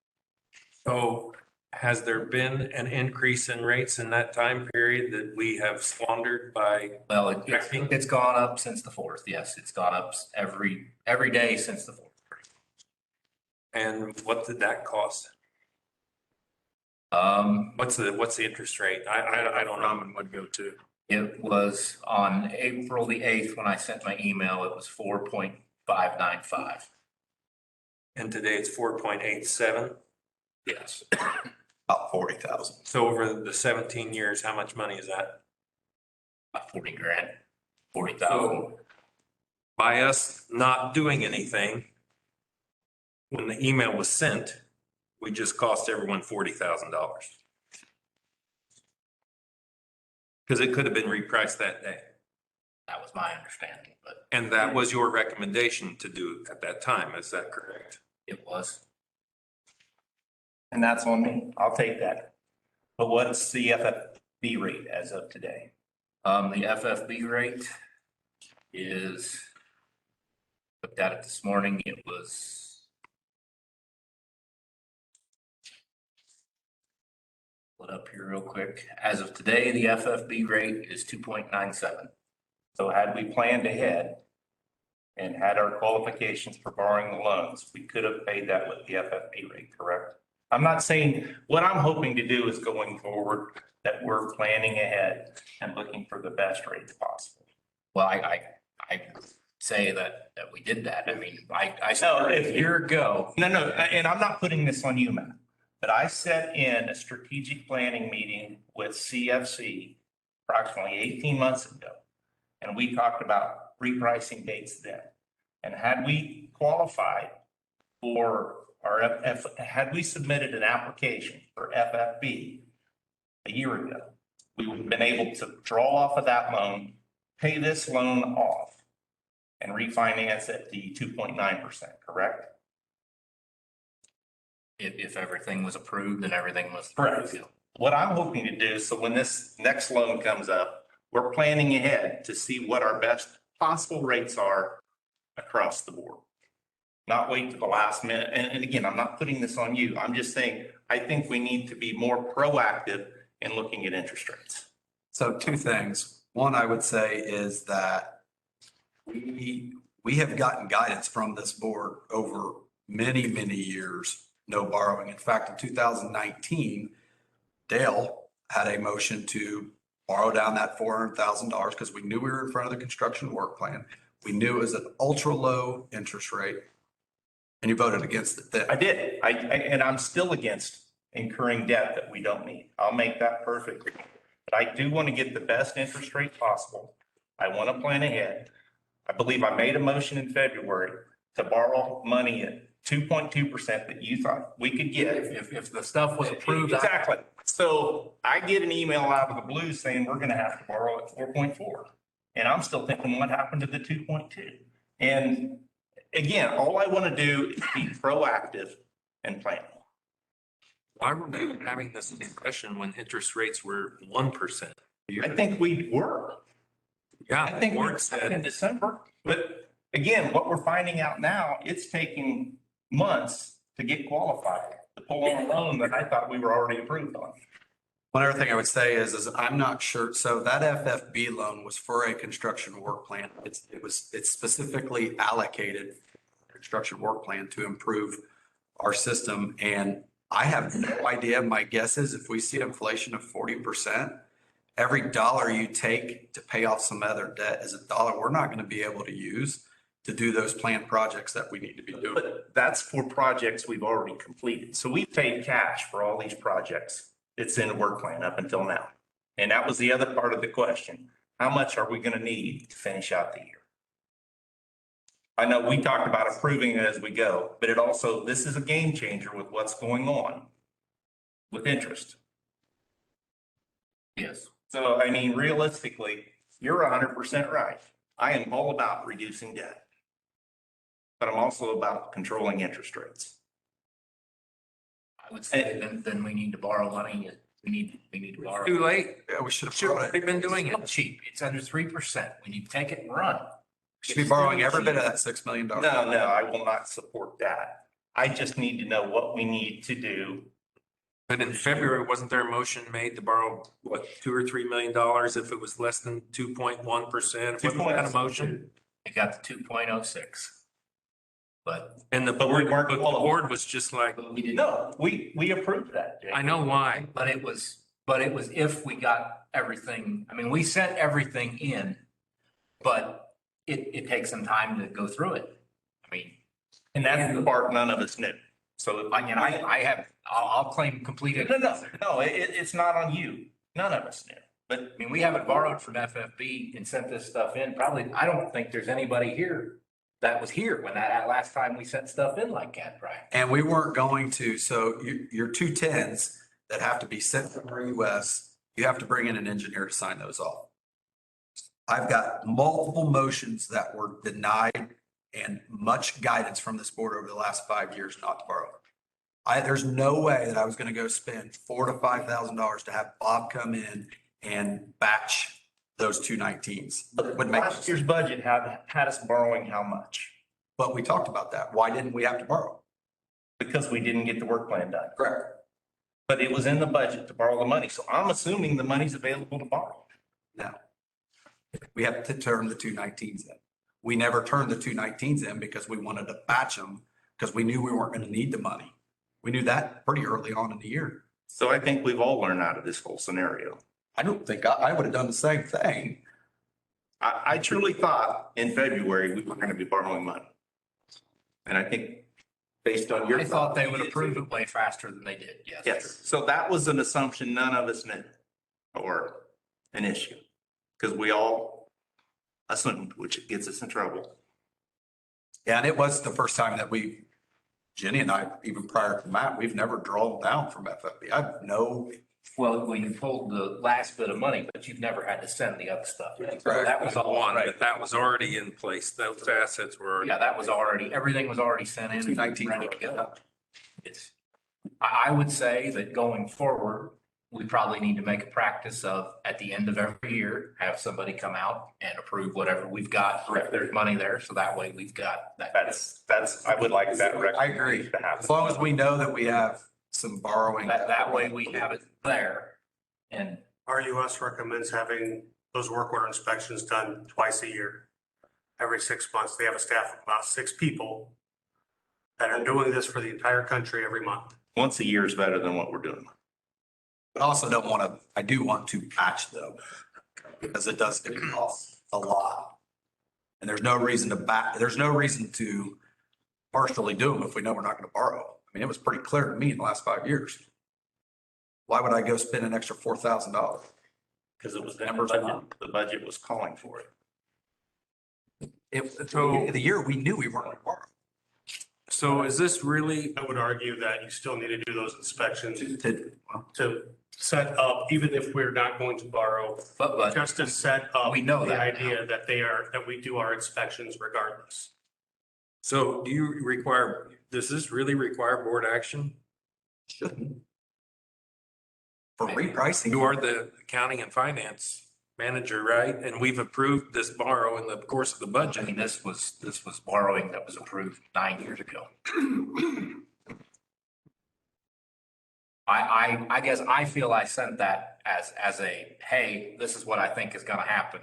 So has there been an increase in rates in that time period that we have squandered by? Well, it's gone up since the 4th. Yes, it's gone up every day since the 4th. And what did that cost? What's the interest rate? I don't know. Ramen would go to. It was on April the 8th when I sent my email, it was 4.595. And today it's 4.87. Yes. About 40,000. So over the 17 years, how much money is that? About 40 grand, 40,000. So by us not doing anything, when the email was sent, we just cost everyone $40,000. Because it could have been repriced that day. That was my understanding, but And that was your recommendation to do at that time. Is that correct? it was. And that's on me. I'll take that. But what's the FFB rate as of today? The FFB rate is, looked at it this morning, it was up here real quick. As of today, the FFB rate is 2.97. So had we planned ahead and had our qualifications for borrowing the loans, we could have paid that with the FFB rate, correct? I'm not saying, what I'm hoping to do is going forward that we're planning ahead and looking for the best rates possible. Well, I say that we did that. I mean, I started a year ago. No, and I'm not putting this on you, Matt. But I set in a strategic planning meeting with CFC approximately 18 months ago. And we talked about repricing dates then. And had we qualified for had we submitted an application for FFB a year ago, we would have been able to draw off of that loan, pay this loan off, and refinance at the 2.9%, correct? If everything was approved and everything was correct. What I'm hoping to do, so when this next loan comes up, we're planning ahead to see what our best possible rates are across the board. Not wait to the last minute. And again, I'm not putting this on you. I'm just saying, I think we need to be more proactive in looking at interest rates. So two things. One, I would say is that we have gotten guidance from this board over many, many years, no borrowing. In fact, in 2019, Dale had a motion to borrow down that $400,000 because we knew we were in front of the construction work plan. We knew it was an ultra low interest rate. And you voted against it then. I did. And I'm still against incurring debt that we don't need. I'll make that perfect. But I do want to get the best interest rate possible. I want to plan ahead. I believe I made a motion in February to borrow money at 2.2% that you thought we could get. If the stuff was approved. Exactly. So I get an email out of the blue saying we're gonna have to borrow at 4.4. And I'm still thinking, what happened to the 2.2? And again, all I want to do is be proactive and plan. Why were we having this discussion when interest rates were 1%? I think we were. Yeah. I think we Warren were said, in December. But again, what we're finding out now, it's taking months to get qualified to pull on a loan that I thought we were already approved on. One other thing I would say is I'm not sure, so that FFB loan was for a construction work plan. It's specifically allocated for construction work plan to improve our system. And I have no idea. My guess is if we see inflation of 40%, every dollar you take to pay off some other debt is a dollar we're not going to be able to use to do those planned projects that we need to be doing. But that's for projects we've already completed. So we've paid cash for all these projects. It's in the work plan up until now. And that was the other part of the question. How much are we going to need to finish out the year? I know we talked about approving it as we go, but it also, this is a game changer with what's going on with interest. Yes. So, I mean, realistically, you're 100% right. I am all about reducing debt. But I'm also about controlling interest rates. I would say then we need to borrow money. We need to borrow. too late. Yeah, we should have Should borrowed have it. been doing It's it. not cheap. It's under 3%. When you take it and run. Should be borrowing every bit of that $6 million. No, I will not support that. I just need to know what we need to do. But in February, wasn't there a motion made to borrow, what, $2 or $3 million if it was less than 2.1%? Wasn't that a motion? It got to 2.06. But And the But we board, weren't but the qualified. board was just like, we didn't. No, we approved that, Jake. I know why. But it was if we got everything, I mean, we sent everything in, but it takes some time to go through it. I mean, And that's the part none of us knew. So I'll claim completed. No, it's not on you. None of us knew. But I mean, we haven't borrowed from FFB and sent this stuff in. Probably, I don't think there's anybody here that was here when that last time we sent stuff in like that, right? And we weren't going to, so your 210s that have to be sent from our US, you have to bring in an engineer to sign those off. I've got multiple motions that were denied and much guidance from this board over the last 5 years not to borrow. There's no way that I was going to go spend $4,000 to $5,000 to have Bob come in and batch those 219s. Would make last year's budget had us borrowing how much? But we talked about that. Why didn't we have to borrow? Because we didn't get the work plan done. Correct. But it was in the budget to borrow the money. So I'm assuming the money's available to borrow. No. We have to turn the 219s in. We never turned the 219s in because we wanted to batch them because we knew we weren't going to need the money. We knew that pretty early on in the year. So I think we've all learned out of this whole scenario. I don't think I would have done the same thing. I truly thought in February we were going to be borrowing money. And I think based on your. I thought they would approve it way faster than they did. Yes. Yes. So that was an assumption none of us knew or an issue because we all assumed, which gets us in trouble. Yeah, and it was the first time that Jenny and I, even prior to Matt, we've never drawn down from FFB. I have no. Well, you pulled the last bit of money, but you've never had to send the other stuff. So Correct. that was all One, right. but that was already in place. Those assets were already. Yeah, that was already, everything was already sent in. 219. Ready to go. I would say that going forward, we probably need to make a practice of, at the end of every year, have somebody come out and approve whatever we've got. If there's money there, so that way we've got that. That's, I would like that. I agree. To happen. As long as we know that we have some borrowing. That way we have it there. And RUS recommends having those work order inspections done twice a year, every 6 months. They have a staff of about 6 people that are doing this for the entire country every month. Once a year is better than what we're doing. But I also don't want to, I do want to patch though, because it costs a lot. And there's no reason to partially do them if we know we're not going to borrow. I mean, it was pretty clear to me in the last 5 years. Why would I go spend an extra $4,000? Because it was the budget was calling for it. So the year we knew we weren't going to borrow. So is this really, I would argue that you still need to do those inspections To- to set up, even if we're not going to borrow, But just to set up We know the that now. idea that that we do our inspections regardless. so do you require, does this really require board action? Shouldn't. For repricing. You are the accounting and finance manager, right? And we've approved this borrow in the course of the I budget. mean, this was borrowing that was approved 9 years ago. I guess I feel I sent that as a, hey, this is what I think is gonna happen,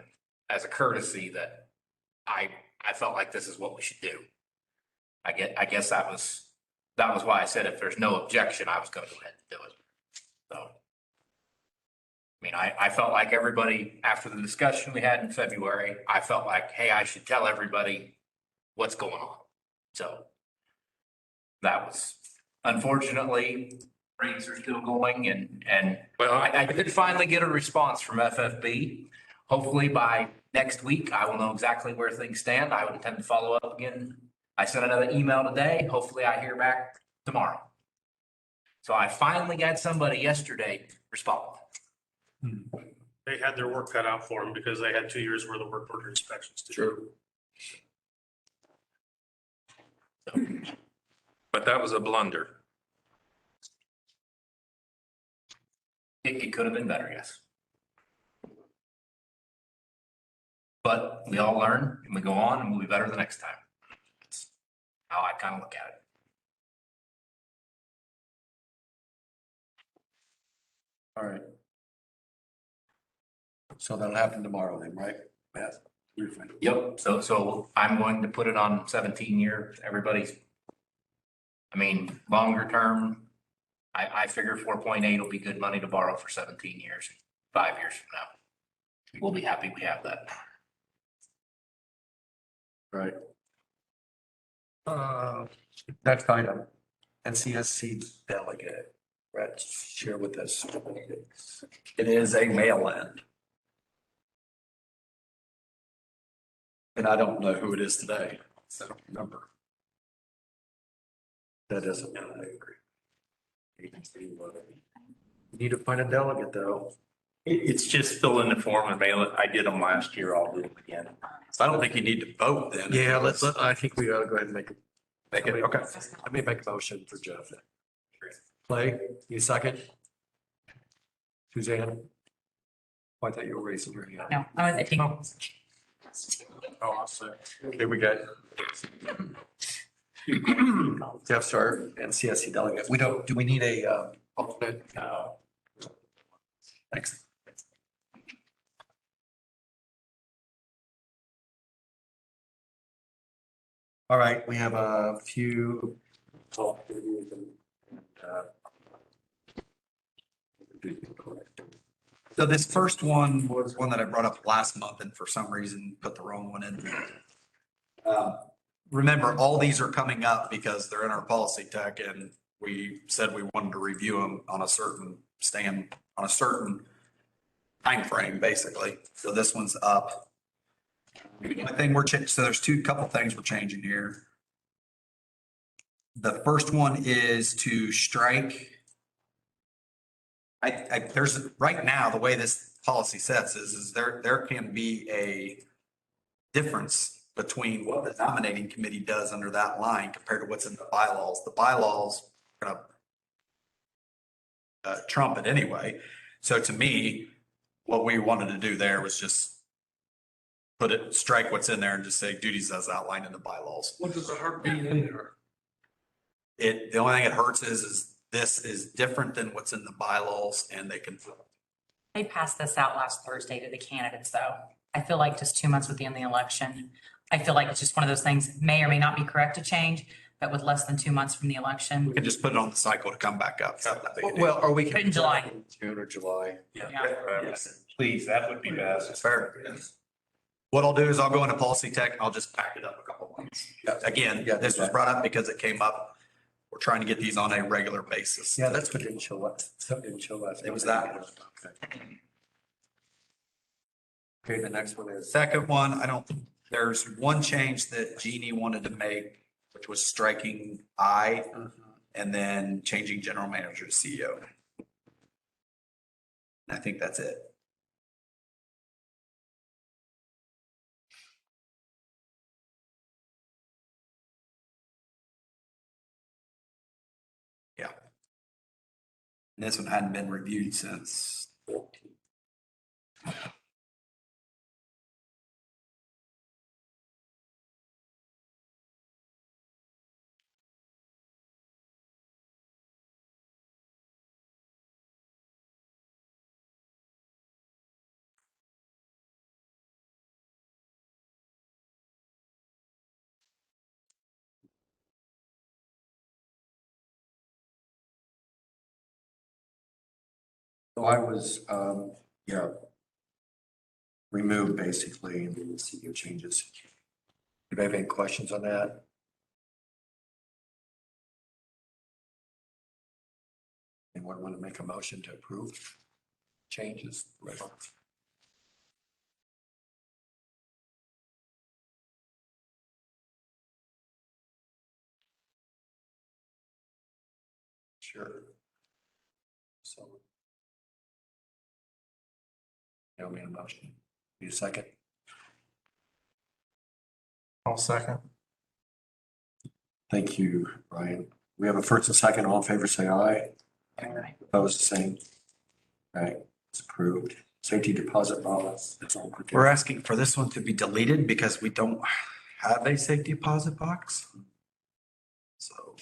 as a courtesy that I felt like this is what we should do. I guess that was why I said if there's no objection, I was gonna go ahead and do it. So. I mean, I felt like everybody, after the discussion we had in February, I felt like, hey, I should tell everybody what's going on. So that was, unfortunately, rates are still going and Well, I did finally get a response from FFB. Hopefully by next week, I will know exactly where things stand. I would intend to follow up again. I sent another email today. Hopefully I hear back tomorrow. So I finally got somebody yesterday respond. They had their work cut out for them because they had 2 years worth of work order inspections to do. true. But that was a blunder. It could have been better, yes. But we all learn and we go on and we'll be better the next time. That's how I kind of look at it. All right. So that'll happen tomorrow then, right? Beth? You're fine. Yep, so I'm going to put it on 17-year, everybody's. I mean, longer term, I figure 4.8 will be good money to borrow for 17 years, 5 years from now. We'll be happy we have that. Right. Next item, NCSC delegate. Brett, share with us. It is a mail-in. And I don't know who it is today. So I don't remember. That doesn't, I agree. Need to find a delegate though. It's just fill in the form and mail it. I did them last year. I'll do them again. So I don't think you need to vote then. Yeah, I think we ought to go ahead and make Make it, okay. Let me make a motion for Jeff. Clay, you second? Suzanne? Oh, I thought you were raising your hand. No, I'm with the team. Oh, I'll say. Okay, we got Jeff Sharp and CSC delegate. Do we need a alternate? No. Thanks. All right, we have a few. So this first one was one that I brought up last month and for some reason put the wrong one in. Remember, all these are coming up because they're in our policy tech and we said we wanted to review them on a certain timeframe, basically. So this one's up. I think so there's couple things we're changing here. The first one is to strike. There's right now, the way this policy sets is there can be a difference between what the nominating committee does under that line compared to what's in the bylaws. The bylaws are gonna trump it anyway. So to me, what we wanted to do there was just strike what's in there and just say duties as outlined in the bylaws. What does the hurt being in there? The only thing it hurts is this is different than what's in the bylaws and they can. They passed this out last Thursday to the candidates, though. I feel like just 2 months within the election, I feel like it's just one of those things, may or may not be correct to change, but with less than 2 months from the election. We can just put it on the cycle to come back up. It's not that big a deal. Well, or we Put can. it in July. June or July. Yeah. Yes. Please, that would be best. It's fair. What I'll do is I'll go into policy tech. I'll just back it up a couple months. Again, this was brought up because it came up. We're trying to get these on a regular basis. Yeah, that's what didn't show up. Something didn't show up. It was that one. Okay, the next one is. Second one, there's one change that Jeannie wanted to make which was striking I and then changing general manager to CEO. And I think that's it. Yeah. And this one hadn't been reviewed since 14. So I was, removed basically, and the CEO changes. Do you have any questions on that? Anyone want to make a motion to approve changes? Sure. So. You made a motion. Need a second? I'll second. Thank you, Brian. We have a first and second. All in favor, say aye. Aye. Opposed, the same. Right, it's approved. Safety deposit box. That's all. We're asking for this one to be deleted because we don't have a safety deposit box. So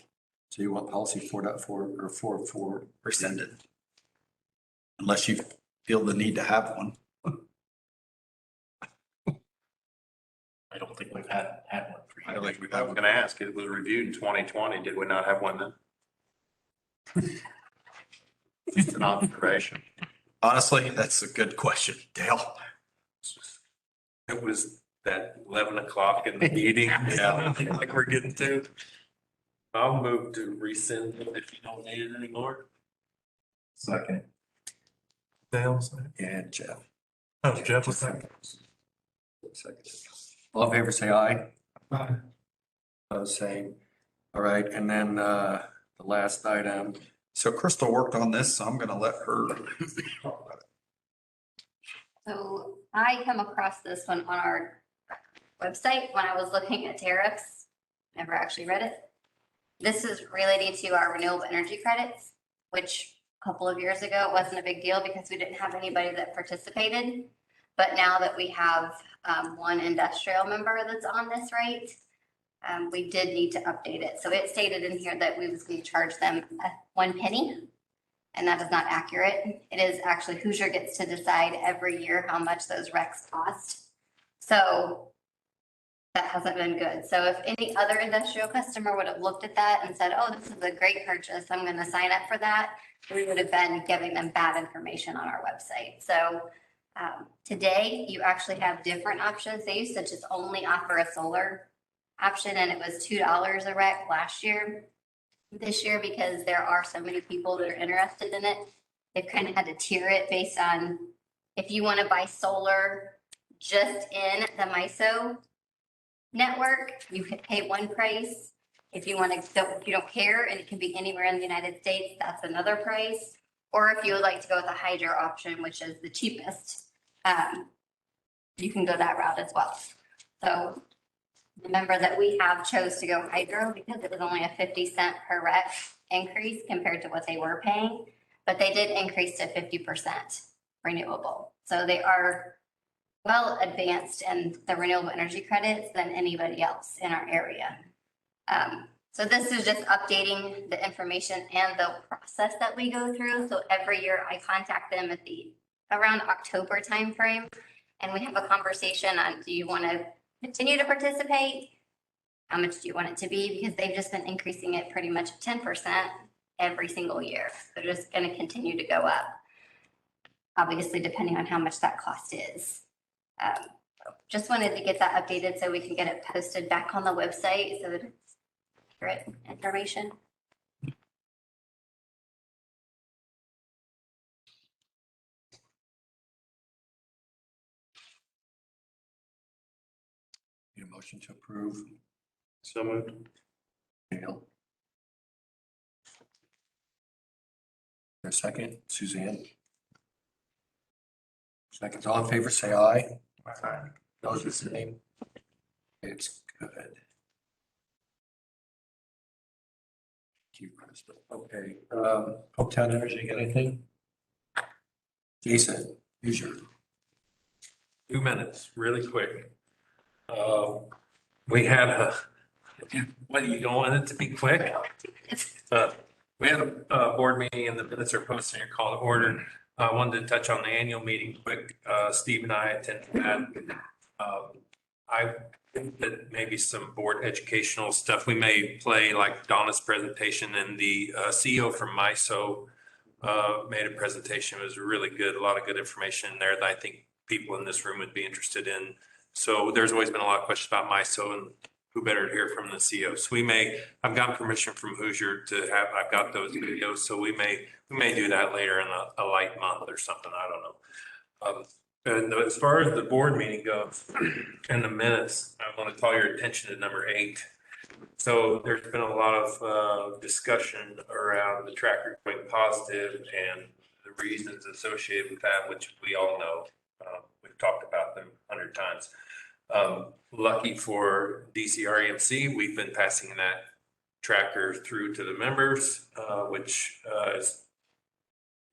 So you want policy 4.4 or 4.4? rescinded. Unless you feel the need to have one. I don't think we've had one for I years. think I was gonna ask, it was reviewed in 2020. Did we not have one then? Just an observation. Honestly, that's a good question, Dale. It was that 11 o'clock in the meeting. Yeah. Like we're getting to. I'll move to rescind it if you don't need it anymore. Second. Dale's. And Jeff. Oh, Jeff was second. All in favor, say aye. Aye. Opposed, same. All right, and then the last item. So Crystal worked on this, so I'm gonna let her. So I come across this one on our website when I was looking at tariffs. Never actually read it. This is related to our renewable energy credits, which a couple of years ago, it wasn't a big deal because we didn't have anybody that participated. But now that we have one industrial member that's on this rate, we did need to update it. So it stated in here that we was going to charge them 1 penny. And that is not accurate. It is actually Hoosier gets to decide every year how much those RECs cost. So that hasn't been good. So if any other industrial customer would have looked at that and said, oh, this is a great purchase, I'm going to sign up for that, we would have been giving them bad information on our website. So today you actually have different options. They used to just only offer a solar option and it was $2 a REC last year. This year, because there are so many people that are interested in it, they've kind of had to tier it based on if you want to buy solar just in the MISO network, you could pay one price. If you want to, you don't care and it can be anywhere in the United States, that's another price. Or if you would like to go with the hydro option, which is the cheapest, you can go that route as well. So remember that we have chose to go hydro because it was only a 50 cent per REC increase compared to what they were paying, but they did increase to 50% renewable. So they are well advanced in the renewable energy credits than anybody else in our area. So this is just updating the information and the process that we go through. So every year I contact them at around October timeframe, and we have a conversation on, do you want to continue to participate? How much do you want it to be? Because they've just been increasing it pretty much 10% every single year. They're just going to continue to go up, obviously depending on how much that cost is. Just wanted to get that updated so we can get it posted back on the website so that it's accurate information. Need a motion to approve. So moved. Daniel? For a second, Suzanne? Seconds, all in favor, say aye. Aye. Those the same. It's good. Thank you, Crystal. Okay, Hometown Energy, got anything? Jason, use your. 2 minutes, really quick. We had what do you don't want it to be quick? We had a board meeting and the minutes are posted in your call to order. I wanted to touch on the annual meeting quick. Steve and I attended that. I think that maybe some board educational stuff we may play, like Donna's presentation, and the CEO from MISO made a presentation. It was really good, a lot of good information in there that I think people in this room would be interested in. So there's always been a lot of questions about MISO, and who better to hear from the CEO. So I've gotten permission from Hoosier I've got those videos, so we may do that later in a light month or something, I don't know. And as far as the board meeting goes and the minutes, I want to call your attention to number 8. So there's been a lot of discussion around the tracker going positive and the reasons associated with that, which we all know. We've talked about them 100 times. Lucky for DCREMC, we've been passing that tracker through to the members, which is,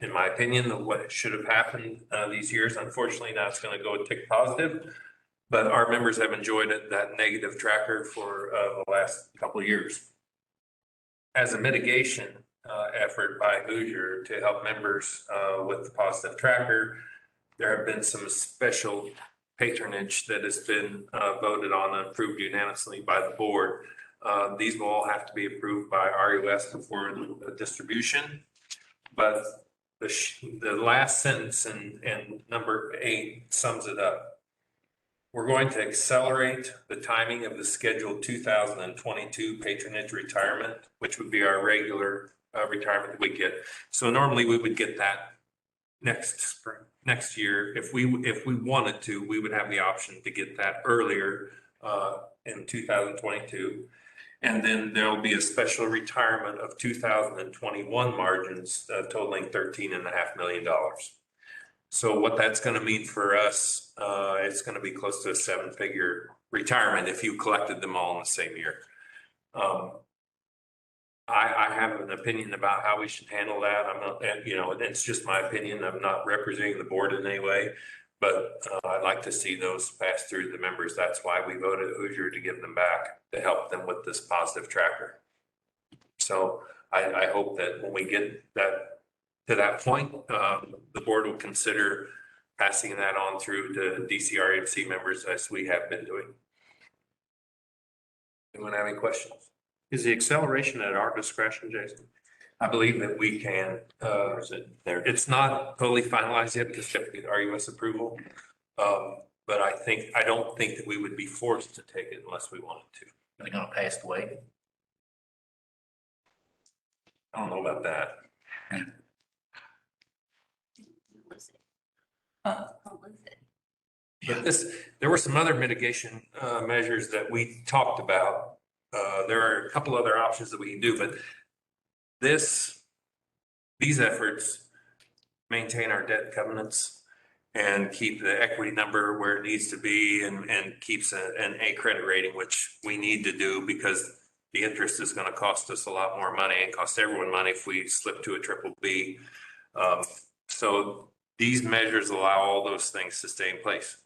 in my opinion, what should have happened these years. Unfortunately, now it's going to go tick positive, but our members have enjoyed that negative tracker for the last couple of years. As a mitigation effort by Hoosier to help members with the positive tracker, there have been some special patronage that has been voted on and approved unanimously by the board. These will all have to be approved by RUS before the distribution. But the last sentence in number 8 sums it up. We're going to accelerate the timing of the scheduled 2022 patronage retirement, which would be our regular retirement that we get. So normally we would get that next spring, next year. If we wanted to, we would have the option to get that earlier in 2022. And then there'll be a special retirement of 2021 margins totaling $13.5 million. So what that's going to mean for us, it's going to be close to a 7-figure retirement if you collected them all in the same year. I have an opinion about how we should handle that. I'm not, it's just my opinion. I'm not representing the board in any way, but I'd like to see those pass through to the members. That's why we voted Hoosier to give them back, to help them with this positive tracker. So I hope that when we get to that point, the board will consider passing that on through to DCREMC members as we have been doing. Anyone have any questions? Is the acceleration at our discretion, Jason? I believe that we can, is it there? It's not totally finalized yet because we get RUS approval. But I don't think that we would be forced to take it unless we wanted to. Are they gonna pass the way? I don't know about that. But there were some other mitigation measures that we talked about. There are a couple other options that we can do, but these efforts maintain our debt covenants and keep the equity number where it needs to be and keeps an A credit rating, which we need to do because the interest is going to cost us a lot more money and cost everyone money if we slip to a BBB. So these measures allow all those things to stay in place.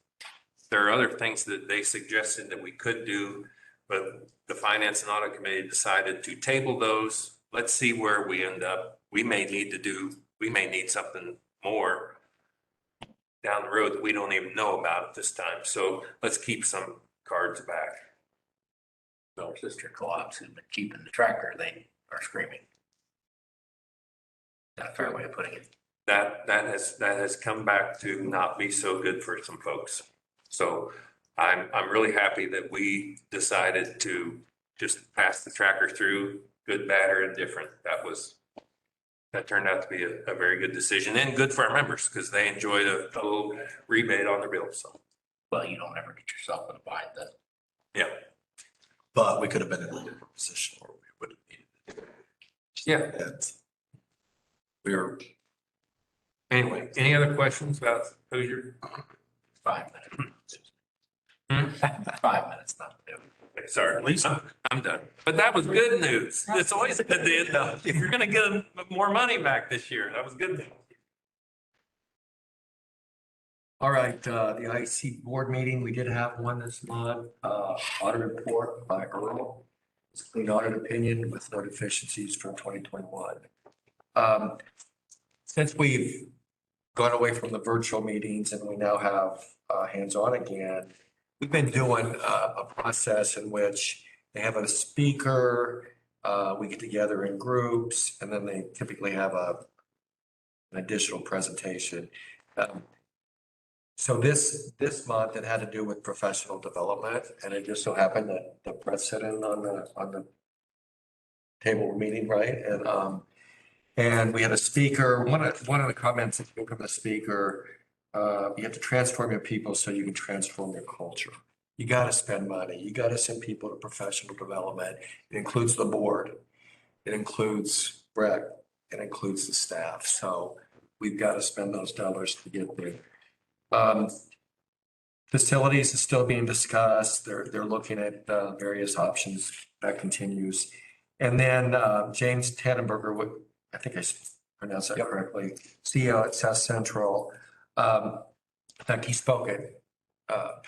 There are other things that they suggested that we could do, but the Finance and Audit Committee decided to table those. Let's see where we end up. We may need something more down the road that we don't even know about at this time. So let's keep some cards back. Our sister co-ops have been keeping the tracker, they are screaming. That's a fair way of putting it. That has come back to not be so good for some folks. So I'm really happy that we decided to just pass the tracker through, good, bad, or indifferent. That turned out to be a very good decision and good for our members because they enjoyed a little rebate on their bill. So, well, you don't ever get yourself in a bind then. Yeah. But we could have been in a different position where we Yeah. We're, anyway, any other questions about Hoosier? 5 minutes. Hmm? 5 minutes, not two. Sorry, at least I'm done. But that was good news. It's always good to end up. If you're gonna get more money back this year, that was good news. All right, the IC board meeting, we did have one this month, audit report by Earl. It's a clean audit opinion with no deficiencies from 2021. Since we've gone away from the virtual meetings and we now have hands-on again, we've been doing a process in which they have a speaker, we get together in groups, and then they typically have an additional presentation. So this month, it had to do with professional development, and it just so happened that the press sat in on the table meeting, right? And we had a speaker. One of the comments that came from the speaker, you have to transform your people so you can transform your culture. You got to spend money. You got to send people to professional development. It includes the board. It includes Brett. It includes the staff. So we've got to spend those dollars to get there. Facilities is still being discussed. They're looking at various options. That continues. And then James Tannenberger, I think I pronounced that correctly, CEO at South Central. In fact, he spoke at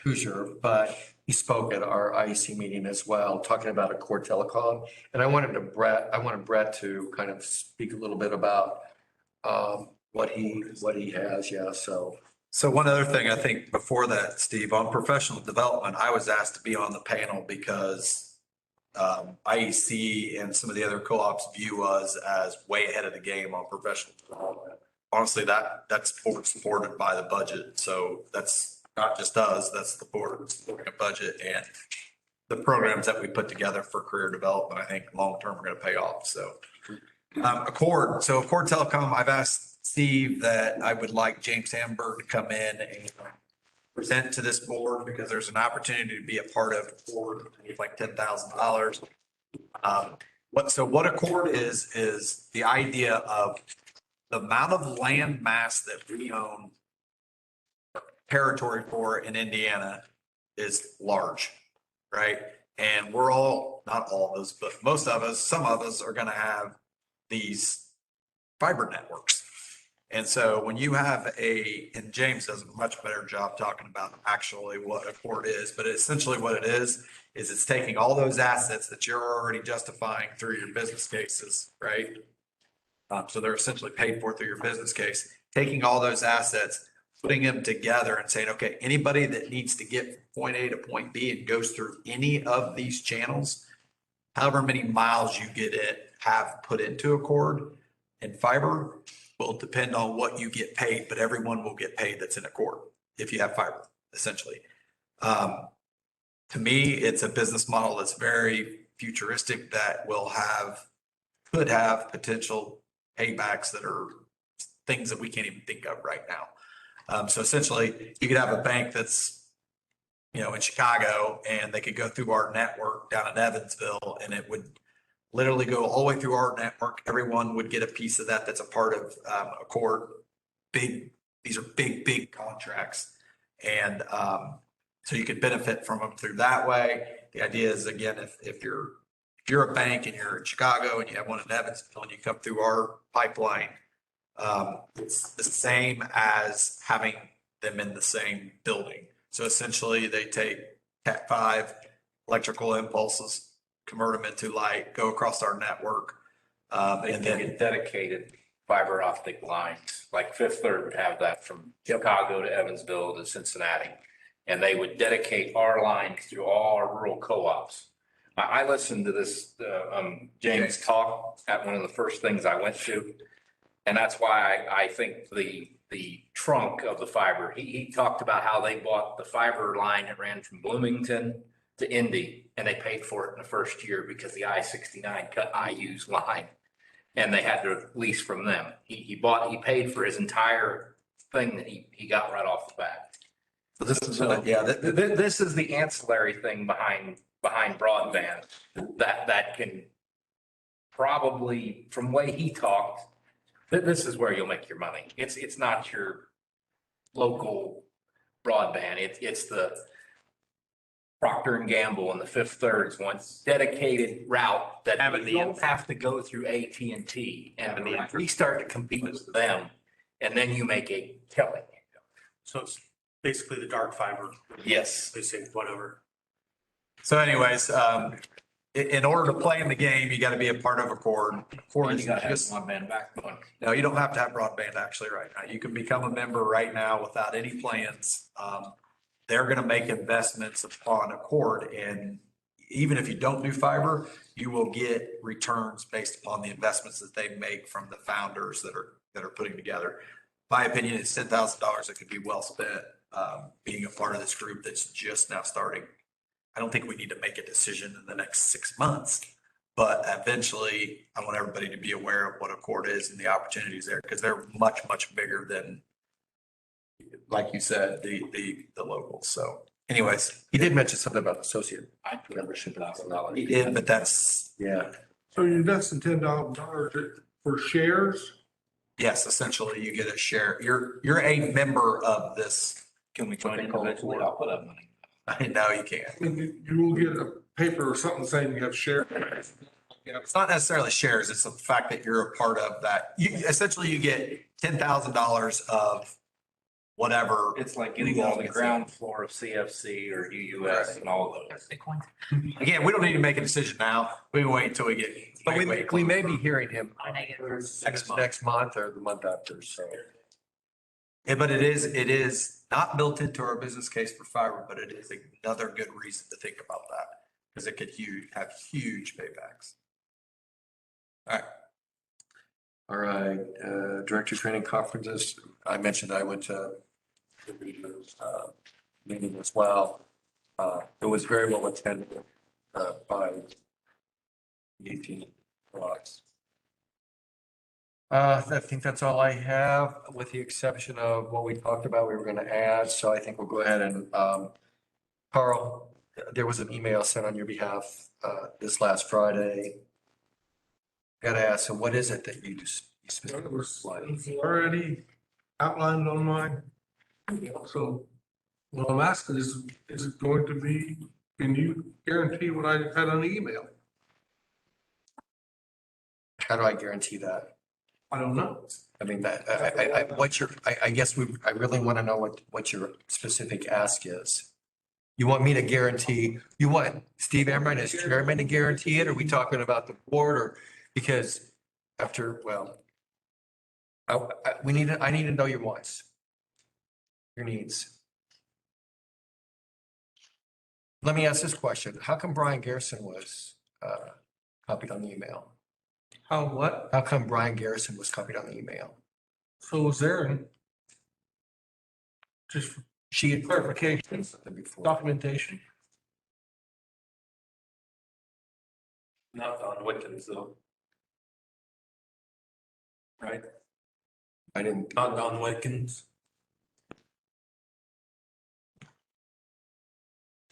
Hoosier, but he spoke at our IEC meeting as well, talking about a core telecom. And I wanted Brett to kind of speak a little bit about what he has. Yeah, So one other thing, I think before that, Steve, on professional development, I was asked to be on the panel because IEC and some of the other co-ops view us as way ahead of the game on professional development. Honestly, that's supported by the budget. So that's not just us, that's the board supporting a budget, and the programs that we put together for career development, I think long-term are going to pay off. So Accord Telecom, I've asked Steve that I would like James Hamburg to come in and present to this board because there's an opportunity to be a part of Accord, like $10,000. What Accord is the idea of the amount of land mass that we own territory for in Indiana is large, right? And we're all, not all of us, but most of us, some of us are going to have these fiber networks. And so when you have and James does a much better job talking about actually what Accord is, but essentially what it is it's taking all those assets that you're already justifying through your business cases, right? So they're essentially paid for through your business case, taking all those assets, putting them together and saying, okay, anybody that needs to get from point A to point B and goes through any of these channels, however many miles you have put into Accord and fiber will depend on what you get paid, but everyone will get paid that's in Accord if you have fiber, essentially. To me, it's a business model that's very futuristic that could have potential paybacks that are things that we can't even think of right now. So essentially, you could have a bank that's, in Chicago, and they could go through our network down in Evansville, and it would literally go all the way through our network. Everyone would get a piece of that that's a part of Accord. These are big contracts. And so you could benefit from them through that way. The idea is, again, if you're a bank and you're in Chicago and you have one in Evansville and you come through our pipeline, it's the same as having them in the same building. So essentially they take Cat5 electrical impulses, convert them into light, go across our network. And then get dedicated fiber optic lines, like Fifth Third would have that from Chicago to Evansville to Cincinnati. And they would dedicate our lines through all our rural co-ops. I listened to this James talk at one of the first things I went to. And that's why I think the trunk of the fiber, he talked about how they bought the fiber line that ran from Bloomington to Indy, and they paid for it in the first year because the I-69 cut IU's line, and they had to lease from them. He paid for his entire thing that he got right off the bat. This is the ancillary thing behind broadband that can probably, from the way he talked, this is where you'll make your money. It's not your local broadband. It's the Procter and Gamble and the Fifth Thirds one dedicated route that you don't have to go through AT&T. And we start to compete with them, and then you make a killing. So it's basically the dark fiber. Yes. They say whatever. So anyways, in order to play in the game, you got to be a part of a cord. Cord And is you gotta have just, broadband backbone. no, you don't have to have broadband actually right now. You can become a member right now without any plans. They're going to make investments upon a cord, and even if you don't do fiber, you will get returns based upon the investments that they make from the founders that are putting together. My opinion, it's $10,000 that could be well spent, being a part of this group that's just now starting. I don't think we need to make a decision in the next 6 months, but eventually I want everybody to be aware of what a cord is and the opportunities there, because they're much, much bigger than, like you said, the locals. So anyways, He did mention something about associate I membership $1,000. he did, but that's, Yeah. So you invested $10,000 for shares? yes, essentially you get a share. You're a member of this. Can we join individually? I'll put up money. I know you can. You will get a paper or something saying you have shares. It's not necessarily shares. It's the fact that you're a part of that. Essentially you get $10,000 of whatever. It's like getting on the ground floor of CFC or UUS and all of those. Bitcoin. Again, we don't need to make a decision now. We can wait until we get. But we may be hearing him Next month. or the month after, so. Yeah, but it is not built into our business case for fiber, but it is another good reason to think about that because it could have huge paybacks. All right. All right, director training conferences. I mentioned I went to the meeting as well. It was very well attended by the 18 blocks. I think that's all I have, with the exception of what we talked about, we were going to add. So I think we'll go ahead and, Carl, there was an email sent on your behalf this last Friday. Got to ask, so what is it that you just It was already outlined on mine. So what I'm asking is it going to be, can you guarantee what I had on the email? How do I guarantee that? I don't know. I mean, I guess I really want to know what your specific ask is. You want me to guarantee, you want Steve Amrine as chairman to guarantee it? Or are we talking about the board, or because I need to know your wants, your needs. Let me ask this question. How come Brian Garrison was copied on the email? How, what? How come Brian Garrison was copied on the email? So was there just She had clarification, before. documentation? Not on Wickens though. Right? I didn't. Not on Wickens.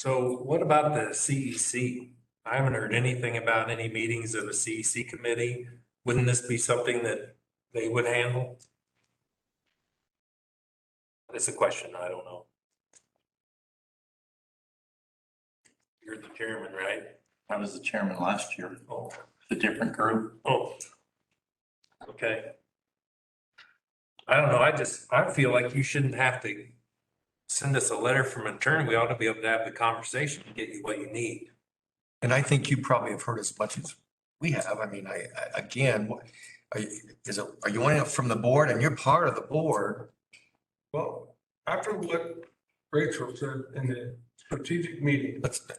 So what about the CEC? I haven't heard anything about any meetings of the CEC committee. Wouldn't this be something that they would handle? It's a question, I don't know. You're the chairman, right? I was the chairman last year, Oh, the different group. oh. Okay. I don't know, I feel like you shouldn't have to send us a letter from an attorney. We ought to be able to have the conversation and get you what you need. And I think you probably have heard as much as we have. I mean, again, are you wanting it from the board, and you're part of the board? Well, after what Rachel said in the strategic meeting, that's it.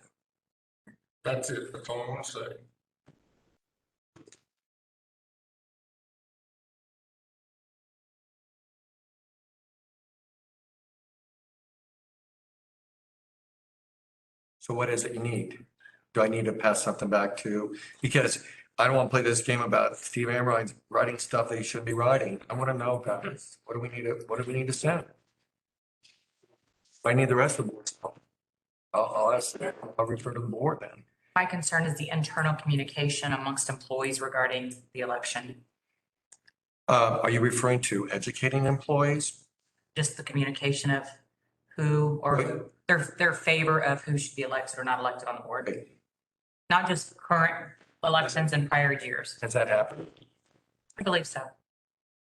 That's all I want to say. So what is it you need? Do I need to pass something back to, because I don't want to play this game about Steve Amrine's writing stuff that he shouldn't be writing. I want to know, guys, what do we need to send? If I need the rest of the board, I'll ask, I'll refer to the board then. my concern is the internal communication amongst employees regarding the election. Are you referring to educating employees? Just the communication of who or their favor of who should be elected or not elected on the board. Not just current elections and prior years. Has that happened? I believe so.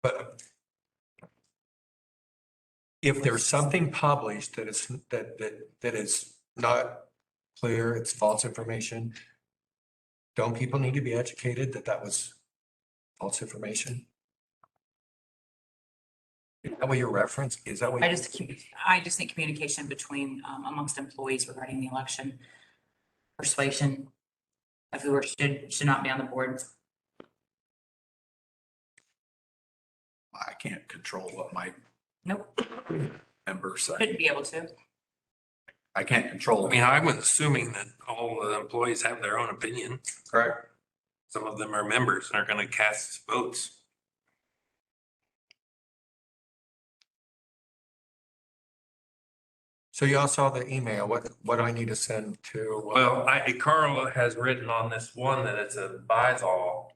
But if there's something published that is, that is not clear, it's false information, don't people need to be educated that that was false information? Is that what your reference, is that what? I just think communication between amongst employees regarding the election, persuasion of who or should not be on the board. I can't control what my Nope, members say. shouldn't be able to. I can't control. I mean, I was assuming that all the employees have their own opinion. Correct. Some of them are members and are going to cast votes. So you all saw the email. What do I need to send to? Well, Carl has written on this one that it's a bylaw.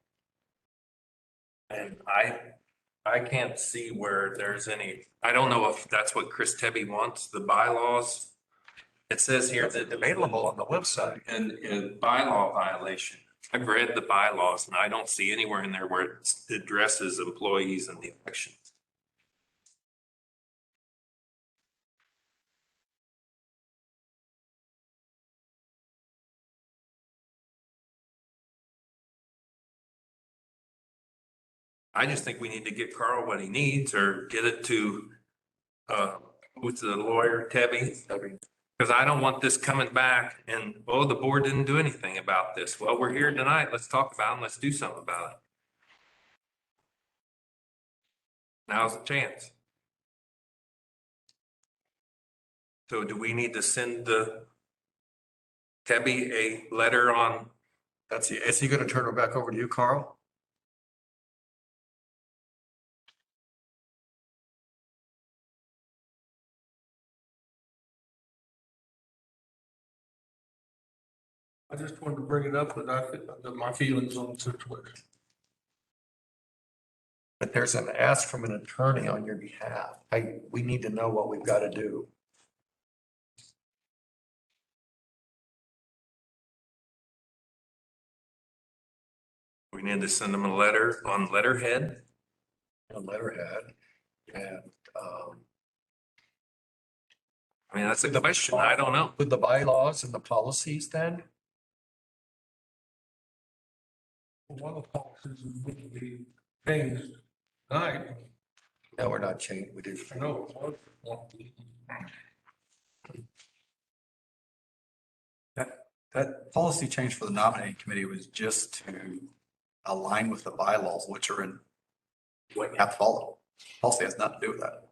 And I can't see where there's any, I don't know if that's what Chris Tebby wants, the bylaws. It says here that Available on the website. and bylaw violation. I've read the bylaws and I don't see anywhere in there where it addresses employees in the election. I just think we need to get Carl what he needs or get it to, with the lawyer, Tebby. Because I don't want this coming back and, oh, the board didn't do anything about this. Well, we're here tonight. Let's talk about it and let's do something about it. Now's the chance. So do we need to send the Tebby a letter on? Is he going to turn it back over to you, Carl? I just wanted to bring it up that my feelings on the situation. But there's an ask from an attorney on your behalf. We need to know what we've got to do. We need to send them a letter on letterhead. A letterhead and, I mean, that's a question. I don't know. with the bylaws and the policies then? One of the policies is going to be changed tonight. No, we're not changing. We do. I know. That policy change for the nominating committee was just to align with the bylaws, which are in what you have to follow. Policy has nothing to do with that.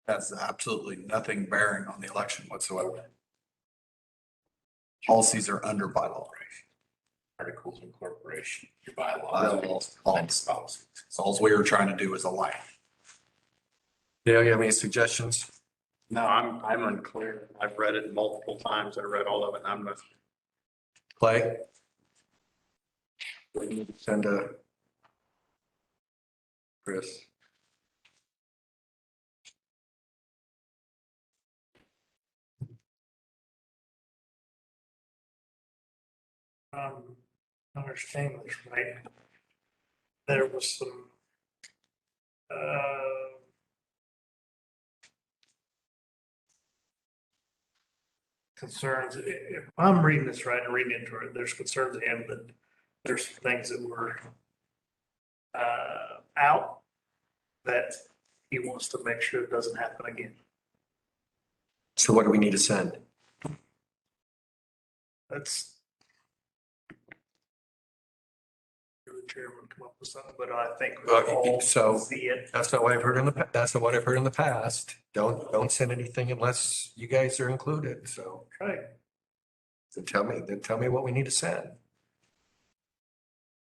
Has absolutely nothing bearing on the election whatsoever. Policies are under bylaw. Articles of incorporation, your bylaws. Bylaws. So all we were trying to do is align. Yeah, you have any suggestions? No, I'm unclear. I've read it multiple times. I read all of it. I'm not. Clay? We need to send a Chris. Understand this, right? There was some, concerns. If I'm reading this right and reading into it, there's concerns at him that there's some things that were out that he wants to make sure it doesn't happen again. So what do we need to send? That's the chairman come up with something, but I think we all So see it. that's not what I've heard in the, that's not what I've heard in the past. Don't send anything unless you guys are included. So Right. tell me what we need to send.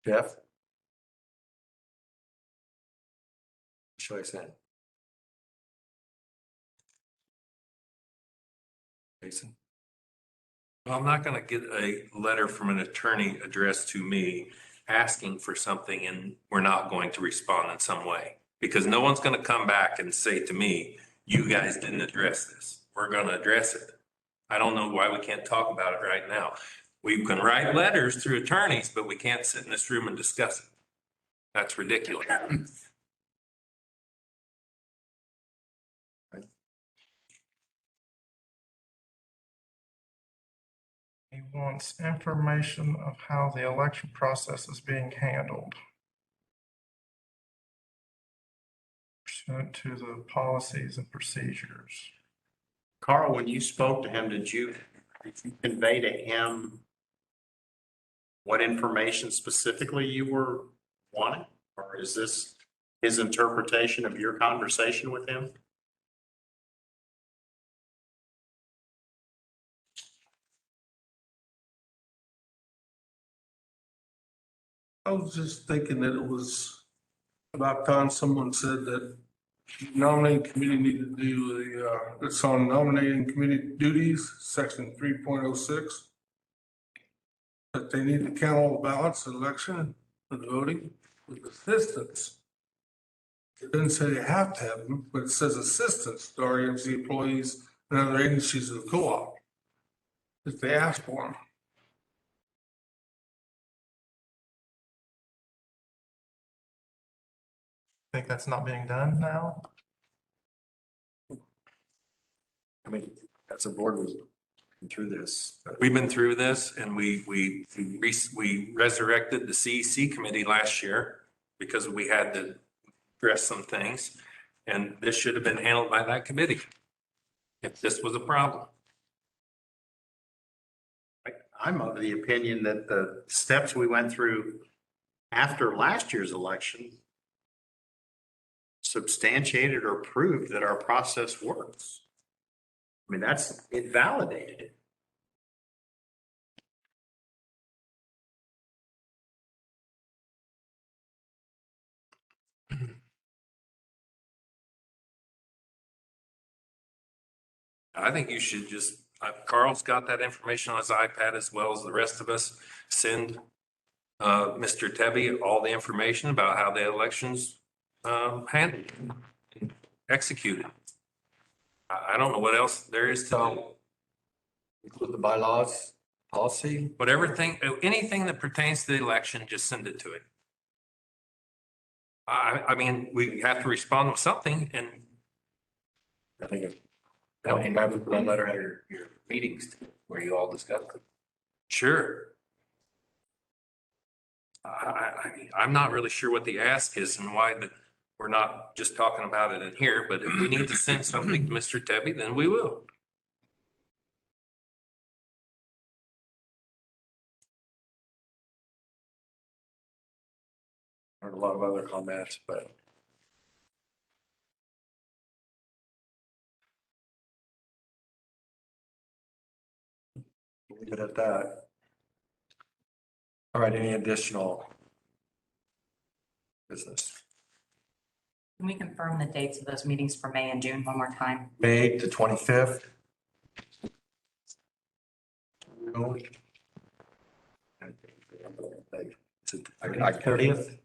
Jeff? What should I send? Jason? Well, I'm not going to get a letter from an attorney addressed to me asking for something and we're not going to respond in some way. Because no one's going to come back and say to me, you guys didn't address this. We're going to address it. I don't know why we can't talk about it right now. We can write letters through attorneys, but we can't sit in this room and discuss it. That's ridiculous. He wants information of how the election process is being handled pursuant to the policies and procedures. Carl, when you spoke to him, did you convey to him what information specifically you were wanting? Or is this his interpretation of your conversation with him? I was just thinking that it was about time someone said that nominating committee need to do it's on nominating committee duties, section 3.06. That they need to count all the ballots in election and voting with assistance. It doesn't say they have to have them, but it says assistance to REMC employees and other agencies of the co-op if they ask for them. Think that's not being done now? I mean, as a board, we've been through this. We've been through this and we resurrected the CEC committee last year because we had to address some things. And this should have been handled by that committee if this was a problem. I'm of the opinion that the steps we went through after last year's election substantiated or proved that our process works. I mean, it validated it. I think you should just, Carl's got that information on his iPad as well as the rest of us. Send Mr. Tebby all the information about how the elections handled, executed. I don't know what else there is to do. Include the bylaws, policy. Whatever thing, anything that pertains to the election, just send it to it. I mean, we have to respond with something and. I think you have a letter at your meetings where you all discuss it. Sure. I'm not really sure what the ask is and why we're not just talking about it in here, but if we need to send something to Mr. Tebby, then we will. Heard a lot of other comments, but. Leave it at that. All right, any additional business? Can we confirm the dates of those meetings for May and June one more time? May 8th to 25th. Like 30th.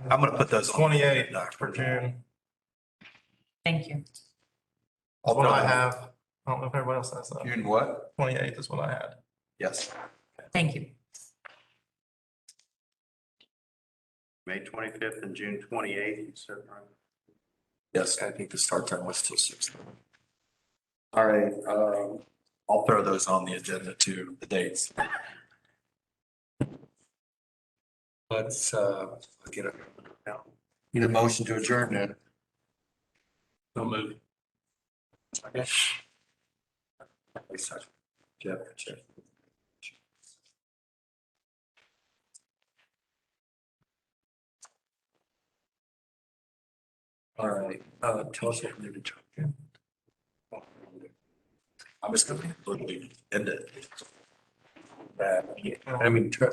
I'm gonna put those on. 28th for June. Thank you. That's what I have. I don't know if everybody else has that. June what? 28th is what I had. Yes. Thank you. May 25th and June 28th, you said, right? Yes, I think the start time was till 6. All right, I'll throw those on the agenda too, the dates. Let's get it now. Need a motion to adjourn then. Don't move. Okay. Jeff. All right, tell us what we're going to do. I'm just gonna literally end it. I mean, turn